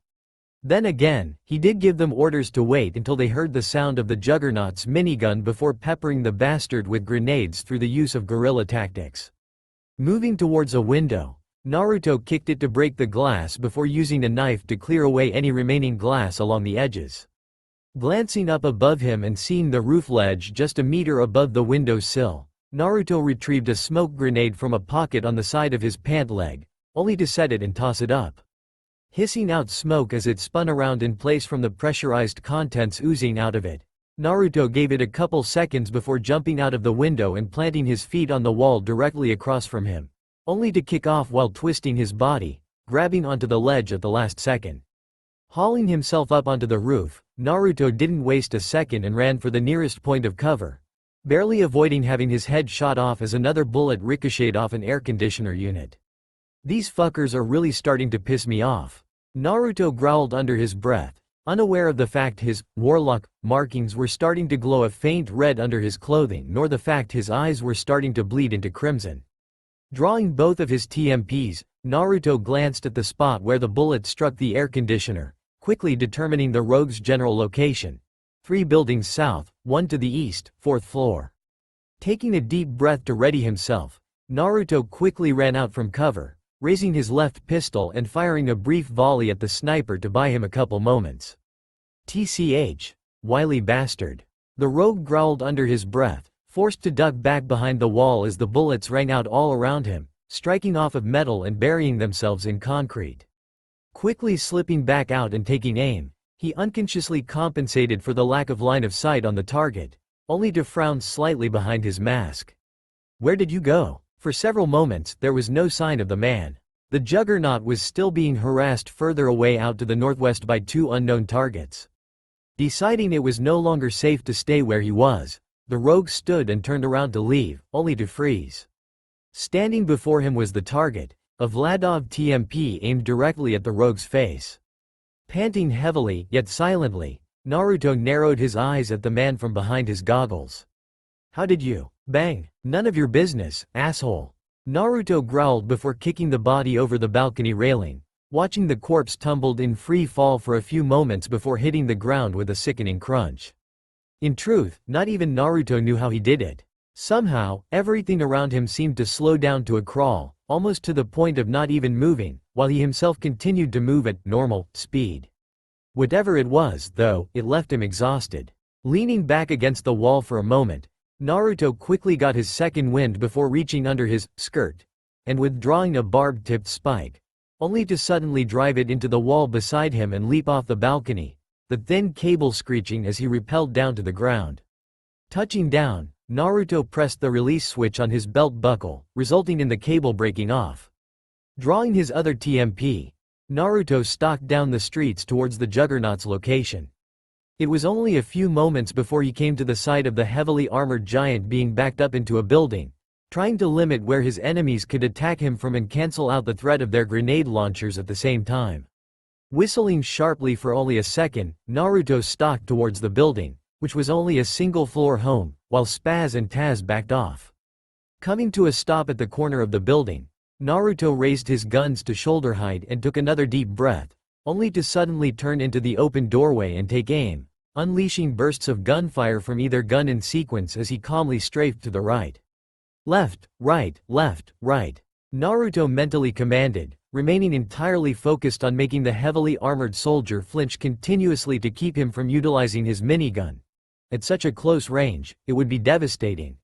Then again, he did give them orders to wait until they heard the sound of the Juggernaut's minigun before peppering the bastard with grenades through the use of guerrilla tactics. Moving towards a window, Naruto kicked it to break the glass before using a knife to clear away any remaining glass along the edges. Glancing up above him and seeing the roof ledge just a meter above the window sill, Naruto retrieved a smoke grenade from a pocket on the side of his pant leg, only to set it and toss it up. Hissing out smoke as it spun around in place from the pressurized contents oozing out of it, Naruto gave it a couple seconds before jumping out of the window and planting his feet on the wall directly across from him, only to kick off while twisting his body, grabbing onto the ledge at the last second. Hauling himself up onto the roof, Naruto didn't waste a second and ran for the nearest point of cover, barely avoiding having his head shot off as another bullet ricocheted off an air conditioner unit. These fuckers are really starting to piss me off. Naruto growled under his breath, unaware of the fact his warlock markings were starting to glow a faint red under his clothing nor the fact his eyes were starting to bleed into crimson. Drawing both of his TMPs, Naruto glanced at the spot where the bullet struck the air conditioner, quickly determining the rogue's general location. 3 buildings south, 1 to the east, 4th floor. Taking a deep breath to ready himself, Naruto quickly ran out from cover, raising his left pistol and firing a brief volley at the sniper to buy him a couple moments. TCH, wily bastard. The rogue growled under his breath, forced to duck back behind the wall as the bullets rang out all around him, striking off of metal and burying themselves in concrete. Quickly slipping back out and taking aim, he unconsciously compensated for the lack of line of sight on the target, only to frown slightly behind his mask. Where did you go? For several moments, there was no sign of the man. The Juggernaut was still being harassed further away out to the northwest by 2 unknown targets. Deciding it was no longer safe to stay where he was, the rogue stood and turned around to leave, only to freeze. Standing before him was the target, a Vladov TMP aimed directly at the rogue's face. Panting heavily, yet silently, Naruto narrowed his eyes at the man from behind his goggles. How did you? Bang! None of your business, asshole. Naruto growled before kicking the body over the balcony railing, watching the corpse tumbled in free fall for a few moments before hitting the ground with a sickening crunch. In truth, not even Naruto knew how he did it. Somehow, everything around him seemed to slow down to a crawl, almost to the point of not even moving, while he himself continued to move at normal speed. Whatever it was, though, it left him exhausted. Leaning back against the wall for a moment, Naruto quickly got his second wind before reaching under his skirt and withdrawing a barbed-tipped spike, only to suddenly drive it into the wall beside him and leap off the balcony, the thin cable screeching as he rappelled down to the ground. Touching down, Naruto pressed the release switch on his belt buckle, resulting in the cable breaking off. Drawing his other TMP, Naruto stalked down the streets towards the Juggernaut's location. It was only a few moments before he came to the sight of the heavily armored giant being backed up into a building, trying to limit where his enemies could attack him from and cancel out the threat of their grenade launchers at the same time. Whistling sharply for only a second, Naruto stalked towards the building, which was only a single-floor home, while Spaz and Taz backed off. Coming to a stop at the corner of the building, Naruto raised his guns to shoulder height and took another deep breath, only to suddenly turn into the open doorway and take aim, unleashing bursts of gunfire from either gun in sequence as he calmly strafed to the right. Left, right, left, right. Naruto mentally commanded, remaining entirely focused on making the heavily armored soldier flinch continuously to keep him from utilizing his minigun. At such a close range, it would be devastating.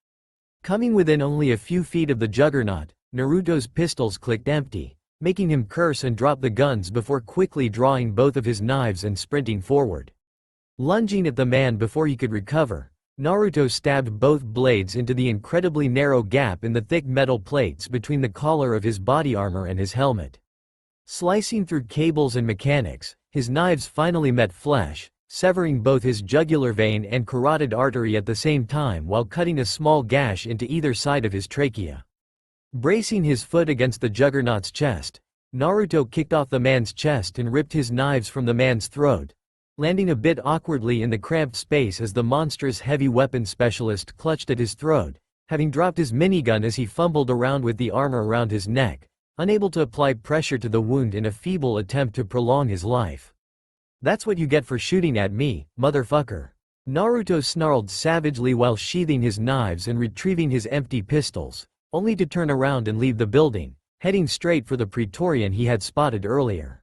Coming within only a few feet of the juggernaut, Naruto's pistols clicked empty, making him curse and drop the guns before quickly drawing both of his knives and sprinting forward. Lunging at the man before he could recover, Naruto stabbed both blades into the incredibly narrow gap in the thick metal plates between the collar of his body armor and his helmet. Slicing through cables and mechanics, his knives finally met flesh, severing both his jugular vein and carotid artery at the same time while cutting a small gash into either side of his trachea. Bracing his foot against the juggernaut's chest, Naruto kicked off the man's chest and ripped his knives from the man's throat, landing a bit awkwardly in the cramped space as the monstrous heavy weapon specialist clutched at his throat, having dropped his minigun as he fumbled around with the armor around his neck, unable to apply pressure to the wound in a feeble attempt to prolong his life. "That's what you get for shooting at me, motherfucker," Naruto snarled savagely while sheathing his knives and retrieving his empty pistols, only to turn around and leave the building, heading straight for the Praetorian he had spotted earlier.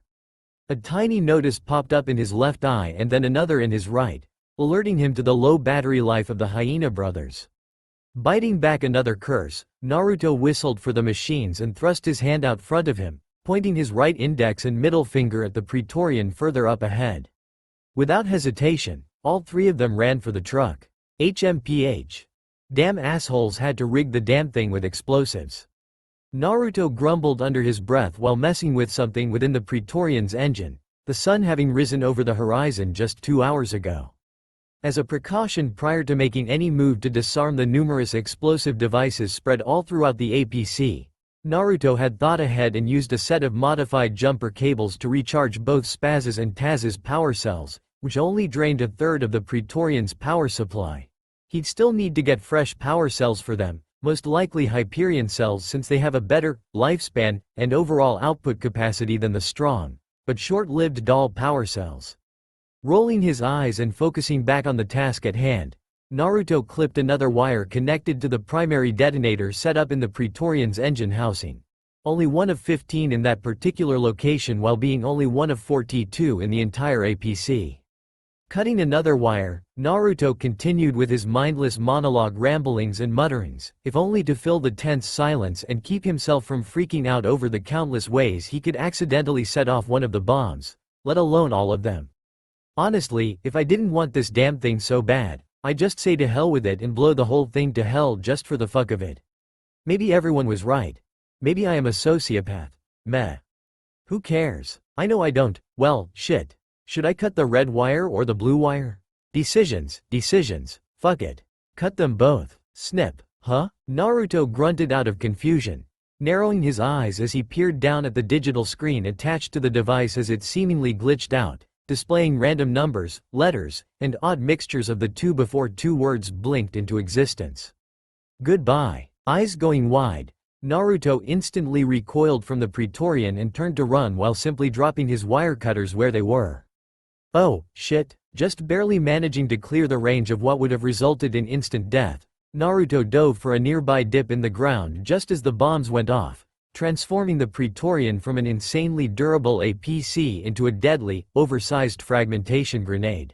A tiny notice popped up in his left eye and then another in his right, alerting him to the low battery life of the Hyena brothers. Biting back another curse, Naruto whistled for the machines and thrust his hand out front of him, pointing his right index and middle finger at the Praetorian further up ahead. Without hesitation, all three of them ran for the truck. HMPH. Damn assholes had to rig the damn thing with explosives. Naruto grumbled under his breath while messing with something within the Praetorian's engine, the sun having risen over the horizon just 2 hours ago. As a precaution prior to making any move to disarm the numerous explosive devices spread all throughout the APC, Naruto had thought ahead and used a set of modified jumper cables to recharge both Spaz's and Taz's power cells, which only drained a third of the Praetorian's power supply. He'd still need to get fresh power cells for them, most likely Hyperion cells since they have a better lifespan and overall output capacity than the strong, but short-lived doll power cells. Rolling his eyes and focusing back on the task at hand, Naruto clipped another wire connected to the primary detonator set up in the Praetorian's engine housing. Only one of 15 in that particular location while being only one of 42 in the entire APC. Cutting another wire, Naruto continued with his mindless monologue ramblings and mutterings, if only to fill the tense silence and keep himself from freaking out over the countless ways he could accidentally set off one of the bombs, let alone all of them. Honestly, if I didn't want this damn thing so bad, I'd just say to hell with it and blow the whole thing to hell just for the fuck of it. Maybe everyone was right. Maybe I am a sociopath. Meh. Who cares? I know I don't. Well, shit. Should I cut the red wire or the blue wire? Decisions. Fuck it. Cut them both. Snip. Huh? Naruto grunted out of confusion, narrowing his eyes as he peered down at the digital screen attached to the device as it seemingly glitched out, displaying random numbers, letters, and odd mixtures of the two before two words blinked into existence. Goodbye. Eyes going wide, Naruto instantly recoiled from the Praetorian and turned to run while simply dropping his wire cutters where they were. Oh, shit. Just barely managing to clear the range of what would have resulted in instant death, Naruto dove for a nearby dip in the ground just as the bombs went off, transforming the Praetorian from an insanely durable APC into a deadly, oversized fragmentation grenade.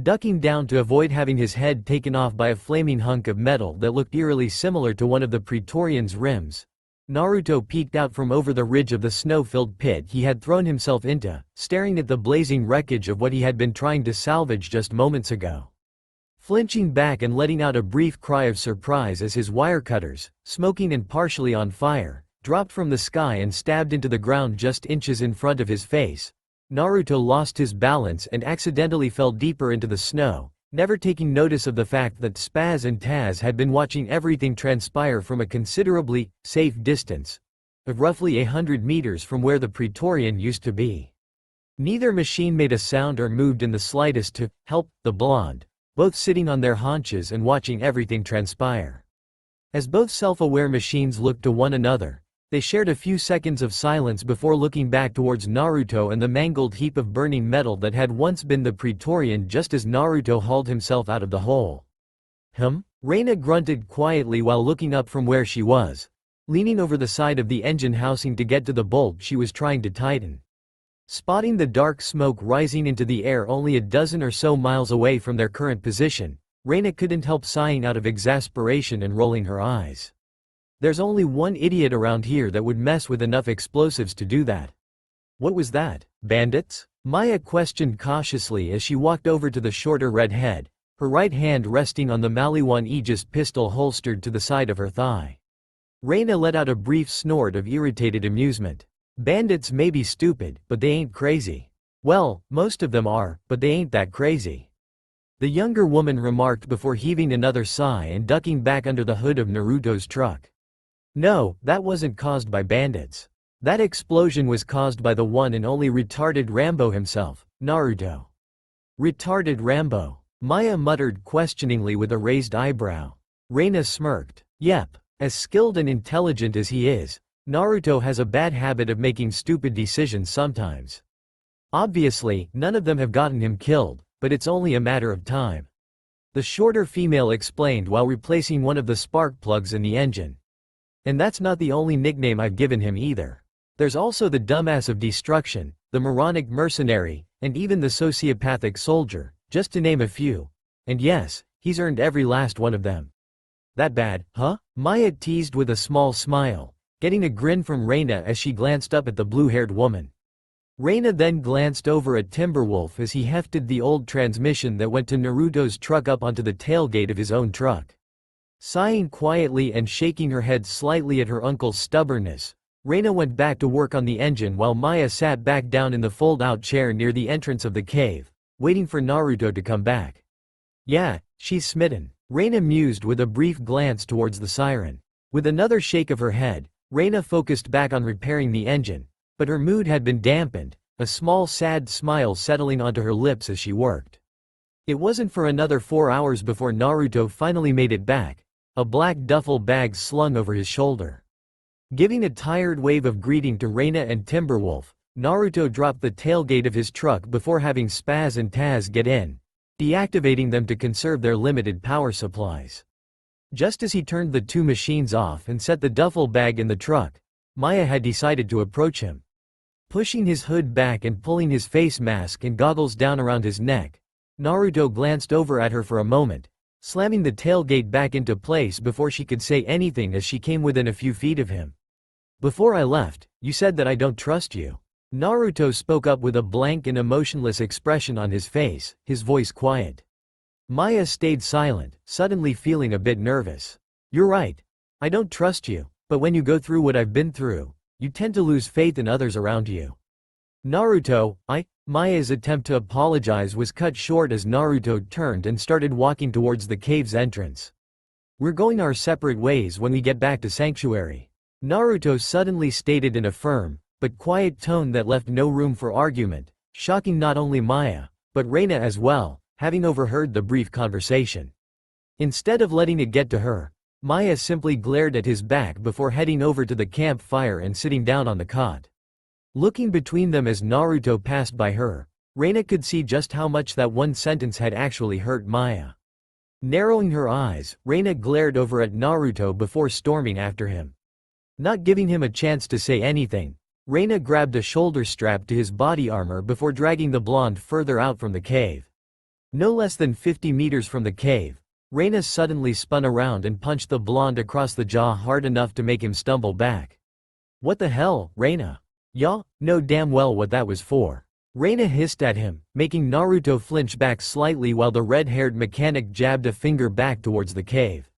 Ducking down to avoid having his head taken off by a flaming hunk of metal that looked eerily similar to one of the Praetorian's rims, Naruto peeked out from over the ridge of the snow-filled pit he had thrown himself into, staring at the blazing wreckage of what he had been trying to salvage just moments ago. Flinching back and letting out a brief cry of surprise as his wire cutters, smoking and partially on fire, dropped from the sky and stabbed into the ground just inches in front of his face, Naruto lost his balance and accidentally fell deeper into the snow, never taking notice of the fact that Spaz and Taz had been watching everything transpire from a considerably safe distance of roughly 100 meters from where the Praetorian used to be. Neither machine made a sound or moved in the slightest to help the blonde, both sitting on their haunches and watching everything transpire. As both self-aware machines looked to one another, they shared a few seconds of silence before looking back towards Naruto and the mangled heap of burning metal that had once been the Praetorian just as Naruto hauled himself out of the hole. Reina grunted quietly while looking up from where she was, leaning over the side of the engine housing to get to the bolt she was trying to tighten. Spotting the dark smoke rising into the air only a dozen or so miles away from their current position, Reina couldn't help sighing out of exasperation and rolling her eyes. There's only one idiot around here that would mess with enough explosives to do that. What was that? Bandits? Maya questioned cautiously as she walked over to the shorter redhead, her right hand resting on the Maliwan Aegis pistol holstered to the side of her thigh. Reina let out a brief snort of irritated amusement. Bandits may be stupid, but they ain't crazy. Well, most of them are, but they ain't that crazy. The younger woman remarked before heaving another sigh and ducking back under the hood of Naruto's truck. No, that wasn't caused by bandits. That explosion was caused by the one and only retarded Rambo himself, Naruto. Retarded Rambo? Maya muttered questioningly with a raised eyebrow. Reina smirked. Yep, as skilled and intelligent as he is, Naruto has a bad habit of making stupid decisions sometimes. Obviously, none of them have gotten him killed, but it's only a matter of time. The shorter female explained while replacing one of the spark plugs in the engine. And that's not the only nickname I've given him either. There's also the dumbass of destruction, the moronic mercenary, and even the sociopathic soldier, just to name a few. And yes, he's earned every last one of them. That bad, huh? Maya teased with a small smile, getting a grin from Reina as she glanced up at the blue-haired woman. Reina then glanced over at Timberwolf as he hefted the old transmission that went to Naruto's truck up onto the tailgate of his own truck. Sighing quietly and shaking her head slightly at her uncle's stubbornness, Reina went back to work on the engine while Maya sat back down in the fold-out chair near the entrance of the cave, waiting for Naruto to come back. Yeah, she's smitten, Reina mused with a brief glance towards the siren. With another shake of her head, Reina focused back on repairing the engine, but her mood had been dampened, a small sad smile settling onto her lips as she worked. It wasn't for another 4 hours before Naruto finally made it back, a black duffel bag slung over his shoulder. Giving a tired wave of greeting to Reina and Timberwolf, Naruto dropped the tailgate of his truck before having Spaz and Taz get in, deactivating them to conserve their limited power supplies. Just as he turned the two machines off and set the duffel bag in the truck, Maya had decided to approach him. Pushing his hood back and pulling his face mask and goggles down around his neck, Naruto glanced over at her for a moment, slamming the tailgate back into place before she could say anything as she came within a few feet of him. Before I left, you said that I don't trust you. Naruto spoke up with a blank and emotionless expression on his face, his voice quiet. Maya stayed silent, suddenly feeling a bit nervous. You're right. I don't trust you, but when you go through what I've been through, you tend to lose faith in others around you. Naruto, Maya's attempt to apologize was cut short as Naruto turned and started walking towards the cave's entrance. We're going our separate ways when we get back to Sanctuary. Naruto suddenly stated in a firm, but quiet tone that left no room for argument, shocking not only Maya, but Reina as well, having overheard the brief conversation. Instead of letting it get to her, Maya simply glared at his back before heading over to the campfire and sitting down on the cot. Looking between them as Naruto passed by her, Reina could see just how much that one sentence had actually hurt Maya. Narrowing her eyes, Reina glared over at Naruto before storming after him. Not giving him a chance to say anything, Reina grabbed a shoulder strap to his body armor before dragging the blonde further out from the cave. No less than 50 meters from the cave, Reina suddenly spun around and punched the blonde across the jaw hard enough to make him stumble back. What the hell, Reina? Y'all know damn well what that was for. Reina hissed at him, making Naruto flinch back slightly while the red-haired mechanic jabbed a finger back towards the cave.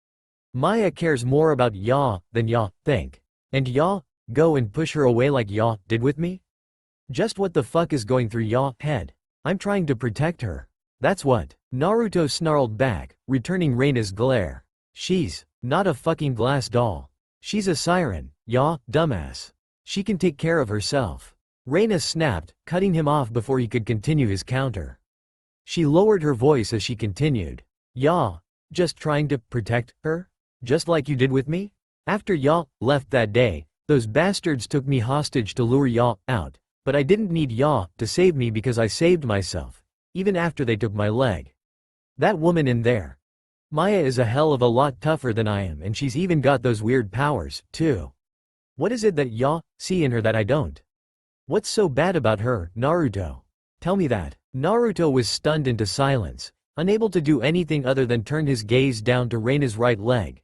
Maya cares more about y'all than y'all think. And y'all go and push her away like y'all did with me? Just what the fuck is going through y'all head? I'm trying to protect her. That's what. Naruto snarled back, returning Reina's glare. She's not a fucking glass doll. She's a siren, y'all, dumbass. She can take care of herself. Reina snapped, cutting him off before he could continue his counter. She lowered her voice as she continued. Y'all just trying to protect her? Just like you did with me? After y'all left that day, those bastards took me hostage to lure y'all out, but I didn't need y'all to save me because I saved myself, even after they took my leg. That woman in there. Maya is a hell of a lot tougher than I am, and she's even got those weird powers, too. What is it that y'all see in her that I don't? What's so bad about her, Naruto? Tell me that. Naruto was stunned into silence, unable to do anything other than turn his gaze down to Reina's right leg.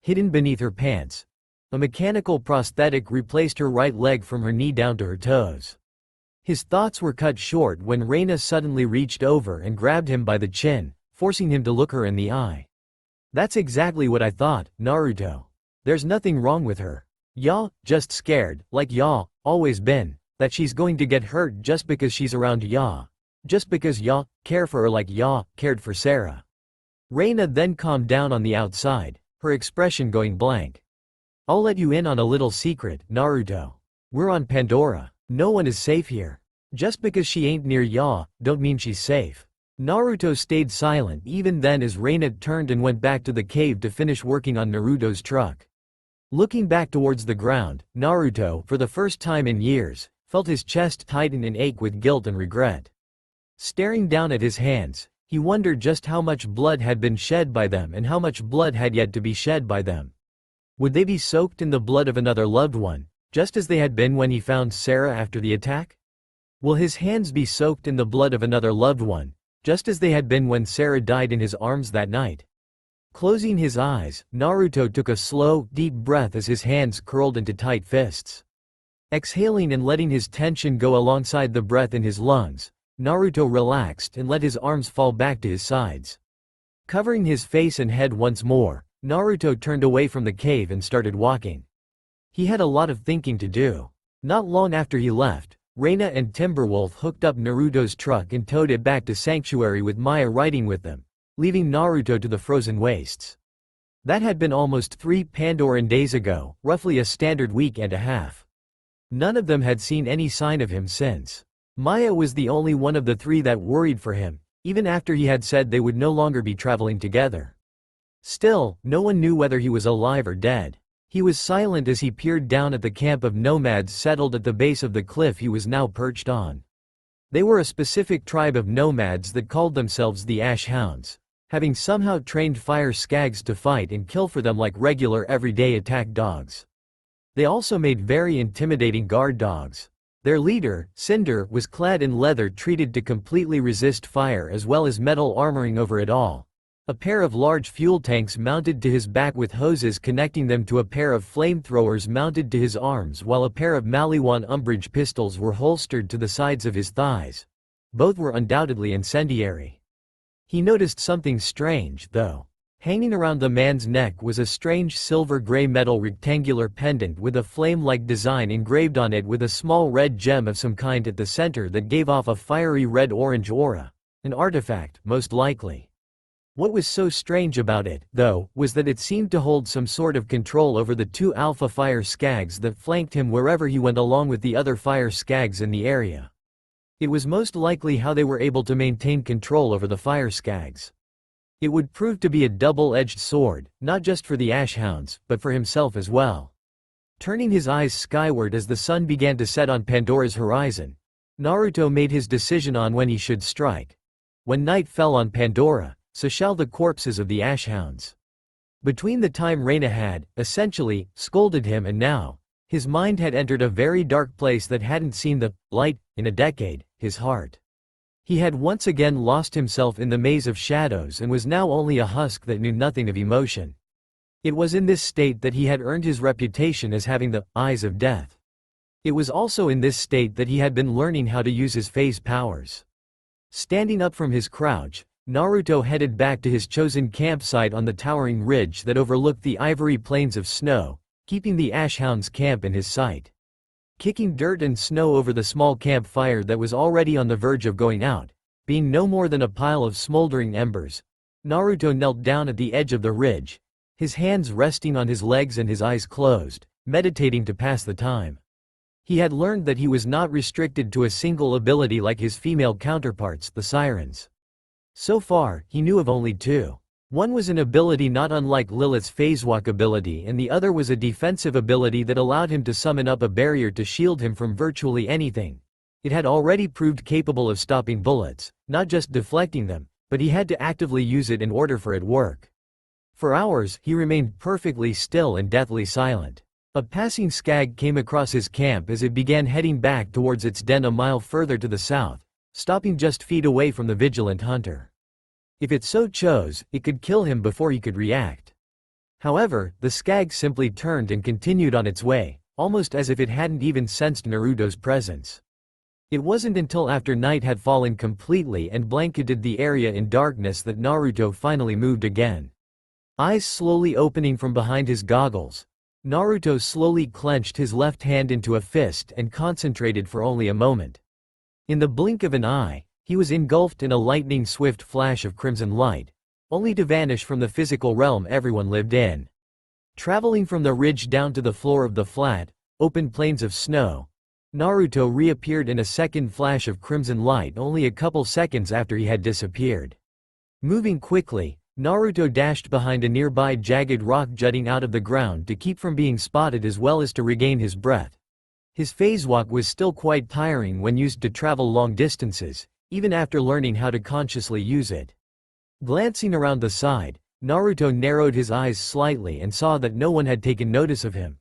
Hidden beneath her pants, a mechanical prosthetic replaced her right leg from her knee down to her toes. His thoughts were cut short when Reina suddenly reached over and grabbed him by the chin, forcing him to look her in the eye. That's exactly what I thought, Naruto. There's nothing wrong with her. Y'all just scared, like y'all always been, that she's going to get hurt just because she's around y'all. Just because y'all care for her like y'all cared for Sarah. Reina then calmed down on the outside, her expression going blank. I'll let you in on a little secret, Naruto. We're on Pandora. No one is safe here. Just because she ain't near y'all, don't mean she's safe. Naruto stayed silent even then as Reina turned and went back to the cave to finish working on Naruto's truck. Looking back towards the ground, Naruto, for the first time in years, felt his chest tighten and ache with guilt and regret. Staring down at his hands, he wondered just how much blood had been shed by them and how much blood had yet to be shed by them. Would they be soaked in the blood of another loved one, just as they had been when he found Sarah after the attack? Will his hands be soaked in the blood of another loved one, just as they had been when Sarah died in his arms that night? Closing his eyes, Naruto took a slow, deep breath as his hands curled into tight fists. Exhaling and letting his tension go alongside the breath in his lungs, Naruto relaxed and let his arms fall back to his sides. Covering his face and head once more, Naruto turned away from the cave and started walking. He had a lot of thinking to do. Not long after he left, Reina and Timberwolf hooked up Naruto's truck and towed it back to Sanctuary with Maya riding with them, leaving Naruto to the frozen wastes. That had been almost 3 Pandoran days ago, roughly a standard week and a half. None of them had seen any sign of him since. Maya was the only one of the 3 that worried for him, even after he had said they would no longer be traveling together. Still, no one knew whether he was alive or dead. He was silent as he peered down at the camp of nomads settled at the base of the cliff he was now perched on. They were a specific tribe of nomads that called themselves the Ash Hounds, having somehow trained fire skags to fight and kill for them like regular everyday attack dogs. They also made very intimidating guard dogs. Their leader, Cinder, was clad in leather treated to completely resist fire as well as metal armoring over it all. A pair of large fuel tanks mounted to his back with hoses connecting them to a pair of flamethrowers mounted to his arms, while a pair of Maliwan umbrage pistols were holstered to the sides of his thighs. Both were undoubtedly incendiary. He noticed something strange, though. Hanging around the man's neck was a strange silver-gray metal rectangular pendant with a flame-like design engraved on it with a small red gem of some kind at the center that gave off a fiery red-orange aura. An artifact, most likely. What was so strange about it, though, was that it seemed to hold some sort of control over the 2 alpha fire skags that flanked him wherever he went along with the other fire skags in the area. It was most likely how they were able to maintain control over the fire skags. It would prove to be a double-edged sword, not just for the Ash Hounds, but for himself as well. Turning his eyes skyward as the sun began to set on Pandora's horizon, Naruto made his decision on when he should strike. When night fell on Pandora, so shall the corpses of the Ash Hounds. Between the time Reina had, essentially, scolded him and now, his mind had entered a very dark place that hadn't seen the light in a decade, his heart. He had once again lost himself in the maze of shadows and was now only a husk that knew nothing of emotion. It was in this state that he had earned his reputation as having the eyes of death. It was also in this state that he had been learning how to use his phase powers. Standing up from his crouch, Naruto headed back to his chosen campsite on the towering ridge that overlooked the ivory plains of snow, keeping the Ash Hounds' camp in his sight. Kicking dirt and snow over the small campfire that was already on the verge of going out, being no more than a pile of smoldering embers, Naruto knelt down at the edge of the ridge, his hands resting on his legs and his eyes closed, meditating to pass the time. He had learned that he was not restricted to a single ability like his female counterparts, the Sirens. So far, he knew of only 2. One was an ability not unlike Lilith's phasewalk ability, and the other was a defensive ability that allowed him to summon up a barrier to shield him from virtually anything. It had already proved capable of stopping bullets, not just deflecting them, but he had to actively use it in order for it to work. For hours, he remained perfectly still and deathly silent. A passing skag came across his camp as it began heading back towards its den a mile further to the south, stopping just feet away from the vigilant hunter. If it so chose, it could kill him before he could react. However, the skag simply turned and continued on its way, almost as if it hadn't even sensed Naruto's presence. It wasn't until after night had fallen completely and blanketed the area in darkness that Naruto finally moved again. Eyes slowly opening from behind his goggles, Naruto slowly clenched his left hand into a fist and concentrated for only a moment. In the blink of an eye, he was engulfed in a lightning-swift flash of crimson light, only to vanish from the physical realm everyone lived in. Traveling from the ridge down to the floor of the flat, open plains of snow, Naruto reappeared in a second flash of crimson light only a couple seconds after he had disappeared. Moving quickly, Naruto dashed behind a nearby jagged rock jutting out of the ground to keep from being spotted as well as to regain his breath. His phase walk was still quite tiring when used to travel long distances, even after learning how to consciously use it. Glancing around the side, Naruto narrowed his eyes slightly and saw that no one had taken notice of him.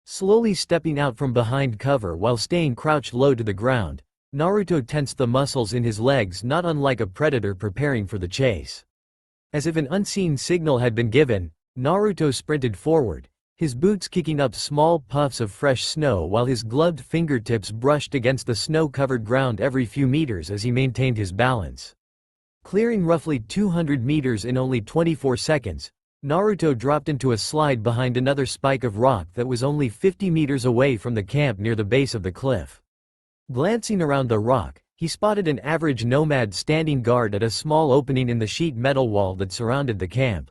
Slowly stepping out from behind cover while staying crouched low to the ground, Naruto tensed the muscles in his legs not unlike a predator preparing for the chase. As if an unseen signal had been given, Naruto sprinted forward, his boots kicking up small puffs of fresh snow while his gloved fingertips brushed against the snow-covered ground every few meters as he maintained his balance. Clearing roughly 200 meters in only 24 seconds, Naruto dropped into a slide behind another spike of rock that was only 50 meters away from the camp near the base of the cliff. Glancing around the rock, he spotted an average nomad standing guard at a small opening in the sheet metal wall that surrounded the camp.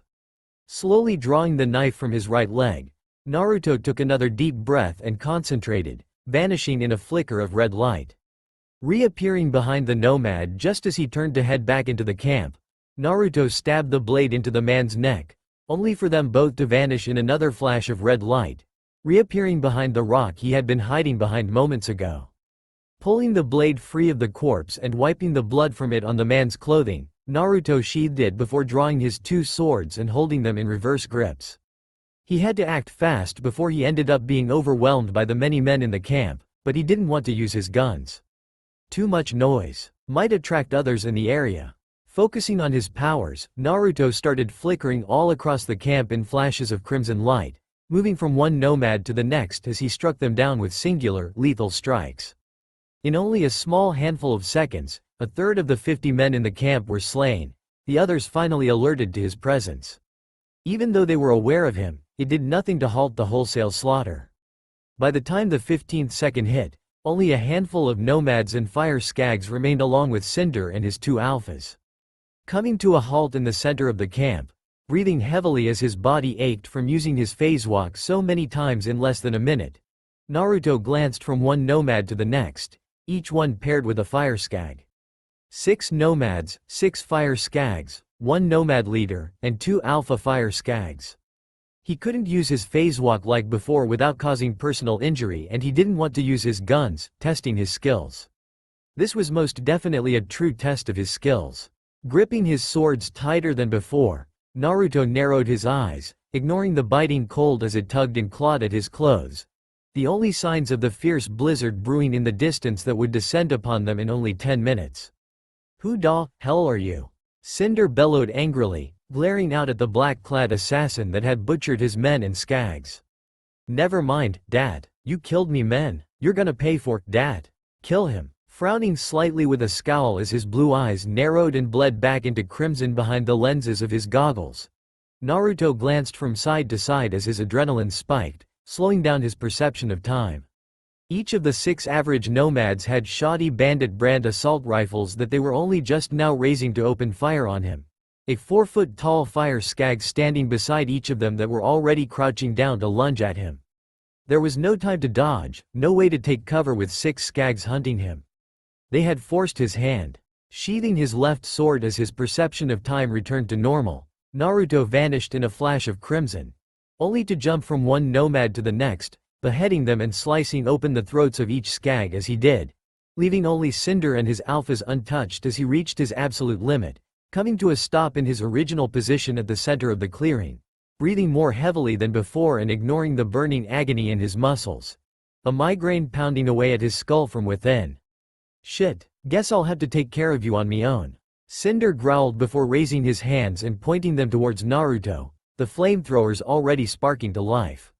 Slowly drawing the knife from his right leg, Naruto took another deep breath and concentrated, vanishing in a flicker of red light. Reappearing behind the nomad just as he turned to head back into the camp, Naruto stabbed the blade into the man's neck, only for them both to vanish in another flash of red light, reappearing behind the rock he had been hiding behind moments ago. Pulling the blade free of the corpse and wiping the blood from it on the man's clothing, Naruto sheathed it before drawing his two swords and holding them in reverse grips. He had to act fast before he ended up being overwhelmed by the many men in the camp, but he didn't want to use his guns. Too much noise might attract others in the area. Focusing on his powers, Naruto started flickering all across the camp in flashes of crimson light, moving from one nomad to the next as he struck them down with singular, lethal strikes. In only a small handful of seconds, a third of the 50 men in the camp were slain, the others finally alerted to his presence. Even though they were aware of him, it did nothing to halt the wholesale slaughter. By the time the 15th second hit, only a handful of nomads and fire skags remained along with Cinder and his two alphas. Coming to a halt in the center of the camp, breathing heavily as his body ached from using his phase walk so many times in less than a minute, Naruto glanced from one nomad to the next, each one paired with a fire skag. 6 nomads, 6 fire skags, 1 nomad leader, and 2 alpha fire skags. He couldn't use his phase walk like before without causing personal injury, and he didn't want to use his guns, testing his skills. This was most definitely a true test of his skills. Gripping his swords tighter than before, Naruto narrowed his eyes, ignoring the biting cold as it tugged and clawed at his clothes, the only signs of the fierce blizzard brewing in the distance that would descend upon them in only 10 minutes. "Who the hell are you?" Cinder bellowed angrily, glaring out at the black-clad assassin that had butchered his men and skags. "Never mind, Dad. You killed me, men. You're gonna pay for Dad. Kill him." Frowning slightly with a scowl as his blue eyes narrowed and bled back into crimson behind the lenses of his goggles, Naruto glanced from side to side as his adrenaline spiked, slowing down his perception of time. Each of the 6 average nomads had shoddy bandit brand assault rifles that they were only just now raising to open fire on him. A 4-foot-tall fire skag standing beside each of them that were already crouching down to lunge at him. There was no time to dodge, no way to take cover with 6 skags hunting him. They had forced his hand. Sheathing his left sword as his perception of time returned to normal, Naruto vanished in a flash of crimson, only to jump from one nomad to the next, beheading them and slicing open the throats of each skag as he did, leaving only Cinder and his alphas untouched as he reached his absolute limit, coming to a stop in his original position at the center of the clearing, breathing more heavily than before and ignoring the burning agony in his muscles. A migraine pounding away at his skull from within. "Shit, guess I'll have to take care of you on me own," Cinder growled before raising his hands and pointing them towards Naruto, the flamethrowers already sparking to life.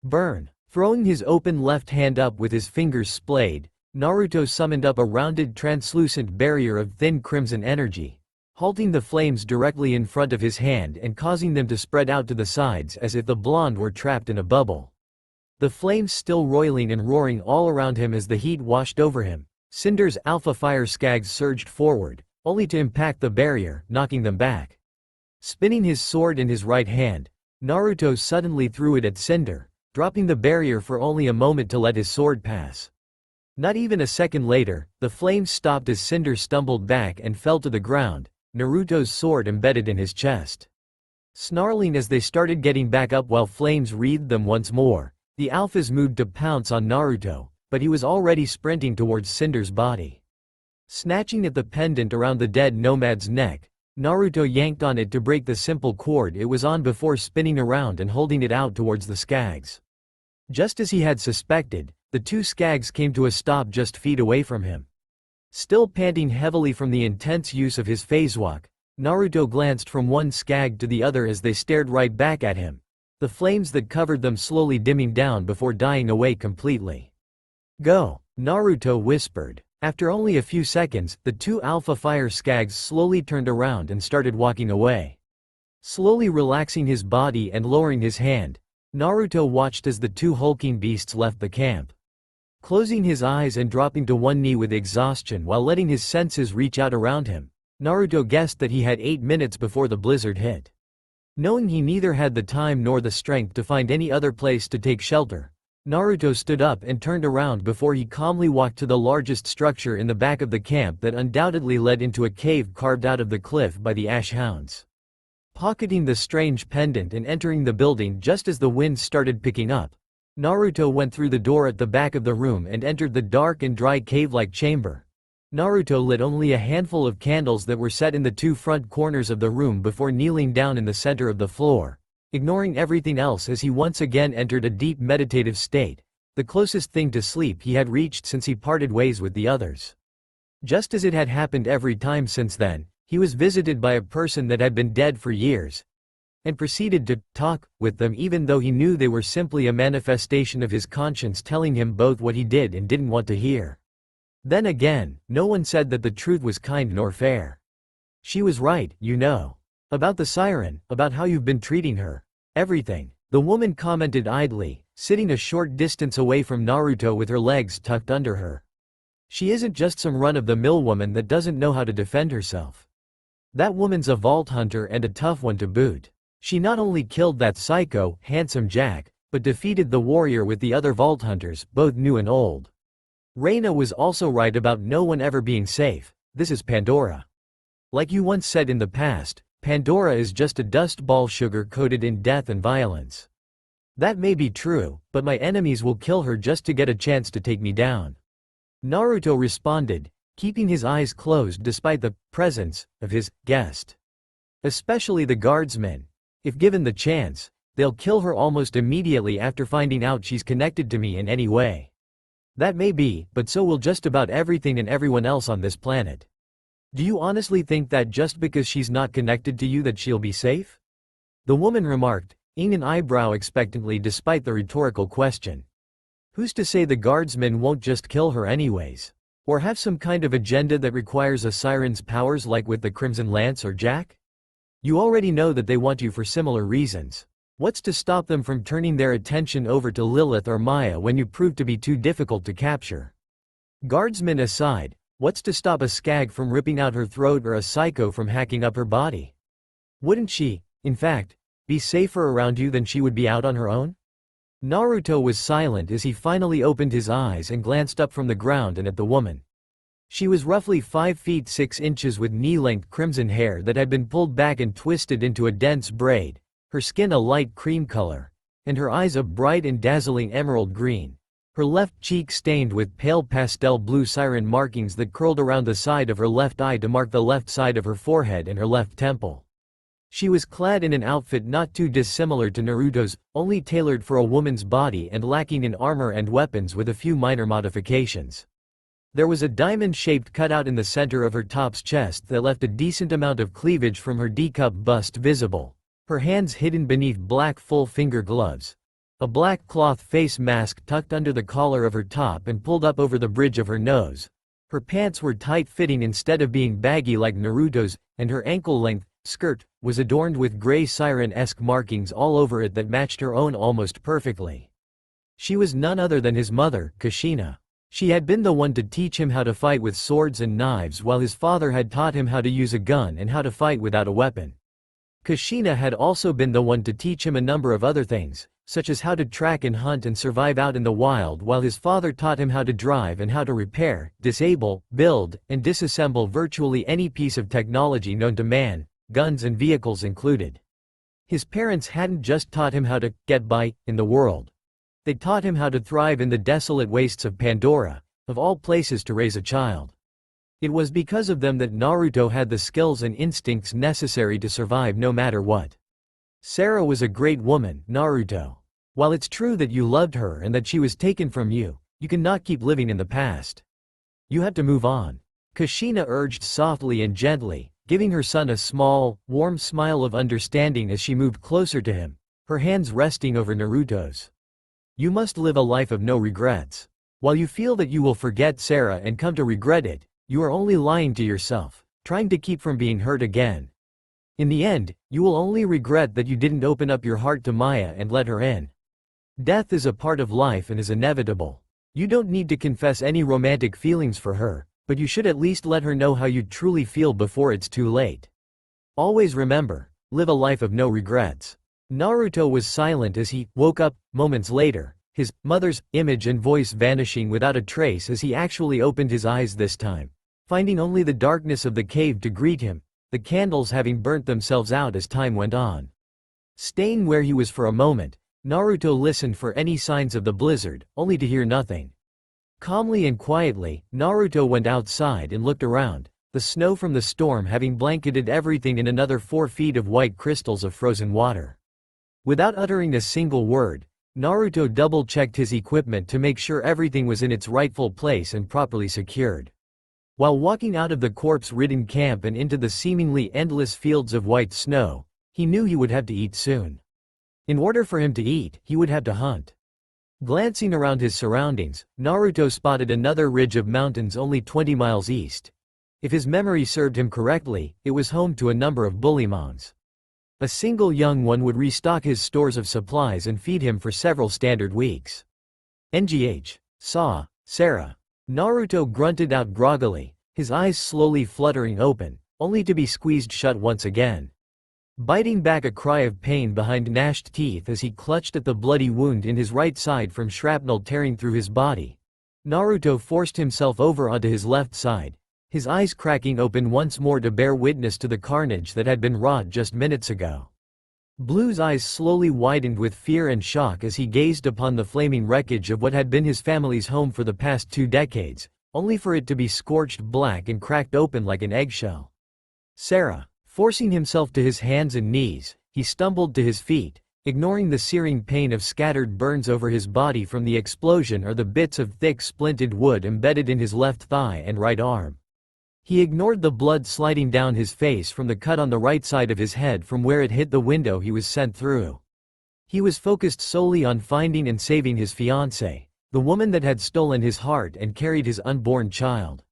"Burn." Throwing his open left hand up with his fingers splayed, Naruto summoned up a rounded translucent barrier of thin crimson energy, halting the flames directly in front of his hand and causing them to spread out to the sides as if the blonde were trapped in a bubble. The flames still roiling and roaring all around him as the heat washed over him, Cinder's alpha fire skags surged forward, only to impact the barrier, knocking them back. Spinning his sword in his right hand, Naruto suddenly threw it at Cinder, dropping the barrier for only a moment to let his sword pass. Not even a second later, the flames stopped as Cinder stumbled back and fell to the ground, Naruto's sword embedded in his chest. Snarling as they started getting back up while flames wreathed them once more, the alphas moved to pounce on Naruto, but he was already sprinting towards Cinder's body. Snatching at the pendant around the dead nomad's neck, Naruto yanked on it to break the simple cord it was on before spinning around and holding it out towards the skags. Just as he had suspected, the two skags came to a stop just feet away from him. Still panting heavily from the intense use of his phase walk, Naruto glanced from one skag to the other as they stared right back at him, the flames that covered them slowly dimming down before dying away completely. "Go," Naruto whispered. After only a few seconds, the two alpha fire skags slowly turned around and started walking away. Slowly relaxing his body and lowering his hand, Naruto watched as the two hulking beasts left the camp. Closing his eyes and dropping to one knee with exhaustion while letting his senses reach out around him, Naruto guessed that he had 8 minutes before the blizzard hit. Knowing he neither had the time nor the strength to find any other place to take shelter, Naruto stood up and turned around before he calmly walked to the largest structure in the back of the camp that undoubtedly led into a cave carved out of the cliff by the ash hounds. Pocketing the strange pendant and entering the building just as the wind started picking up, Naruto went through the door at the back of the room and entered the dark and dry cave-like chamber. Naruto lit only a handful of candles that were set in the two front corners of the room before kneeling down in the center of the floor, ignoring everything else as he once again entered a deep meditative state, the closest thing to sleep he had reached since he parted ways with the others. Just as it had happened every time since then, he was visited by a person that had been dead for years, and proceeded to talk with them even though he knew they were simply a manifestation of his conscience telling him both what he did and didn't want to hear. Then again, no one said that the truth was kind nor fair. "She was right, you know. About the siren, about how you've been treating her. Everything," the woman commented idly, sitting a short distance away from Naruto with her legs tucked under her. "She isn't just some run-of-the-mill woman that doesn't know how to defend herself. That woman's a vault hunter and a tough one to boot. She not only killed that psycho, handsome Jack, but defeated the warrior with the other vault hunters, both new and old. Reina was also right about no one ever being safe. This is Pandora. Like you once said in the past, Pandora is just a dust ball sugar-coated in death and violence. That may be true, but my enemies will kill her just to get a chance to take me down." Naruto responded, keeping his eyes closed despite the presence of his guest. "Especially the guardsmen. If given the chance, they'll kill her almost immediately after finding out she's connected to me in any way. That may be, but so will just about everything and everyone else on this planet. Do you honestly think that just because she's not connected to you that she'll be safe?" The woman remarked, ing an eyebrow expectantly despite the rhetorical question. "Who's to say the guardsmen won't just kill her anyways? Or have some kind of agenda that requires a siren's powers like with the Crimson Lance or Jack? You already know that they want you for similar reasons. What's to stop them from turning their attention over to Lilith or Maya when you prove to be too difficult to capture? Guardsmen aside, what's to stop a skag from ripping out her throat or a psycho from hacking up her body? Wouldn't she, in fact, be safer around you than she would be out on her own?" Naruto was silent as he finally opened his eyes and glanced up from the ground and at the woman. She was roughly 5 feet 6 inches with knee-length crimson hair that had been pulled back and twisted into a dense braid, her skin a light cream color, and her eyes a bright and dazzling emerald green. her left cheek stained with pale pastel blue siren markings that curled around the side of her left eye to mark the left side of her forehead and her left temple. She was clad in an outfit not too dissimilar to Naruto's, only tailored for a woman's body and lacking in armor and weapons with a few minor modifications. There was a diamond-shaped cutout in the center of her top's chest that left a decent amount of cleavage from her D-cup bust visible, her hands hidden beneath black full-finger gloves. A black cloth face mask tucked under the collar of her top and pulled up over the bridge of her nose. Her pants were tight-fitting instead of being baggy like Naruto's, and her ankle-length skirt was adorned with gray siren-esque markings all over it that matched her own almost perfectly. She was none other than his mother, Kushina. She had been the one to teach him how to fight with swords and knives while his father had taught him how to use a gun and how to fight without a weapon. Kushina had also been the one to teach him a number of other things, such as how to track and hunt and survive out in the wild, while his father taught him how to drive and how to repair, disable, build, and disassemble virtually any piece of technology known to man, guns and vehicles included. His parents hadn't just taught him how to get by in the world. They taught him how to thrive in the desolate wastes of Pandora, of all places to raise a child. It was because of them that Naruto had the skills and instincts necessary to survive no matter what. Sarah was a great woman, Naruto. While it's true that you loved her and that she was taken from you, you cannot keep living in the past. You have to move on. Kushina urged softly and gently, giving her son a small, warm smile of understanding as she moved closer to him, her hands resting over Naruto's. You must live a life of no regrets. While you feel that you will forget Sarah and come to regret it, you are only lying to yourself, trying to keep from being hurt again. In the end, you will only regret that you didn't open up your heart to Maya and let her in. Death is a part of life and is inevitable. You don't need to confess any romantic feelings for her, but you should at least let her know how you truly feel before it's too late. Always remember, live a life of no regrets. Naruto was silent as he woke up, moments later, his mother's image and voice vanishing without a trace as he actually opened his eyes this time, finding only the darkness of the cave to greet him, the candles having burnt themselves out as time went on. Staying where he was for a moment, Naruto listened for any signs of the blizzard, only to hear nothing. Calmly and quietly, Naruto went outside and looked around, the snow from the storm having blanketed everything in another 4 feet of white crystals of frozen water. Without uttering a single word, Naruto double-checked his equipment to make sure everything was in its rightful place and properly secured. While walking out of the corpse-ridden camp and into the seemingly endless fields of white snow, he knew he would have to eat soon. In order for him to eat, he would have to hunt. Glancing around his surroundings, Naruto spotted another ridge of mountains only 20 miles east. If his memory served him correctly, it was home to a number of bullymons. A single young one would restock his stores of supplies and feed him for several standard weeks. NGH. Saw, Sarah. Naruto grunted out groggily, his eyes slowly fluttering open, only to be squeezed shut once again. Biting back a cry of pain behind gnashed teeth as he clutched at the bloody wound in his right side from shrapnel tearing through his body, Naruto forced himself over onto his left side, his eyes cracking open once more to bear witness to the carnage that had been wrought just minutes ago. Blue's eyes slowly widened with fear and shock as he gazed upon the flaming wreckage of what had been his family's home for the past 2 decades, only for it to be scorched black and cracked open like an eggshell. Sarah. Forcing himself to his hands and knees, he stumbled to his feet, ignoring the searing pain of scattered burns over his body from the explosion or the bits of thick splinted wood embedded in his left thigh and right arm. He ignored the blood sliding down his face from the cut on the right side of his head from where it hit the window he was sent through. He was focused solely on finding and saving his fiancée, the woman that had stolen his heart and carried his unborn child.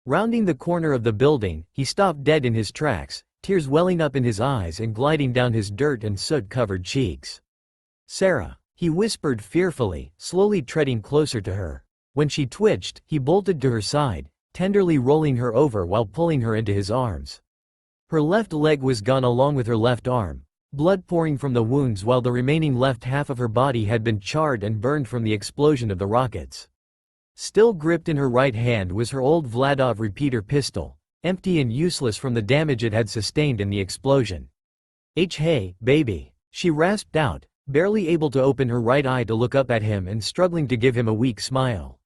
Rounding the corner of the building, he stopped dead in his tracks, tears welling up in his eyes and gliding down his dirt and soot-covered cheeks. Sarah, he whispered fearfully, slowly treading closer to her. When she twitched, he bolted to her side, tenderly rolling her over while pulling her into his arms. Her left leg was gone along with her left arm, blood pouring from the wounds while the remaining left half of her body had been charred and burned from the explosion of the rockets. Still gripped in her right hand was her old Vladov repeater pistol, empty and useless from the damage it had sustained in the explosion. Hey, baby, she rasped out, barely able to open her right eye to look up at him and struggling to give him a weak smile.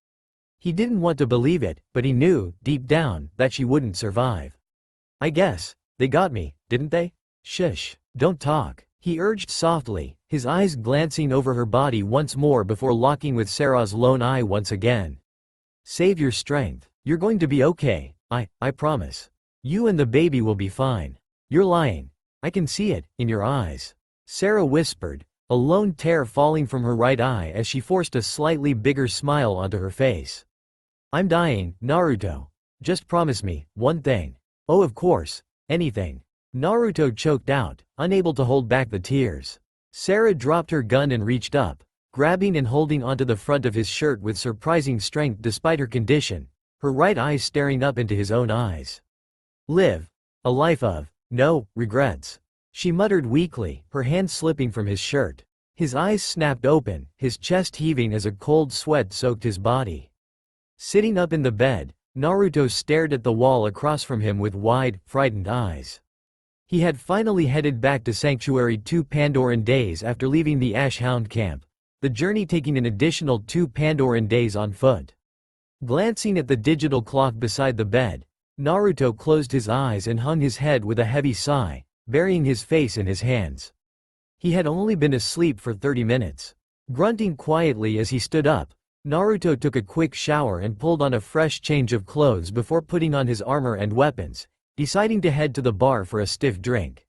He didn't want to believe it, but he knew, deep down, that she wouldn't survive. I guess, they got me, didn't they? Shush, don't talk, he urged softly, his eyes glancing over her body once more before locking with Sarah's lone eye once again. Save your strength. You're going to be okay, I promise. You and the baby will be fine. You're lying. I can see it, in your eyes. Sarah whispered, a lone tear falling from her right eye as she forced a slightly bigger smile onto her face. I'm dying, Naruto. Just promise me, one thing. Oh, of course, anything. Naruto choked out, unable to hold back the tears. Sarah dropped her gun and reached up, grabbing and holding onto the front of his shirt with surprising strength despite her condition, her right eye staring up into his own eyes. Live. A life of no regrets. She muttered weakly, her hand slipping from his shirt. His eyes snapped open, his chest heaving as a cold sweat soaked his body. Sitting up in the bed, Naruto stared at the wall across from him with wide, frightened eyes. He had finally headed back to Sanctuary 2 Pandoran days after leaving the Ash Hound camp, the journey taking an additional 2 Pandoran days on foot. Glancing at the digital clock beside the bed, Naruto closed his eyes and hung his head with a heavy sigh, burying his face in his hands. He had only been asleep for 30 minutes. Grunting quietly as he stood up, Naruto took a quick shower and pulled on a fresh change of clothes before putting on his armor and weapons, deciding to head to the bar for a stiff drink.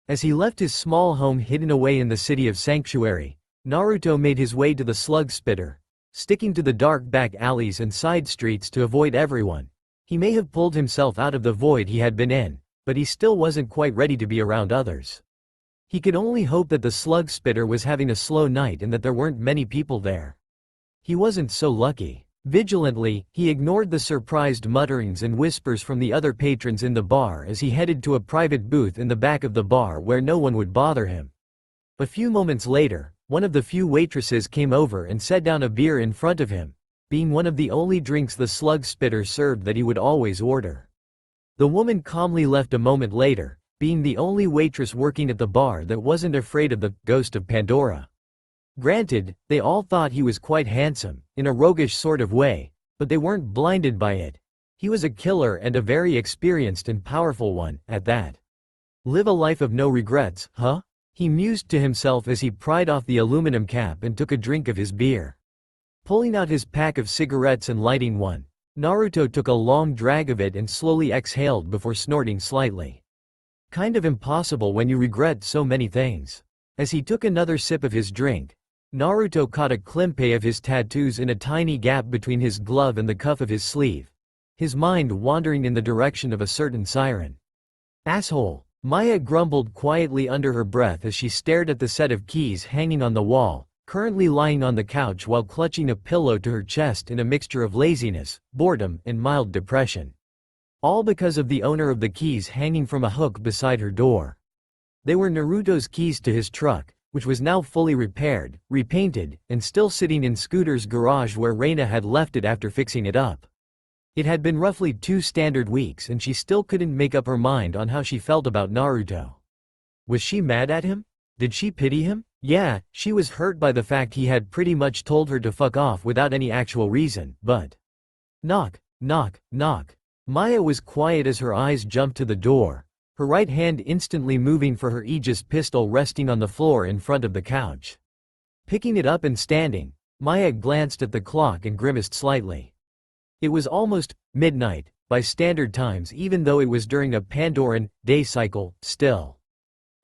As he left his small home hidden away in the city of Sanctuary, Naruto made his way to the Slug Spitter, sticking to the dark back alleys and side streets to avoid everyone. He may have pulled himself out of the void he had been in, but he still wasn't quite ready to be around others. He could only hope that the Slug Spitter was having a slow night and that there weren't many people there. He wasn't so lucky. Vigilantly, he ignored the surprised mutterings and whispers from the other patrons in the bar as he headed to a private booth in the back of the bar where no one would bother him. A few moments later, one of the few waitresses came over and set down a beer in front of him, being one of the only drinks the Slug Spitter served that he would always order. The woman calmly left a moment later, being the only waitress working at the bar that wasn't afraid of the ghost of Pandora. Granted, they all thought he was quite handsome, in a roguish sort of way, but they weren't blinded by it. He was a killer and a very experienced and powerful one, at that. Live a life of no regrets, huh? He mused to himself as he pried off the aluminum cap and took a drink of his beer. Pulling out his pack of cigarettes and lighting one, Naruto took a long drag of it and slowly exhaled before snorting slightly. Kind of impossible when you regret so many things. As he took another sip of his drink, Naruto caught a glimpse of his tattoos in a tiny gap between his glove and the cuff of his sleeve, his mind wandering in the direction of a certain siren. Asshole, Maya grumbled quietly under her breath as she stared at the set of keys hanging on the wall, currently lying on the couch while clutching a pillow to her chest in a mixture of laziness, boredom, and mild depression. All because of the owner of the keys hanging from a hook beside her door. They were Naruto's keys to his truck, which was now fully repaired, repainted, and still sitting in Scooter's garage where Reina had left it after fixing it up. It had been roughly 2 standard weeks and she still couldn't make up her mind on how she felt about Naruto. Was she mad at him? Did she pity him? Yeah, she was hurt by the fact he had pretty much told her to fuck off without any actual reason, but… Knock, knock, knock. Maya was quiet as her eyes jumped to the door, her right hand instantly moving for her Aegis pistol resting on the floor in front of the couch. Picking it up and standing, Maya glanced at the clock and grimaced slightly. It was almost midnight, by standard times even though it was during a Pandoran day cycle, still.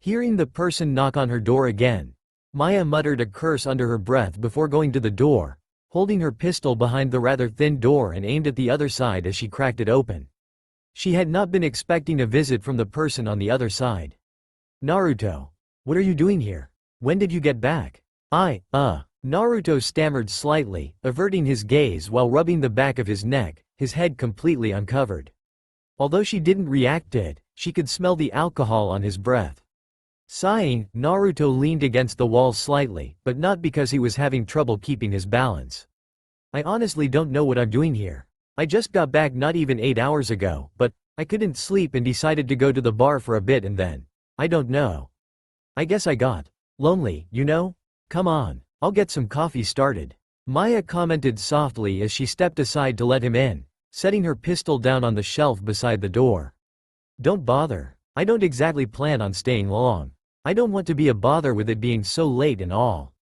Hearing the person knock on her door again, Maya muttered a curse under her breath before going to the door, holding her pistol behind the rather thin door and aimed at the other side as she cracked it open. She had not been expecting a visit from the person on the other side. Naruto. What are you doing here? When did you get back? Naruto stammered slightly, averting his gaze while rubbing the back of his neck, his head completely uncovered. Although she didn't react to it, she could smell the alcohol on his breath. Sighing, Naruto leaned against the wall slightly, but not because he was having trouble keeping his balance. I honestly don't know what I'm doing here. I just got back not even 8 hours ago, but I couldn't sleep and decided to go to the bar for a bit and then, I don't know. I guess I got lonely, you know? Come on, I'll get some coffee started. Maya commented softly as she stepped aside to let him in, setting her pistol down on the shelf beside the door. Don't bother. I don't exactly plan on staying long. I don't want to be a bother with it being so late and all.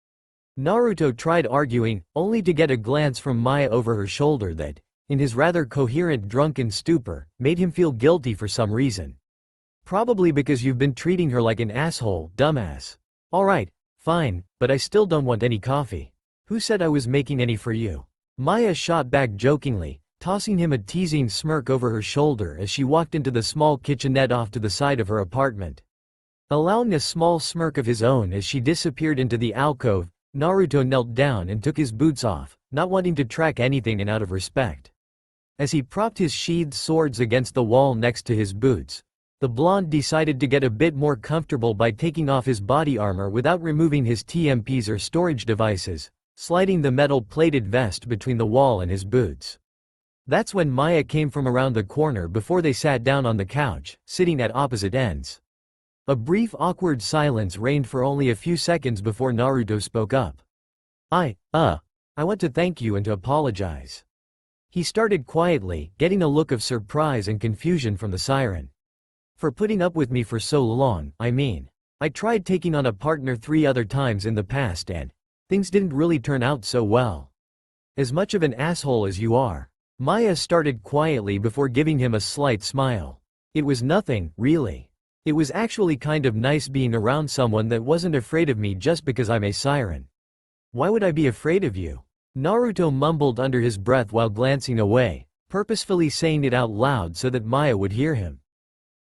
Naruto tried arguing, only to get a glance from Maya over her shoulder that, in his rather coherent drunken stupor, made him feel guilty for some reason. Probably because you've been treating her like an asshole, dumbass. Alright, fine, but I still don't want any coffee. Who said I was making any for you? Maya shot back jokingly, tossing him a teasing smirk over her shoulder as she walked into the small kitchenette off to the side of her apartment. Allowing a small smirk of his own as she disappeared into the alcove, Naruto knelt down and took his boots off, not wanting to track anything and out of respect. As he propped his sheathed swords against the wall next to his boots, the blonde decided to get a bit more comfortable by taking off his body armor without removing his TMPs or storage devices, sliding the metal-plated vest between the wall and his boots. That's when Maya came from around the corner before they sat down on the couch, sitting at opposite ends. A brief awkward silence reigned for only a few seconds before Naruto spoke up. I want to thank you and to apologize. He started quietly, getting a look of surprise and confusion from the siren. For putting up with me for so long, I mean. I tried taking on a partner 3 other times in the past and things didn't really turn out so well. As much of an asshole as you are. Maya started quietly before giving him a slight smile. It was nothing, really. It was actually kind of nice being around someone that wasn't afraid of me just because I'm a siren. Why would I be afraid of you? Naruto mumbled under his breath while glancing away, purposefully saying it out loud so that Maya would hear him.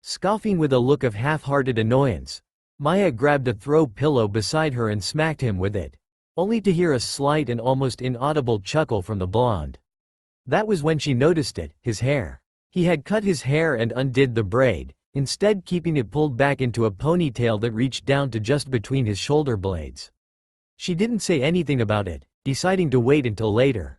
Scoffing with a look of half-hearted annoyance, Maya grabbed a throw pillow beside her and smacked him with it, only to hear a slight and almost inaudible chuckle from the blonde. That was when she noticed it, his hair. He had cut his hair and undid the braid, instead keeping it pulled back into a ponytail that reached down to just between his shoulder blades. She didn't say anything about it, deciding to wait until later.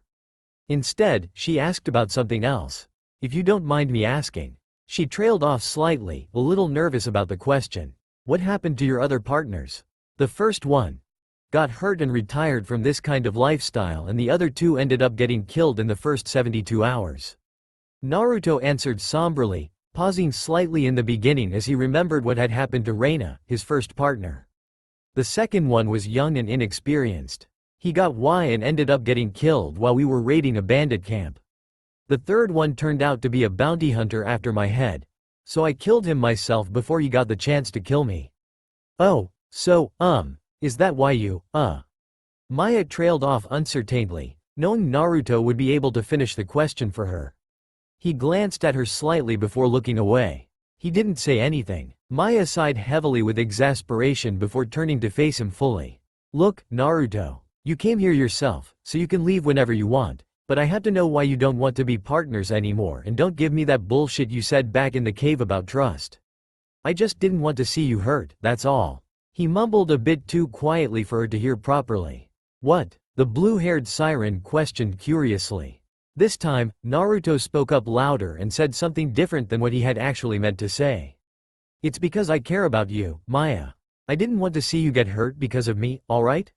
Instead, she asked about something else. If you don't mind me asking. She trailed off slightly, a little nervous about the question. What happened to your other partners? The first one got hurt and retired from this kind of lifestyle, and the other 2 ended up getting killed in the first 72 hours. Naruto answered somberly, pausing slightly in the beginning as he remembered what had happened to Reina, his first partner. The second one was young and inexperienced. He got Y and ended up getting killed while we were raiding a bandit camp. The third one turned out to be a bounty hunter after my head, so I killed him myself before he got the chance to kill me. Oh, so, is that why you, Maya trailed off uncertainly, knowing Naruto would be able to finish the question for her. He glanced at her slightly before looking away. He didn't say anything. Maya sighed heavily with exasperation before turning to face him fully. Look, Naruto, you came here yourself, so you can leave whenever you want. But I have to know why you don't want to be partners anymore, and don't give me that bullshit you said back in the cave about trust. I just didn't want to see you hurt, that's all. He mumbled a bit too quietly for her to hear properly. What? The blue-haired siren questioned curiously. This time, Naruto spoke up louder and said something different than what he had actually meant to say. It's because I care about you, Maya. I didn't want to see you get hurt because of me, alright?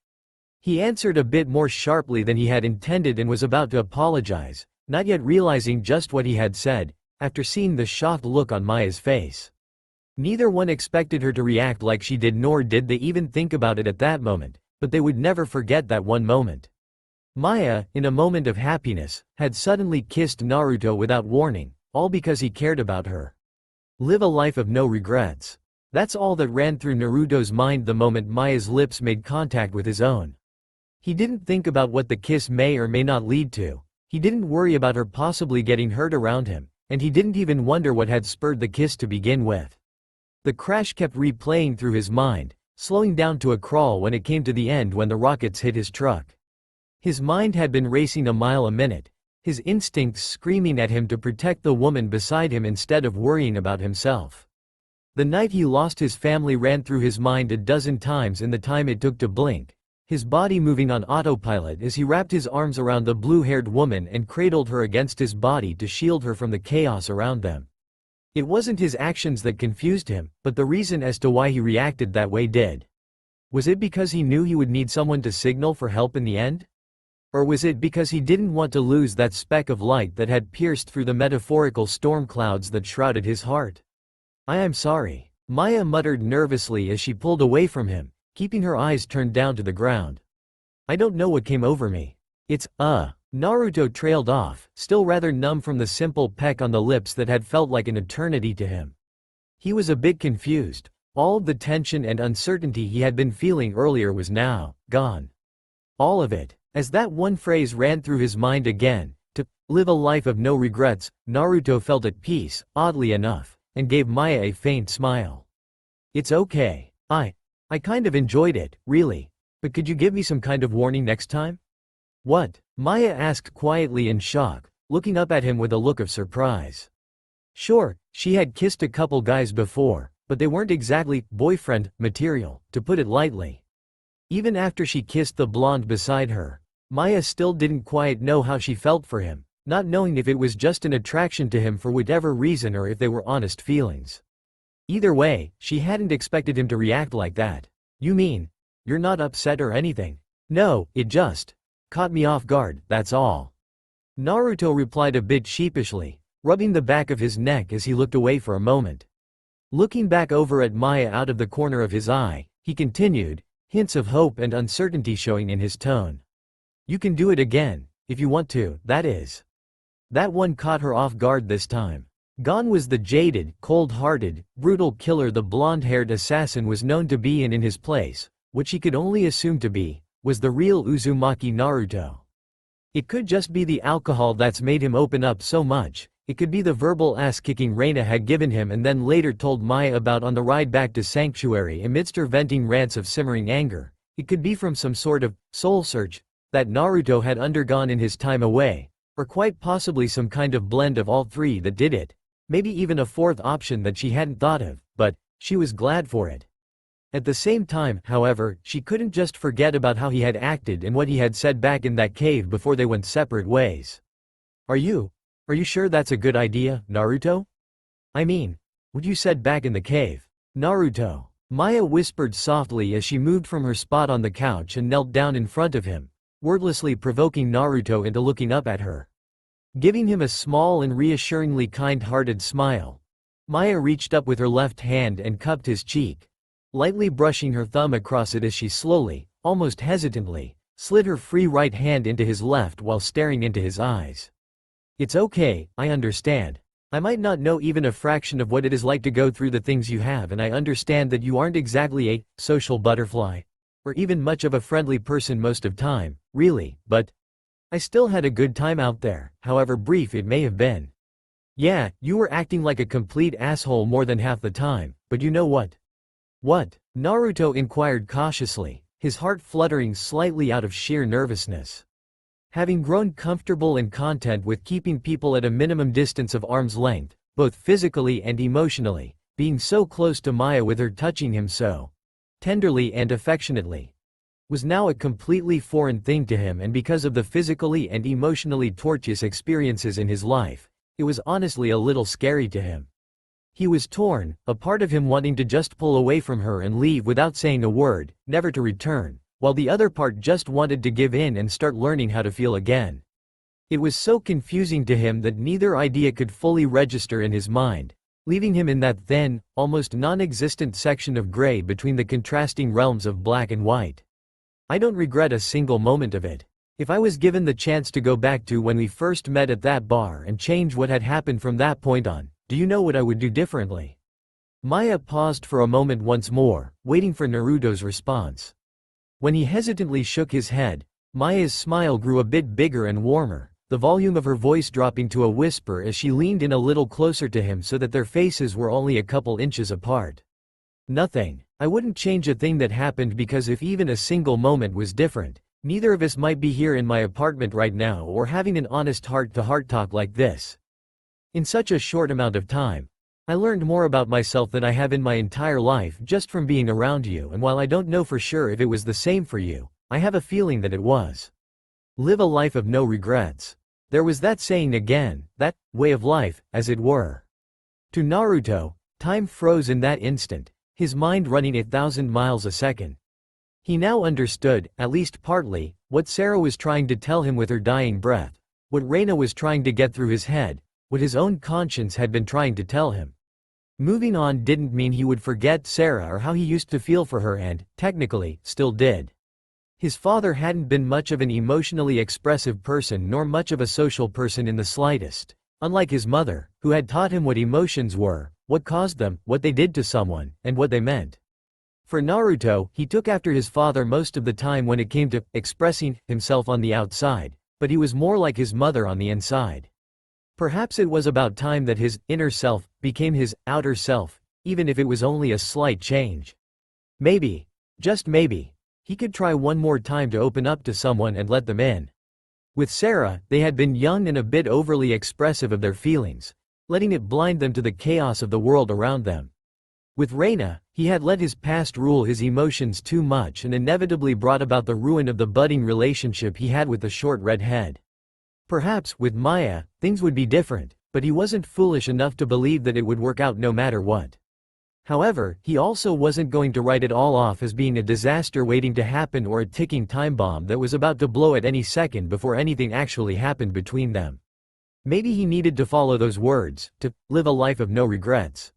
He answered a bit more sharply than he had intended and was about to apologize, not yet realizing just what he had said, after seeing the shocked look on Maya's face. Neither one expected her to react like she did, nor did they even think about it at that moment, but they would never forget that one moment. Maya, in a moment of happiness, had suddenly kissed Naruto without warning, all because he cared about her. Live a life of no regrets. That's all that ran through Naruto's mind the moment Maya's lips made contact with his own. He didn't think about what the kiss may or may not lead to. He didn't worry about her possibly getting hurt around him, and he didn't even wonder what had spurred the kiss to begin with. The crash kept replaying through his mind, slowing down to a crawl when it came to the end when the rockets hit his truck. His mind had been racing a mile a minute, his instincts screaming at him to protect the woman beside him instead of worrying about himself. The night he lost his family ran through his mind a dozen times in the time it took to blink, his body moving on autopilot as he wrapped his arms around the blue-haired woman and cradled her against his body to shield her from the chaos around them. It wasn't his actions that confused him, but the reason as to why he reacted that way did. Was it because he knew he would need someone to signal for help in the end? Or was it because he didn't want to lose that speck of light that had pierced through the metaphorical storm clouds that shrouded his heart? "I am sorry," Maya muttered nervously as she pulled away from him, keeping her eyes turned down to the ground. "I don't know what came over me. Naruto trailed off, still rather numb from the simple peck on the lips that had felt like an eternity to him. He was a bit confused. All of the tension and uncertainty he had been feeling earlier was now gone. All of it. As that one phrase ran through his mind again, to live a life of no regrets, Naruto felt at peace, oddly enough, and gave Maya a faint smile. "It's okay. I kind of enjoyed it, really. But could you give me some kind of warning next time?" "What?" Maya asked quietly in shock, looking up at him with a look of surprise. Sure, she had kissed a couple guys before, but they weren't exactly boyfriend material, to put it lightly. Even after she kissed the blonde beside her, Maya still didn't quite know how she felt for him, not knowing if it was just an attraction to him for whatever reason or if they were honest feelings. Either way, she hadn't expected him to react like that. "You mean, you're not upset or anything?" "No, it just caught me off guard, that's all," Naruto replied a bit sheepishly, rubbing the back of his neck as he looked away for a moment. Looking back over at Maya out of the corner of his eye, he continued, hints of hope and uncertainty showing in his tone. "You can do it again, if you want to, that is." That one caught her off guard this time. Gone was the jaded, cold-hearted, brutal killer the blonde-haired assassin was known to be, and in his place, what she could only assume to be, was the real Uzumaki Naruto. It could just be the alcohol that's made him open up so much. It could be the verbal ass-kicking Reina had given him and then later told Maya about on the ride back to Sanctuary amidst her venting rants of simmering anger. It could be from some sort of soul search that Naruto had undergone in his time away, or quite possibly some kind of blend of all three that did it. Maybe even a fourth option that she hadn't thought of, but she was glad for it. At the same time, however, she couldn't just forget about how he had acted and what he had said back in that cave before they went separate ways. Are you sure that's a good idea, Naruto? I mean, what you said back in the cave." "Naruto," Maya whispered softly as she moved from her spot on the couch and knelt down in front of him, wordlessly provoking Naruto into looking up at her. Giving him a small and reassuringly kind-hearted smile, Maya reached up with her left hand and cupped his cheek, lightly brushing her thumb across it as she slowly, almost hesitantly, slid her free right hand into his left while staring into his eyes. "It's okay, I understand. I might not know even a fraction of what it is like to go through the things you have, and I understand that you aren't exactly a social butterfly, or even much of a friendly person most of time, really, but I still had a good time out there, however brief it may have been. Yeah, you were acting like a complete asshole more than half the time, but you know what?" "What?" Naruto inquired cautiously, his heart fluttering slightly out of sheer nervousness. Having grown comfortable and content with keeping people at a minimum distance of arm's length, both physically and emotionally, being so close to Maya with her touching him so tenderly and affectionately, was now a completely foreign thing to him, and because of the physically and emotionally tortuous experiences in his life, it was honestly a little scary to him. He was torn, a part of him wanting to just pull away from her and leave without saying a word, never to return, while the other part just wanted to give in and start learning how to feel again. It was so confusing to him that neither idea could fully register in his mind, leaving him in that thin, almost non-existent section of gray between the contrasting realms of black and white. "I don't regret a single moment of it. If I was given the chance to go back to when we first met at that bar and change what had happened from that point on, do you know what I would do differently?" Maya paused for a moment once more, waiting for Naruto's response. When he hesitantly shook his head, Maya's smile grew a bit bigger and warmer, the volume of her voice dropping to a whisper as she leaned in a little closer to him so that their faces were only a couple inches apart. "Nothing. I wouldn't change a thing that happened, because if even a single moment was different, neither of us might be here in my apartment right now or having an honest heart-to-heart talk like this. In such a short amount of time, I learned more about myself than I have in my entire life just from being around you, and while I don't know for sure if it was the same for you, I have a feeling that it was. Live a life of no regrets." There was that saying again, that way of life, as it were. To Naruto, time froze in that instant, his mind running 1,000 miles a second. He now understood, at least partly, what Sarah was trying to tell him with her dying breath, what Reina was trying to get through his head, what his own conscience had been trying to tell him. Moving on didn't mean he would forget Sarah or how he used to feel for her and, technically, still did. His father hadn't been much of an emotionally expressive person nor much of a social person in the slightest, unlike his mother, who had taught him what emotions were, what caused them, what they did to someone, and what they meant. For Naruto, he took after his father most of the time when it came to expressing himself on the outside, but he was more like his mother on the inside. Perhaps it was about time that his inner self became his outer self, even if it was only a slight change. Maybe, just maybe, he could try one more time to open up to someone and let them in. With Sarah, they had been young and a bit overly expressive of their feelings, letting it blind them to the chaos of the world around them. With Reina, he had let his past rule his emotions too much and inevitably brought about the ruin of the budding relationship he had with the short redhead. Perhaps, with Maya, things would be different, but he wasn't foolish enough to believe that it would work out no matter what. However, he also wasn't going to write it all off as being a disaster waiting to happen or a ticking time bomb that was about to blow at any second before anything actually happened between them. Maybe he needed to follow those words, to live a life of no regrets.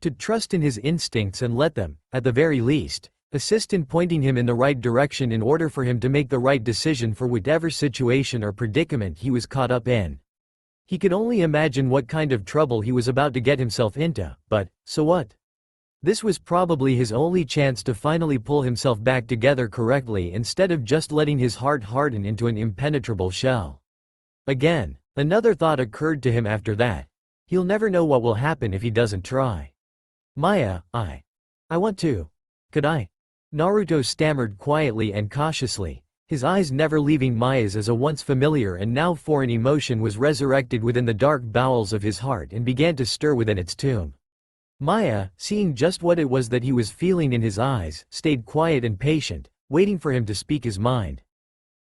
To trust in his instincts and let them, at the very least, assist in pointing him in the right direction in order for him to make the right decision for whatever situation or predicament he was caught up in. He could only imagine what kind of trouble he was about to get himself into, but, so what? This was probably his only chance to finally pull himself back together correctly instead of just letting his heart harden into an impenetrable shell. Again, another thought occurred to him after that. He'll never know what will happen if he doesn't try. Maya, I want to. Could I? Naruto stammered quietly and cautiously, his eyes never leaving Maya's as a once familiar and now foreign emotion was resurrected within the dark bowels of his heart and began to stir within its tomb. Maya, seeing just what it was that he was feeling in his eyes, stayed quiet and patient, waiting for him to speak his mind.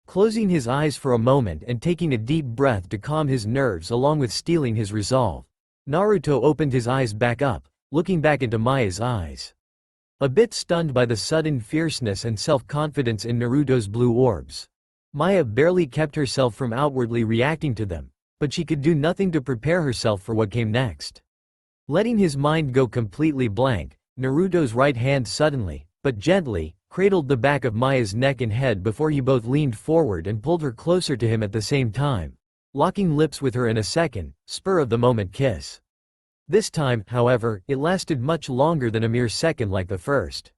Closing his eyes for a moment and taking a deep breath to calm his nerves along with steeling his resolve, Naruto opened his eyes back up, looking back into Maya's eyes. A bit stunned by the sudden fierceness and self-confidence in Naruto's blue orbs, Maya barely kept herself from outwardly reacting to them, but she could do nothing to prepare herself for what came next. Letting his mind go completely blank, Naruto's right hand suddenly, but gently, cradled the back of Maya's neck and head before he both leaned forward and pulled her closer to him at the same time, locking lips with her in a second, spur-of-the-moment kiss. This time, however, it lasted much longer than a mere second like the first.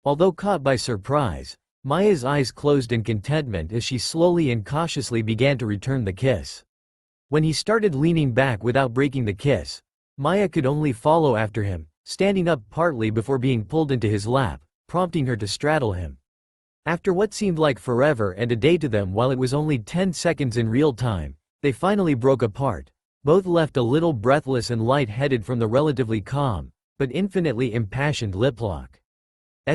Although caught by surprise, Maya's eyes closed in contentment as she slowly and cautiously began to return the kiss. When he started leaning back without breaking the kiss, Maya could only follow after him, standing up partly before being pulled into his lap, prompting her to straddle him. After what seemed like forever and a day to them while it was only 10 seconds in real time, they finally broke apart, both left a little breathless and light-headed from the relatively calm, but infinitely impassioned lip lock.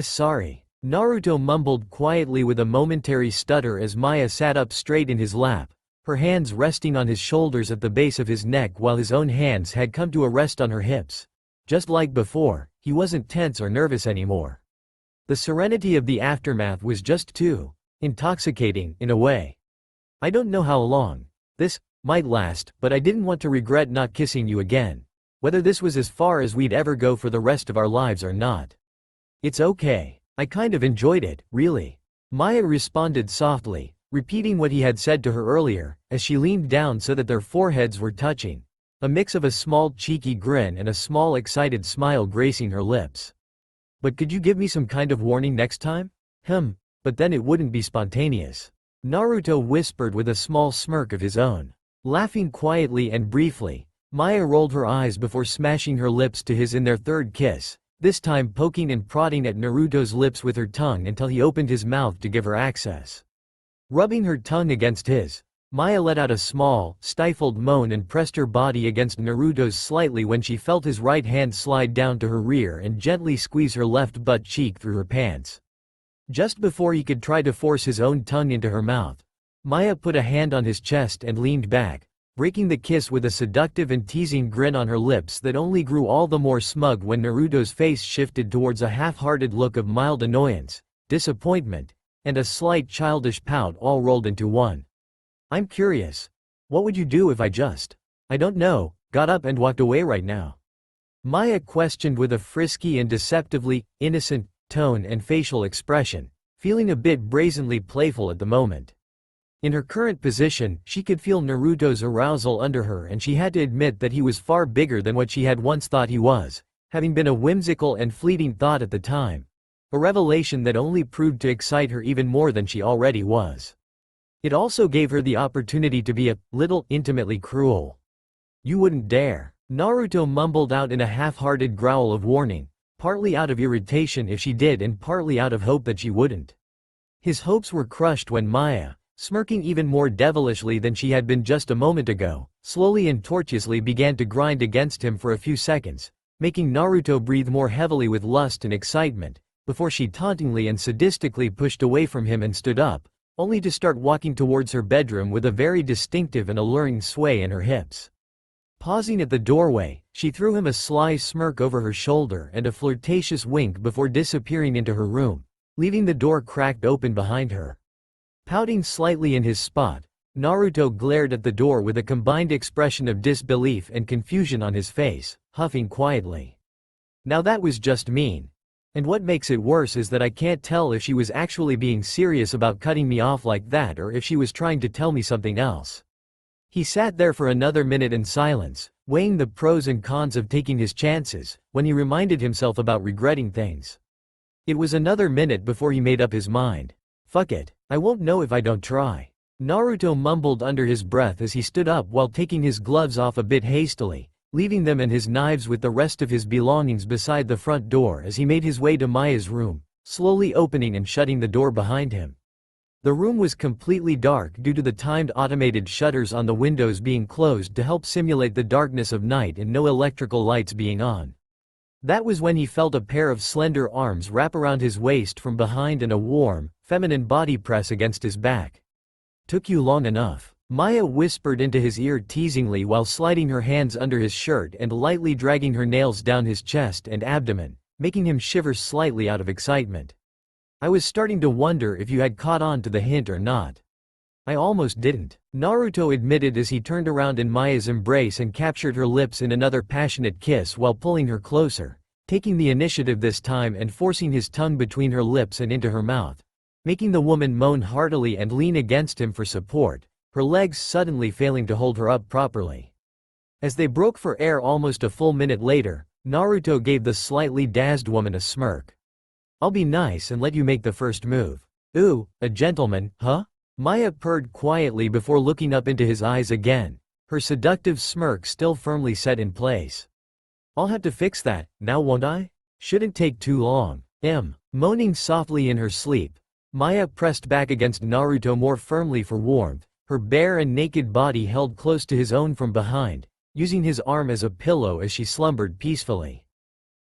Sorry. Naruto mumbled quietly with a momentary stutter as Maya sat up straight in his lap, her hands resting on his shoulders at the base of his neck while his own hands had come to a rest on her hips. Just like before, he wasn't tense or nervous anymore. The serenity of the aftermath was just too intoxicating, in a way. I don't know how long this might last, but I didn't want to regret not kissing you again, whether this was as far as we'd ever go for the rest of our lives or not. It's okay. I kind of enjoyed it, really. Maya responded softly, repeating what he had said to her earlier, as she leaned down so that their foreheads were touching, a mix of a small cheeky grin and a small excited smile gracing her lips. But could you give me some kind of warning next time? But then it wouldn't be spontaneous. Naruto whispered with a small smirk of his own. Laughing quietly and briefly, Maya rolled her eyes before smashing her lips to his in their third kiss, this time poking and prodding at Naruto's lips with her tongue until he opened his mouth to give her access. Rubbing her tongue against his, Maya let out a small, stifled moan and pressed her body against Naruto's slightly when she felt his right hand slide down to her rear and gently squeeze her left butt cheek through her pants. Just before he could try to force his own tongue into her mouth, Maya put a hand on his chest and leaned back, breaking the kiss with a seductive and teasing grin on her lips that only grew all the more smug when Naruto's face shifted towards a half-hearted look of mild annoyance, disappointment, and a slight childish pout all rolled into one. "I'm curious. What would you do if I just, I don't know, got up and walked away right now?" Maya questioned with a frisky and deceptively innocent tone and facial expression, feeling a bit brazenly playful at the moment. In her current position, she could feel Naruto's arousal under her, and she had to admit that he was far bigger than what she had once thought he was, having been a whimsical and fleeting thought at the time. A revelation that only proved to excite her even more than she already was. It also gave her the opportunity to be a little intimately cruel. "You wouldn't dare," Naruto mumbled out in a half-hearted growl of warning, partly out of irritation if she did and partly out of hope that she wouldn't. His hopes were crushed when Maya, smirking even more devilishly than she had been just a moment ago, slowly and tortuously began to grind against him for a few seconds, making Naruto breathe more heavily with lust and excitement, before she tauntingly and sadistically pushed away from him and stood up, only to start walking towards her bedroom with a very distinctive and alluring sway in her hips. Pausing at the doorway, she threw him a sly smirk over her shoulder and a flirtatious wink before disappearing into her room, leaving the door cracked open behind her. Pouting slightly in his spot, Naruto glared at the door with a combined expression of disbelief and confusion on his face, huffing quietly. "Now that was just mean. And what makes it worse is that I can't tell if she was actually being serious about cutting me off like that or if she was trying to tell me something else." He sat there for another minute in silence, weighing the pros and cons of taking his chances, when he reminded himself about regretting things. It was another minute before he made up his mind. "Fuck it, I won't know if I don't try." Naruto mumbled under his breath as he stood up while taking his gloves off a bit hastily, leaving them and his knives with the rest of his belongings beside the front door as he made his way to Maya's room, slowly opening and shutting the door behind him. The room was completely dark due to the timed automated shutters on the windows being closed to help simulate the darkness of night and no electrical lights being on. That was when he felt a pair of slender arms wrap around his waist from behind and a warm, feminine body press against his back. "Took you long enough," Maya whispered into his ear teasingly while sliding her hands under his shirt and lightly dragging her nails down his chest and abdomen, making him shiver slightly out of excitement. "I was starting to wonder if you had caught on to the hint or not." "I almost didn't," Naruto admitted as he turned around in Maya's embrace and captured her lips in another passionate kiss while pulling her closer, taking the initiative this time and forcing his tongue between her lips and into her mouth, making the woman moan heartily and lean against him for support, her legs suddenly failing to hold her up properly. As they broke for air almost a full minute later, Naruto gave the slightly dazzled woman a smirk. "I'll be nice and let you make the first move." "Ooh, a gentleman, huh?" Maya purred quietly before looking up into his eyes again, her seductive smirk still firmly set in place. "I'll have to fix that, now won't I? Shouldn't take too long." Moaning softly in her sleep, Maya pressed back against Naruto more firmly for warmth, her bare and naked body held close to his own from behind, using his arm as a pillow as she slumbered peacefully.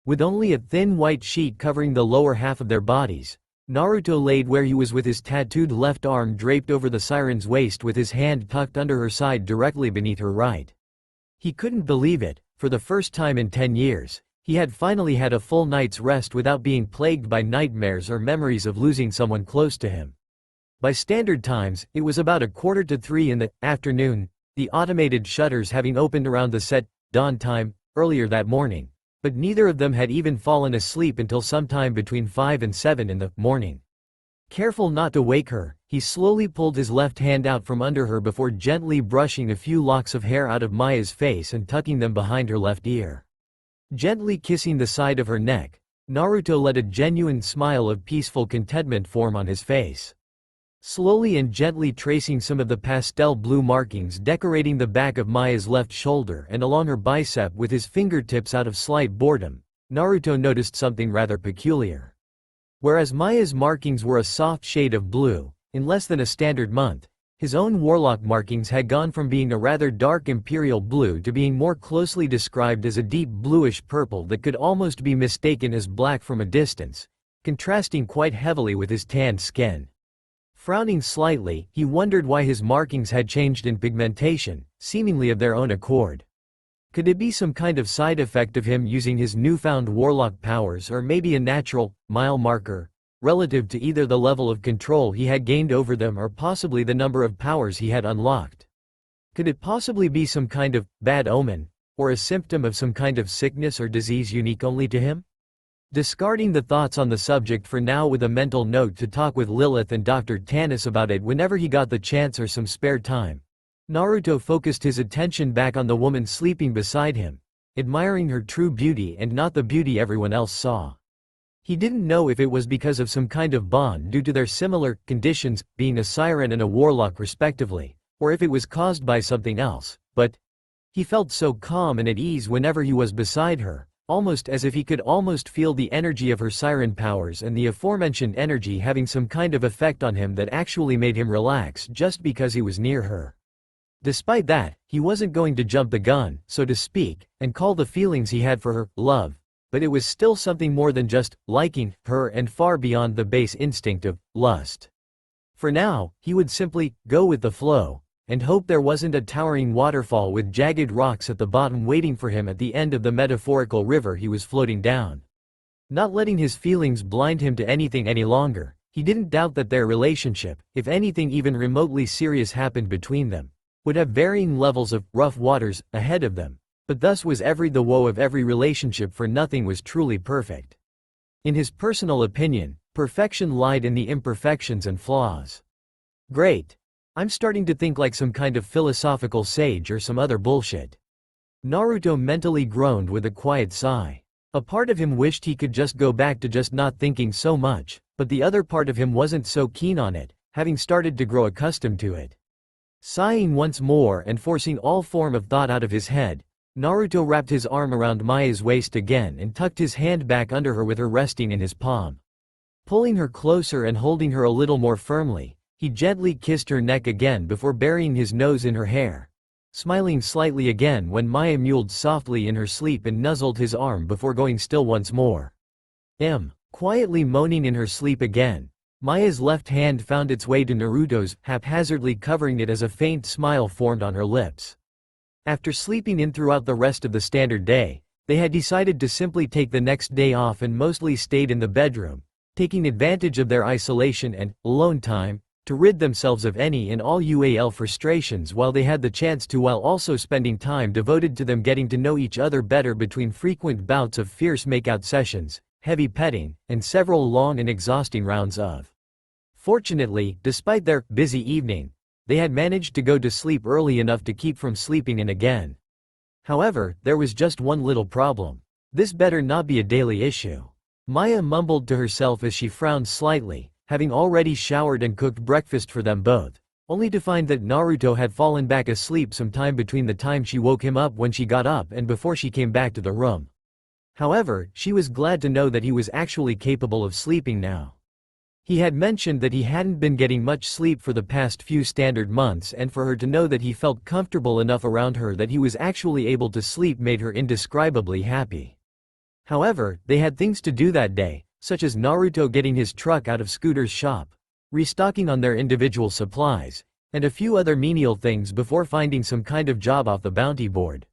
With only a thin white sheet covering the lower half of their bodies, Naruto laid where he was with his tattooed left arm draped over the siren's waist with his hand tucked under her side directly beneath her right. He couldn't believe it, for the first time in 10 years, he had finally had a full night's rest without being plagued by nightmares or memories of losing someone close to him. By standard times, it was about 2:45 in the afternoon, the automated shutters having opened around the set dawn time earlier that morning. But neither of them had even fallen asleep until sometime between 5 and 7 in the morning. Careful not to wake her, he slowly pulled his left hand out from under her before gently brushing a few locks of hair out of Maya's face and tucking them behind her left ear. Gently kissing the side of her neck, Naruto let a genuine smile of peaceful contentment form on his face. Slowly and gently tracing some of the pastel blue markings decorating the back of Maya's left shoulder and along her bicep with his fingertips out of slight boredom, Naruto noticed something rather peculiar. Whereas Maya's markings were a soft shade of blue, in less than a standard month, his own warlock markings had gone from being a rather dark imperial blue to being more closely described as a deep bluish purple that could almost be mistaken as black from a distance, contrasting quite heavily with his tanned skin. Frowning slightly, he wondered why his markings had changed in pigmentation, seemingly of their own accord. Could it be some kind of side effect of him using his newfound warlock powers or maybe a natural, mile marker, relative to either the level of control he had gained over them or possibly the number of powers he had unlocked. Could it possibly be some kind of bad omen, or a symptom of some kind of sickness or disease unique only to him? Discarding the thoughts on the subject for now with a mental note to talk with Lilith and Dr. Tanis about it whenever he got the chance or some spare time, Naruto focused his attention back on the woman sleeping beside him, admiring her true beauty and not the beauty everyone else saw. He didn't know if it was because of some kind of bond due to their similar conditions, being a siren and a warlock respectively, or if it was caused by something else, but he felt so calm and at ease whenever he was beside her, almost as if he could almost feel the energy of her siren powers and the aforementioned energy having some kind of effect on him that actually made him relax just because he was near her. Despite that, he wasn't going to jump the gun, so to speak, and call the feelings he had for her love, but it was still something more than just liking her and far beyond the base instinct of lust. For now, he would simply go with the flow, and hope there wasn't a towering waterfall with jagged rocks at the bottom waiting for him at the end of the metaphorical river he was floating down. Not letting his feelings blind him to anything any longer, he didn't doubt that their relationship, if anything even remotely serious happened between them, would have varying levels of rough waters ahead of them, but thus was the woe of every relationship, for nothing was truly perfect. In his personal opinion, perfection lied in the imperfections and flaws. Great. I'm starting to think like some kind of philosophical sage or some other bullshit. Naruto mentally groaned with a quiet sigh. A part of him wished he could just go back to just not thinking so much, but the other part of him wasn't so keen on it, having started to grow accustomed to it. Sighing once more and forcing all form of thought out of his head, Naruto wrapped his arm around Maya's waist again and tucked his hand back under her with her resting in his palm. Pulling her closer and holding her a little more firmly, he gently kissed her neck again before burying his nose in her hair, smiling slightly again when Maya mewled softly in her sleep and nuzzled his arm before going still once more. Quietly moaning in her sleep again, Maya's left hand found its way to Naruto's, haphazardly covering it as a faint smile formed on her lips. After sleeping in throughout the rest of the standard day, they had decided to simply take the next day off and mostly stayed in the bedroom, taking advantage of their isolation and alone time to rid themselves of any and all UAL frustrations while they had the chance to, while also spending time devoted to them getting to know each other better between frequent bouts of fierce makeout sessions, heavy petting, and several long and exhausting rounds of. Fortunately, despite their busy evening, they had managed to go to sleep early enough to keep from sleeping in again. However, there was just one little problem. This better not be a daily issue. Maya mumbled to herself as she frowned slightly, having already showered and cooked breakfast for them both, only to find that Naruto had fallen back asleep some time between the time she woke him up when she got up and before she came back to the room. However, she was glad to know that he was actually capable of sleeping now. He had mentioned that he hadn't been getting much sleep for the past few standard months, and for her to know that he felt comfortable enough around her that he was actually able to sleep made her indescribably happy. However, they had things to do that day, such as Naruto getting his truck out of Scooter's shop, restocking on their individual supplies, and a few other menial things before finding some kind of job off the bounty board.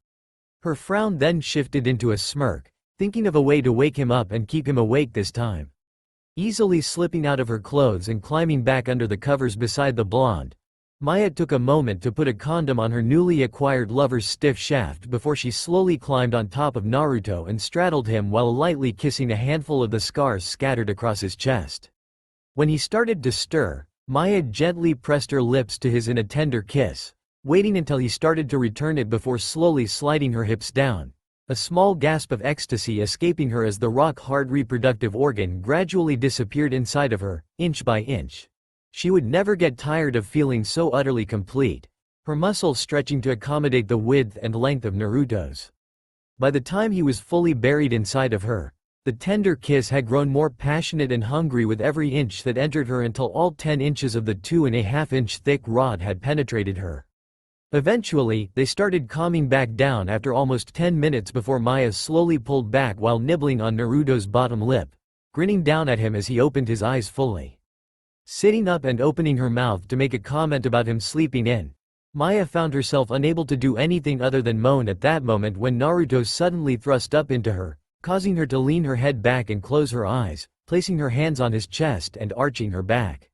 Her frown then shifted into a smirk, thinking of a way to wake him up and keep him awake this time. Easily slipping out of her clothes and climbing back under the covers beside the blonde, Maya took a moment to put a condom on her newly acquired lover's stiff shaft before she slowly climbed on top of Naruto and straddled him while lightly kissing a handful of the scars scattered across his chest. When he started to stir, Maya gently pressed her lips to his in a tender kiss, waiting until he started to return it before slowly sliding her hips down, a small gasp of ecstasy escaping her as the rock-hard reproductive organ gradually disappeared inside of her, inch by inch. She would never get tired of feeling so utterly complete, her muscles stretching to accommodate the width and length of Naruto's. By the time he was fully buried inside of her, the tender kiss had grown more passionate and hungry with every inch that entered her until all 10 inches of the 2.5-inch thick rod had penetrated her. Eventually, they started calming back down after almost 10 minutes before Maya slowly pulled back while nibbling on Naruto's bottom lip, grinning down at him as he opened his eyes fully. Sitting up and opening her mouth to make a comment about him sleeping in, Maya found herself unable to do anything other than moan at that moment when Naruto suddenly thrust up into her, causing her to lean her head back and close her eyes, placing her hands on his chest and arching her back.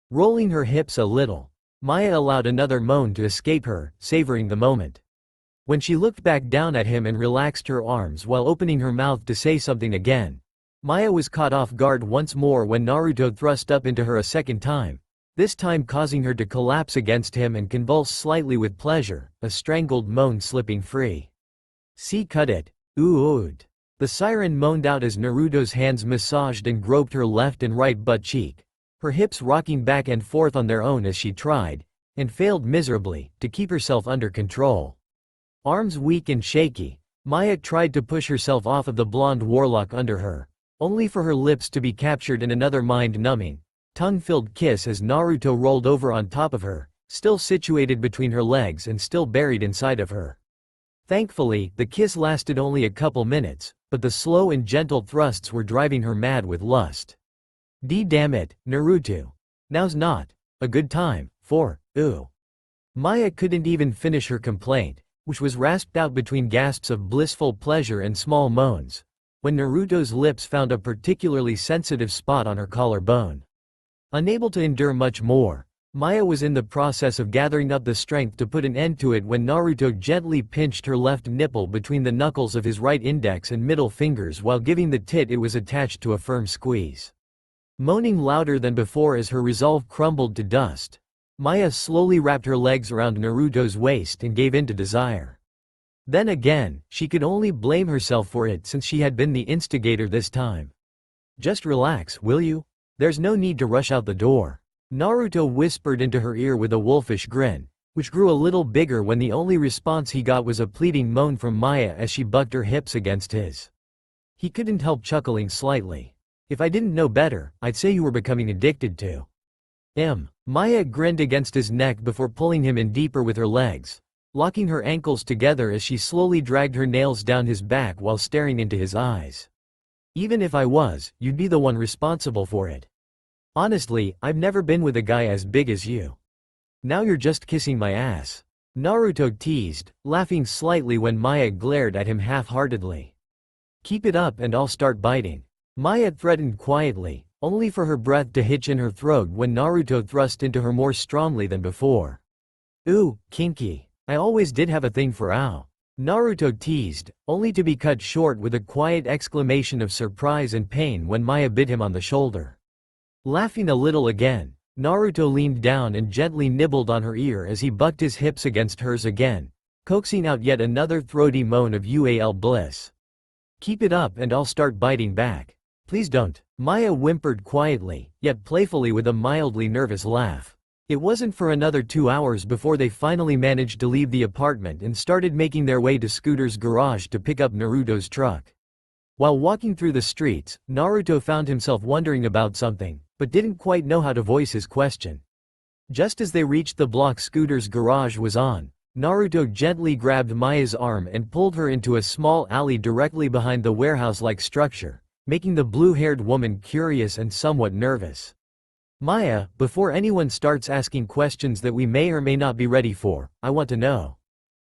Rolling her hips a little, Maya allowed another moan to escape her, savoring the moment. When she looked back down at him and relaxed her arms while opening her mouth to say something again, Maya was caught off guard once more when Naruto thrust up into her a second time, this time causing her to collapse against him and convulse slightly with pleasure, a strangled moan slipping free. "See, cut it. Ooh." The siren moaned out as Naruto's hands massaged and groped her left and right butt cheek, her hips rocking back and forth on their own as she tried, and failed miserably, to keep herself under control. Arms weak and shaky, Maya tried to push herself off of the blonde warlock under her, only for her lips to be captured in another mind-numbing, tongue-filled kiss as Naruto rolled over on top of her, still situated between her legs and still buried inside of her. Thankfully, the kiss lasted only a couple minutes, but the slow and gentle thrusts were driving her mad with lust. Damn it, Naruto. Now's not a good time for, ooh. Maya couldn't even finish her complaint, which was rasped out between gasps of blissful pleasure and small moans, when Naruto's lips found a particularly sensitive spot on her collarbone. Unable to endure much more, Maya was in the process of gathering up the strength to put an end to it when Naruto gently pinched her left nipple between the knuckles of his right index and middle fingers while giving the tit it was attached to a firm squeeze. Moaning louder than before as her resolve crumbled to dust, Maya slowly wrapped her legs around Naruto's waist and gave in to desire. Then again, she could only blame herself for it since she had been the instigator this time. "Just relax, will you? There's no need to rush out the door," Naruto whispered into her ear with a wolfish grin, which grew a little bigger when the only response he got was a pleading moan from Maya as she bucked her hips against his. He couldn't help chuckling slightly. "If I didn't know better, I'd say you were becoming addicted to him." Maya grinned against his neck before pulling him in deeper with her legs, locking her ankles together as she slowly dragged her nails down his back while staring into his eyes. "Even if I was, you'd be the one responsible for it. Honestly, I've never been with a guy as big as you. Now you're just kissing my ass," Naruto teased, laughing slightly when Maya glared at him half-heartedly. "Keep it up and I'll start biting," Maya threatened quietly, only for her breath to hitch in her throat when Naruto thrust into her more strongly than before. "Ooh, kinky. I always did have a thing for ow," Naruto teased, only to be cut short with a quiet exclamation of surprise and pain when Maya bit him on the shoulder. Laughing a little again, Naruto leaned down and gently nibbled on her ear as he bucked his hips against hers again, coaxing out yet another throaty moan of UAL bliss. "Keep it up and I'll start biting back. Please don't," Maya whimpered quietly, yet playfully with a mildly nervous laugh. It wasn't for another 2 hours before they finally managed to leave the apartment and started making their way to Scooter's garage to pick up Naruto's truck. While walking through the streets, Naruto found himself wondering about something, but didn't quite know how to voice his question. Just as they reached the block Scooter's garage was on, Naruto gently grabbed Maya's arm and pulled her into a small alley directly behind the warehouse-like structure, making the blue-haired woman curious and somewhat nervous. "Maya, before anyone starts asking questions that we may or may not be ready for, I want to know."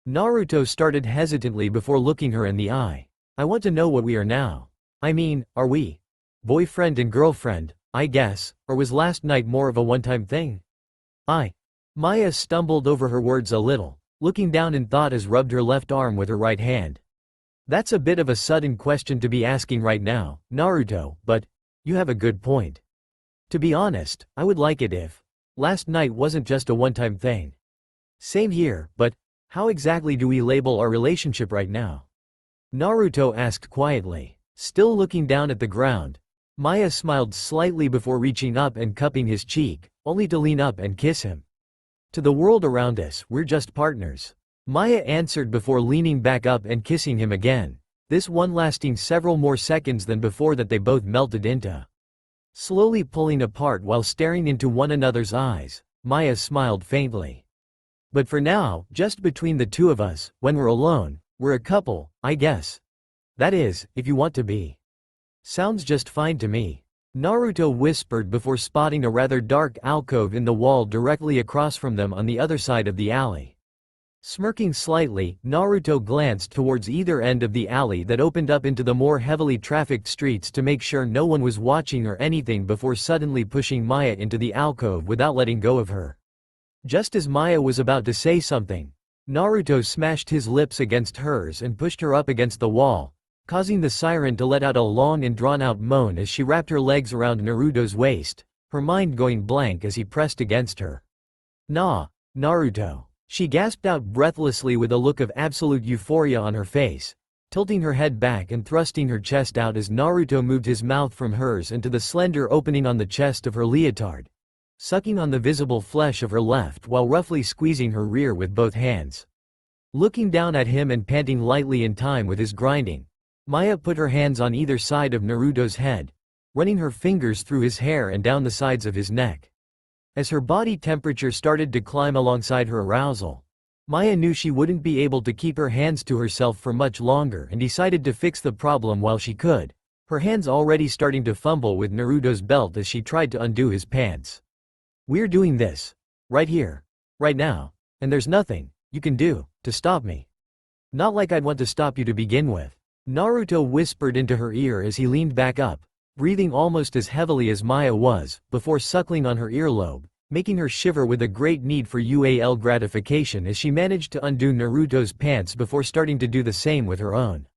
Naruto started hesitantly before looking her in the eye. "I want to know what we are now. I mean, are we boyfriend and girlfriend, I guess, or was last night more of a one-time thing?" Maya stumbled over her words a little, looking down in thought as rubbed her left arm with her right hand. "That's a bit of a sudden question to be asking right now, Naruto, but you have a good point. To be honest, I would like it if last night wasn't just a one-time thing." "Same here, but how exactly do we label our relationship right now?" Naruto asked quietly. Still looking down at the ground, Maya smiled slightly before reaching up and cupping his cheek, only to lean up and kiss him. "To the world around us, we're just partners," Maya answered before leaning back up and kissing him again, this one lasting several more seconds than before that they both melted into. Slowly pulling apart while staring into one another's eyes, Maya smiled faintly. "But for now, just between the two of us, when we're alone, we're a couple, I guess. That is, if you want to be." "Sounds just fine to me," Naruto whispered before spotting a rather dark alcove in the wall directly across from them on the other side of the alley. Smirking slightly, Naruto glanced towards either end of the alley that opened up into the more heavily trafficked streets to make sure no one was watching or anything before suddenly pushing Maya into the alcove without letting go of her. Just as Maya was about to say something, Naruto smashed his lips against hers and pushed her up against the wall, causing the siren to let out a long and drawn-out moan as she wrapped her legs around Naruto's waist, her mind going blank as he pressed against her. "Nah, Naruto." She gasped out breathlessly with a look of absolute euphoria on her face, tilting her head back and thrusting her chest out as Naruto moved his mouth from hers into the slender opening on the chest of her leotard, sucking on the visible flesh of her left while roughly squeezing her rear with both hands. Looking down at him and panting lightly in time with his grinding, Maya put her hands on either side of Naruto's head, running her fingers through his hair and down the sides of his neck. As her body temperature started to climb alongside her arousal, Maya knew she wouldn't be able to keep her hands to herself for much longer and decided to fix the problem while she could, her hands already starting to fumble with Naruto's belt as she tried to undo his pants. "We're doing this. Right here. Right now. And there's nothing you can do to stop me. Not like I'd want to stop you to begin with," Naruto whispered into her ear as he leaned back up, breathing almost as heavily as Maya was, before suckling on her earlobe, making her shiver with a great need for gratification as she managed to undo Naruto's pants before starting to do the same with her own.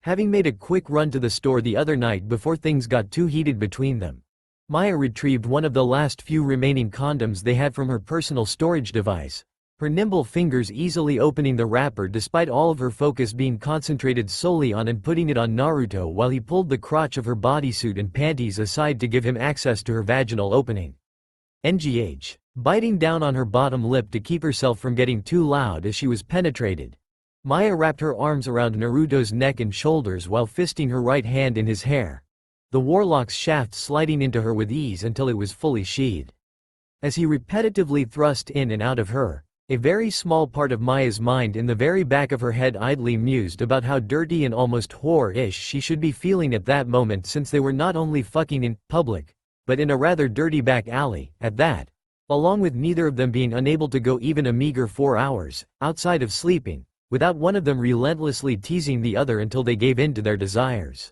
Having made a quick run to the store the other night before things got too heated between them, Maya retrieved one of the last few remaining condoms they had from her personal storage device, her nimble fingers easily opening the wrapper despite all of her focus being concentrated solely on and putting it on Naruto while he pulled the crotch of her bodysuit and panties aside to give him access to her vaginal opening. NGH. Biting down on her bottom lip to keep herself from getting too loud as she was penetrated, Maya wrapped her arms around Naruto's neck and shoulders while fisting her right hand in his hair, the warlock's shaft sliding into her with ease until it was fully sheathed. As he repetitively thrust in and out of her, a very small part of Maya's mind in the very back of her head idly mused about how dirty and almost whore-ish she should be feeling at that moment since they were not only fucking in public, but in a rather dirty back alley, at that, along with neither of them being unable to go even a meager 4 hours, outside of sleeping, without one of them relentlessly teasing the other until they gave in to their desires.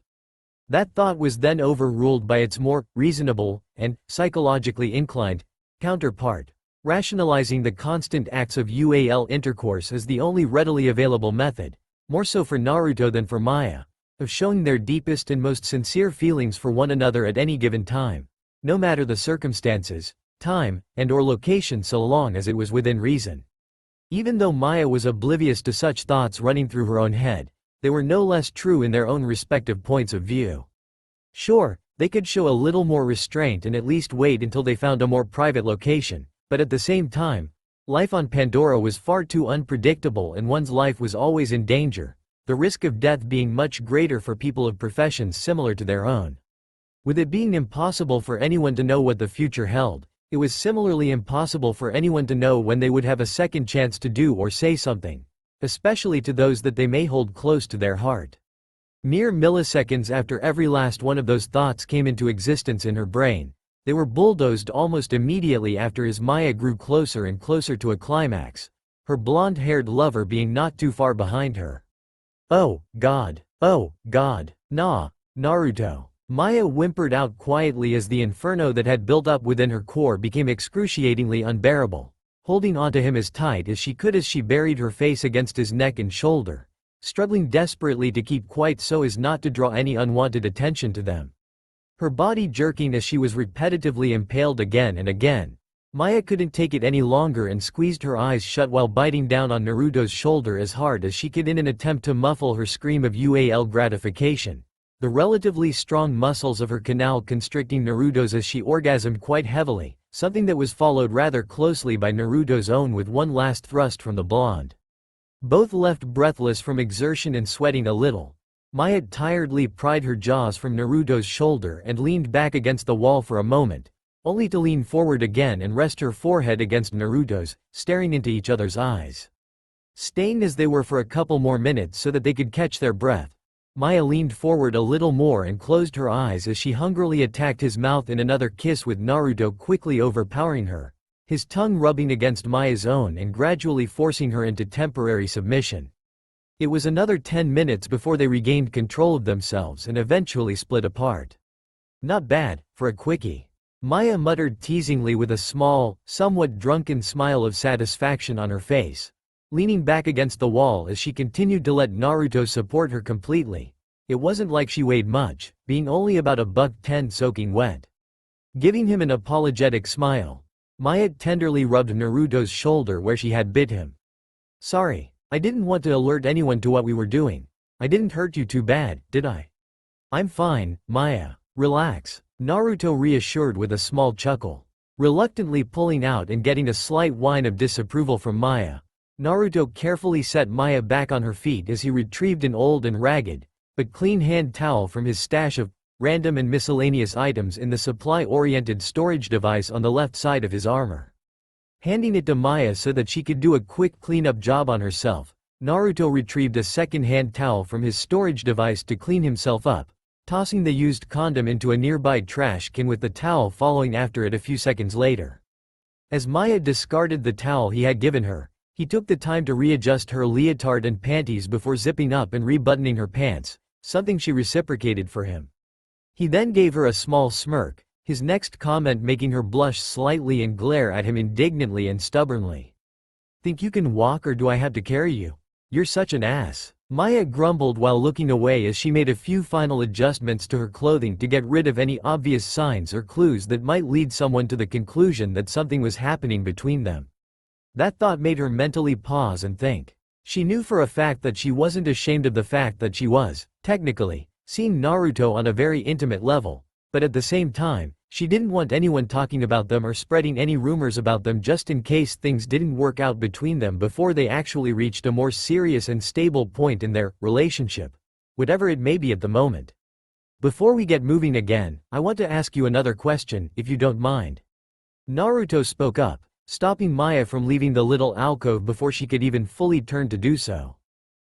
That thought was then overruled by its more reasonable and psychologically inclined counterpart, rationalizing the constant acts of intercourse as the only readily available method, more so for Naruto than for Maya, of showing their deepest and most sincere feelings for one another at any given time, no matter the circumstances, time, and/or location so long as it was within reason. Even though Maya was oblivious to such thoughts running through her own head, they were no less true in their own respective points of view. Sure, they could show a little more restraint and at least wait until they found a more private location, but at the same time, life on Pandora was far too unpredictable and one's life was always in danger, the risk of death being much greater for people of professions similar to their own. With it being impossible for anyone to know what the future held, it was similarly impossible for anyone to know when they would have a second chance to do or say something, especially to those that they may hold close to their heart. Mere milliseconds after every last one of those thoughts came into existence in her brain, they were bulldozed almost immediately after as Maya grew closer and closer to a climax, her blonde-haired lover being not too far behind her. "Oh, God. Oh, God. Nah, Naruto." Maya whimpered out quietly as the inferno that had built up within her core became excruciatingly unbearable, holding onto him as tight as she could as she buried her face against his neck and shoulder, struggling desperately to keep quiet so as not to draw any unwanted attention to them. Her body jerking as she was repetitively impaled again and again, Maya couldn't take it any longer and squeezed her eyes shut while biting down on Naruto's shoulder as hard as she could in an attempt to muffle her scream of gratification, the relatively strong muscles of her canal constricting Naruto's as she orgasmed quite heavily, something that was followed rather closely by Naruto's own with one last thrust from the blonde. Both left breathless from exertion and sweating a little, Maya tiredly pried her jaws from Naruto's shoulder and leaned back against the wall for a moment, only to lean forward again and rest her forehead against Naruto's, staring into each other's eyes. Staying as they were for a couple more minutes so that they could catch their breath, Maya leaned forward a little more and closed her eyes as she hungrily attacked his mouth in another kiss with Naruto quickly overpowering her, his tongue rubbing against Maya's own and gradually forcing her into temporary submission. It was another 10 minutes before they regained control of themselves and eventually split apart. Not bad, for a quickie. Maya muttered teasingly with a small, somewhat drunken smile of satisfaction on her face, leaning back against the wall as she continued to let Naruto support her completely. It wasn't like she weighed much, being only about $110 soaking wet. Giving him an apologetic smile, Maya tenderly rubbed Naruto's shoulder where she had bit him. "Sorry, I didn't want to alert anyone to what we were doing. I didn't hurt you too bad, did I?" "I'm fine, Maya. Relax," Naruto reassured with a small chuckle. Reluctantly pulling out and getting a slight whine of disapproval from Maya, Naruto carefully set Maya back on her feet as he retrieved an old and ragged, but clean hand towel from his stash of random and miscellaneous items in the supply-oriented storage device on the left side of his armor. Handing it to Maya so that she could do a quick cleanup job on herself, Naruto retrieved a second hand towel from his storage device to clean himself up, tossing the used condom into a nearby trash can with the towel following after it a few seconds later. As Maya discarded the towel he had given her, he took the time to readjust her leotard and panties before zipping up and rebuttoning her pants, something she reciprocated for him. He then gave her a small smirk, his next comment making her blush slightly and glare at him indignantly and stubbornly. "Think you can walk or do I have to carry you? You're such an ass," Maya grumbled while looking away as she made a few final adjustments to her clothing to get rid of any obvious signs or clues that might lead someone to the conclusion that something was happening between them. That thought made her mentally pause and think. She knew for a fact that she wasn't ashamed of the fact that she was, technically, seeing Naruto on a very intimate level, but at the same time, she didn't want anyone talking about them or spreading any rumors about them just in case things didn't work out between them before they actually reached a more serious and stable point in their relationship, whatever it may be at the moment. "Before we get moving again, I want to ask you another question, if you don't mind." Naruto spoke up, stopping Maya from leaving the little alcove before she could even fully turn to do so.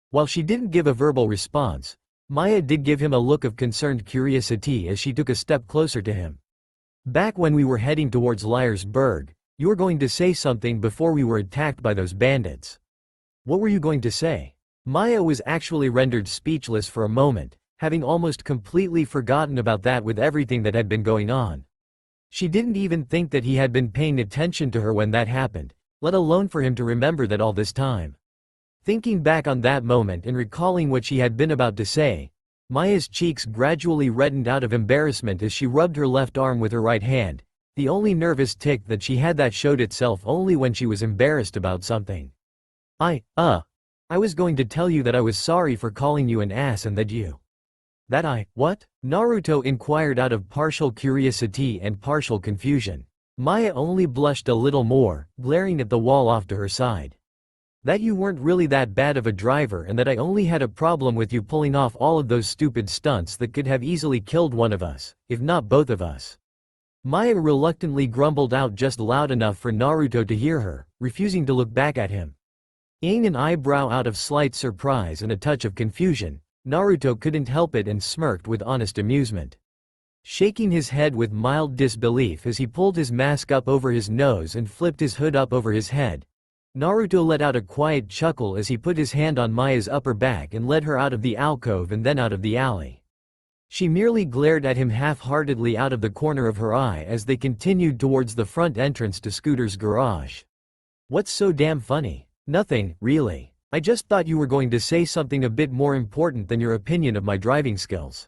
While she didn't give a verbal response, Maya did give him a look of concerned curiosity as she took a step closer to him. "Back when we were heading towards Liarsburg, you were going to say something before we were attacked by those bandits. What were you going to say?" Maya was actually rendered speechless for a moment, having almost completely forgotten about that with everything that had been going on. She didn't even think that he had been paying attention to her when that happened, let alone for him to remember that all this time. Thinking back on that moment and recalling what she had been about to say, Maya's cheeks gradually reddened out of embarrassment as she rubbed her left arm with her right hand, the only nervous tick that she had that showed itself only when she was embarrassed about something. I was going to tell you that I was sorry for calling you an ass and that what?" Naruto inquired out of partial curiosity and partial confusion. Maya only blushed a little more, glaring at the wall off to her side. "That you weren't really that bad of a driver and that I only had a problem with you pulling off all of those stupid stunts that could have easily killed one of us, if not both of us." Maya reluctantly grumbled out just loud enough for Naruto to hear her, refusing to look back at him. Eyeing an eyebrow out of slight surprise and a touch of confusion, Naruto couldn't help it and smirked with honest amusement. Shaking his head with mild disbelief as he pulled his mask up over his nose and flipped his hood up over his head, Naruto let out a quiet chuckle as he put his hand on Maya's upper back and led her out of the alcove and then out of the alley. She merely glared at him half-heartedly out of the corner of her eye as they continued towards the front entrance to Scooter's garage. "What's so damn funny?" "Nothing, really. I just thought you were going to say something a bit more important than your opinion of my driving skills."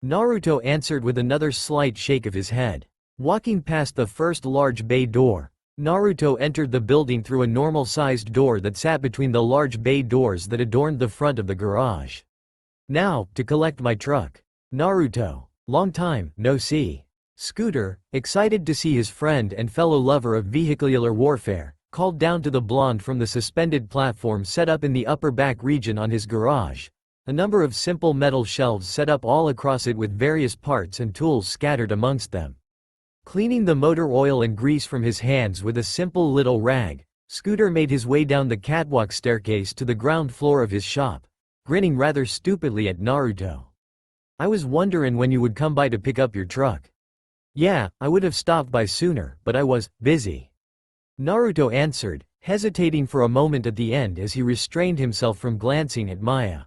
Naruto answered with another slight shake of his head. Walking past the first large bay door, Naruto entered the building through a normal-sized door that sat between the large bay doors that adorned the front of the garage. "Now, to collect my truck." "Naruto. Long time, no see." Scooter, excited to see his friend and fellow lover of vehicular warfare, called down to the blonde from the suspended platform set up in the upper back region on his garage, a number of simple metal shelves set up all across it with various parts and tools scattered amongst them. Cleaning the motor oil and grease from his hands with a simple little rag, Scooter made his way down the catwalk staircase to the ground floor of his shop, grinning rather stupidly at Naruto. "I was wonderin' when you would come by to pick up your truck." "Yeah, I would have stopped by sooner, but I was busy." Naruto answered, hesitating for a moment at the end as he restrained himself from glancing at Maya.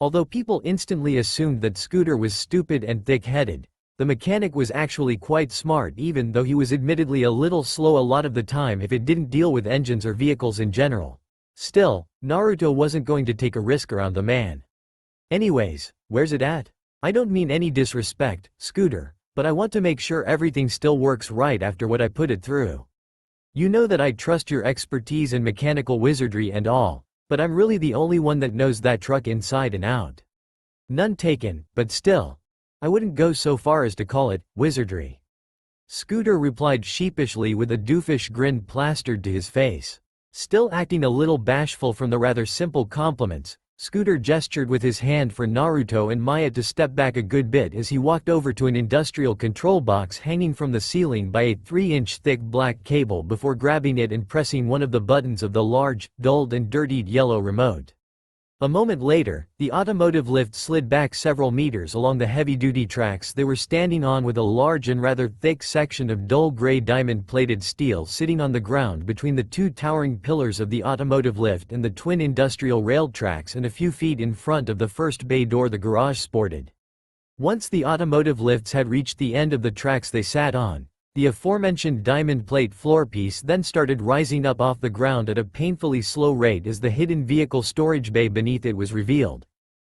Although people instantly assumed that Scooter was stupid and thick-headed, the mechanic was actually quite smart even though he was admittedly a little slow a lot of the time if it didn't deal with engines or vehicles in general. Still, Naruto wasn't going to take a risk around the man. Anyways, where's it at? I don't mean any disrespect, Scooter, but I want to make sure everything still works right after what I put it through. You know that I trust your expertise in mechanical wizardry and all, but I'm really the only one that knows that truck inside and out. None taken, but still. I wouldn't go so far as to call it wizardry. Scooter replied sheepishly with a doofish grin plastered to his face. Still acting a little bashful from the rather simple compliments, Scooter gestured with his hand for Naruto and Maya to step back a good bit as he walked over to an industrial control box hanging from the ceiling by a 3-inch thick black cable before grabbing it and pressing one of the buttons of the large, dulled and dirtied yellow remote. A moment later, the automotive lift slid back several meters along the heavy-duty tracks they were standing on with a large and rather thick section of dull gray diamond-plated steel sitting on the ground between the two towering pillars of the automotive lift and the twin industrial rail tracks and a few feet in front of the first bay door the garage sported. Once the automotive lifts had reached the end of the tracks they sat on, the aforementioned diamond plate floor piece then started rising up off the ground at a painfully slow rate as the hidden vehicle storage bay beneath it was revealed.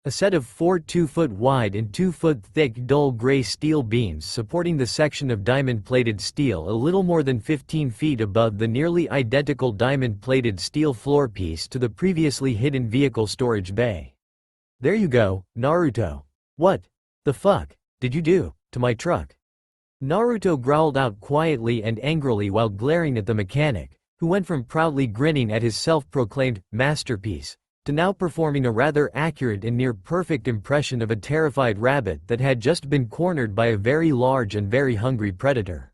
A set of 4 2-foot wide and 2-foot thick dull gray steel beams supporting the section of diamond-plated steel a little more than 15 feet above the nearly identical diamond-plated steel floor piece to the previously hidden vehicle storage bay. There you go, Naruto. What the fuck did you do to my truck? Naruto growled out quietly and angrily while glaring at the mechanic, who went from proudly grinning at his self-proclaimed masterpiece, to now performing a rather accurate and near-perfect impression of a terrified rabbit that had just been cornered by a very large and very hungry predator.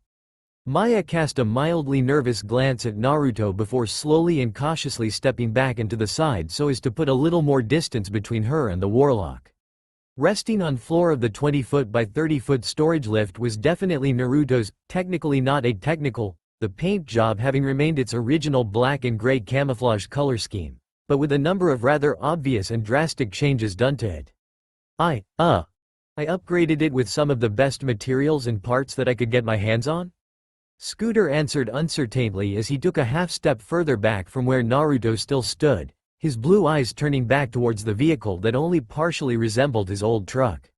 Maya cast a mildly nervous glance at Naruto before slowly and cautiously stepping back into the side so as to put a little more distance between her and the warlock. Resting on floor of the 20-foot by 30-foot storage lift was definitely Naruto's, technically not a technical, the paint job having remained its original black and gray camouflage color scheme, but with a number of rather obvious and drastic changes done to it. I upgraded it with some of the best materials and parts that I could get my hands on? Scooter answered uncertainly as he took a half-step further back from where Naruto still stood, his blue eyes turning back towards the vehicle that only partially resembled his old truck.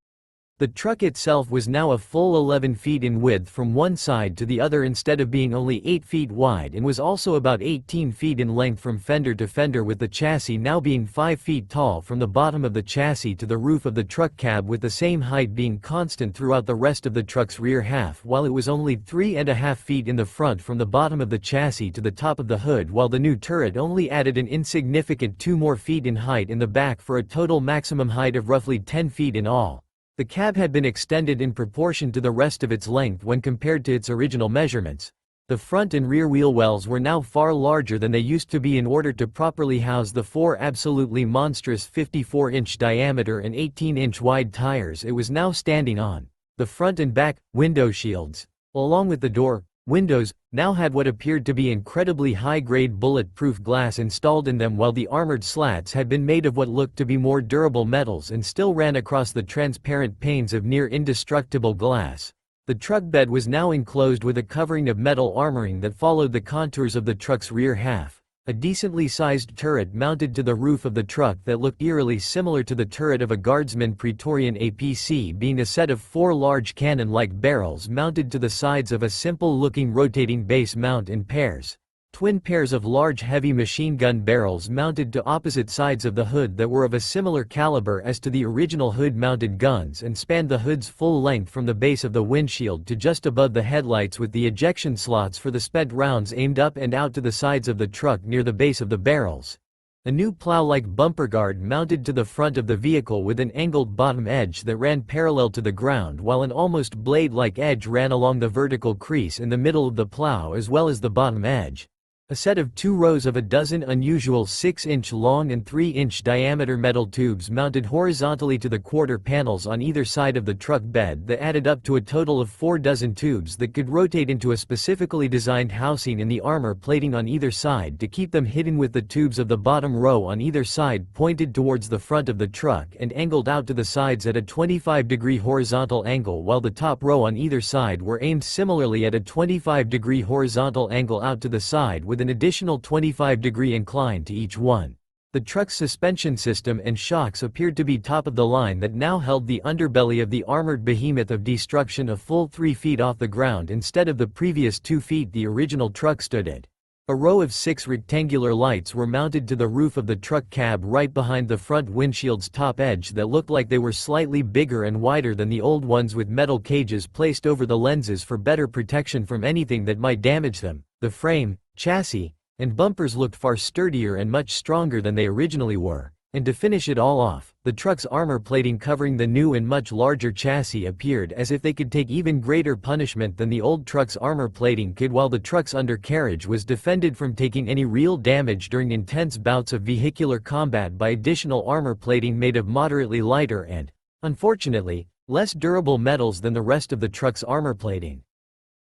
The truck itself was now a full 11 feet in width from one side to the other instead of being only 8 feet wide, and was also about 18 feet in length from fender to fender, with the chassis now being 5 feet tall from the bottom of the chassis to the roof of the truck cab, with the same height being constant throughout the rest of the truck's rear half, while it was only 3.5 feet in the front from the bottom of the chassis to the top of the hood, while the new turret only added an insignificant 2 more feet in height in the back for a total maximum height of roughly 10 feet in all. The cab had been extended in proportion to the rest of its length when compared to its original measurements. The front and rear wheel wells were now far larger than they used to be in order to properly house the 4 absolutely monstrous 54-inch diameter and 18-inch wide tires it was now standing on. The front and back window shields, along with the door windows, now had what appeared to be incredibly high-grade bulletproof glass installed in them, while the armored slats had been made of what looked to be more durable metals and still ran across the transparent panes of near indestructible glass. The truck bed was now enclosed with a covering of metal armoring that followed the contours of the truck's rear half. A decently sized turret mounted to the roof of the truck that looked eerily similar to the turret of a Guardsman Praetorian APC, being a set of 4 large cannon-like barrels mounted to the sides of a simple-looking rotating base mount in pairs. Twin pairs of large heavy machine gun barrels mounted to opposite sides of the hood that were of a similar caliber as to the original hood-mounted guns and spanned the hood's full length from the base of the windshield to just above the headlights, with the ejection slots for the spent rounds aimed up and out to the sides of the truck near the base of the barrels. A new plow-like bumper guard mounted to the front of the vehicle with an angled bottom edge that ran parallel to the ground, while an almost blade-like edge ran along the vertical crease in the middle of the plow as well as the bottom edge. A set of 2 rows of a dozen unusual 6-inch long and 3-inch diameter metal tubes mounted horizontally to the quarter panels on either side of the truck bed that added up to a total of 4 dozen tubes that could rotate into a specifically designed housing in the armor plating on either side to keep them hidden, with the tubes of the bottom row on either side pointed towards the front of the truck and angled out to the sides at a 25-degree horizontal angle, while the top row on either side were aimed similarly at a 25-degree horizontal angle out to the side, with an additional 25-degree incline to each one. The truck's suspension system and shocks appeared to be top of the line that now held the underbelly of the armored behemoth of destruction a full 3 feet off the ground instead of the previous 2 feet the original truck stood at. A row of 6 rectangular lights were mounted to the roof of the truck cab right behind the front windshield's top edge that looked like they were slightly bigger and wider than the old ones, with metal cages placed over the lenses for better protection from anything that might damage them. The frame, chassis, and bumpers looked far sturdier and much stronger than they originally were. And to finish it all off, the truck's armor plating covering the new and much larger chassis appeared as if they could take even greater punishment than the old truck's armor plating could, while the truck's undercarriage was defended from taking any real damage during intense bouts of vehicular combat by additional armor plating made of moderately lighter and, unfortunately, less durable metals than the rest of the truck's armor plating.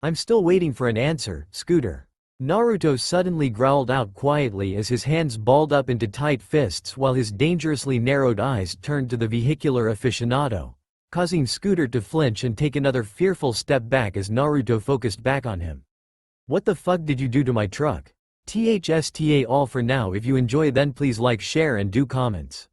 "I'm still waiting for an answer, Scooter," Naruto suddenly growled out quietly as his hands balled up into tight fists while his dangerously narrowed eyes turned to the vehicular aficionado, causing Scooter to flinch and take another fearful step back as Naruto focused back on him. "What the fuck did you do to my truck?" THSTA all for now. If you enjoy, then please like, share and do comments.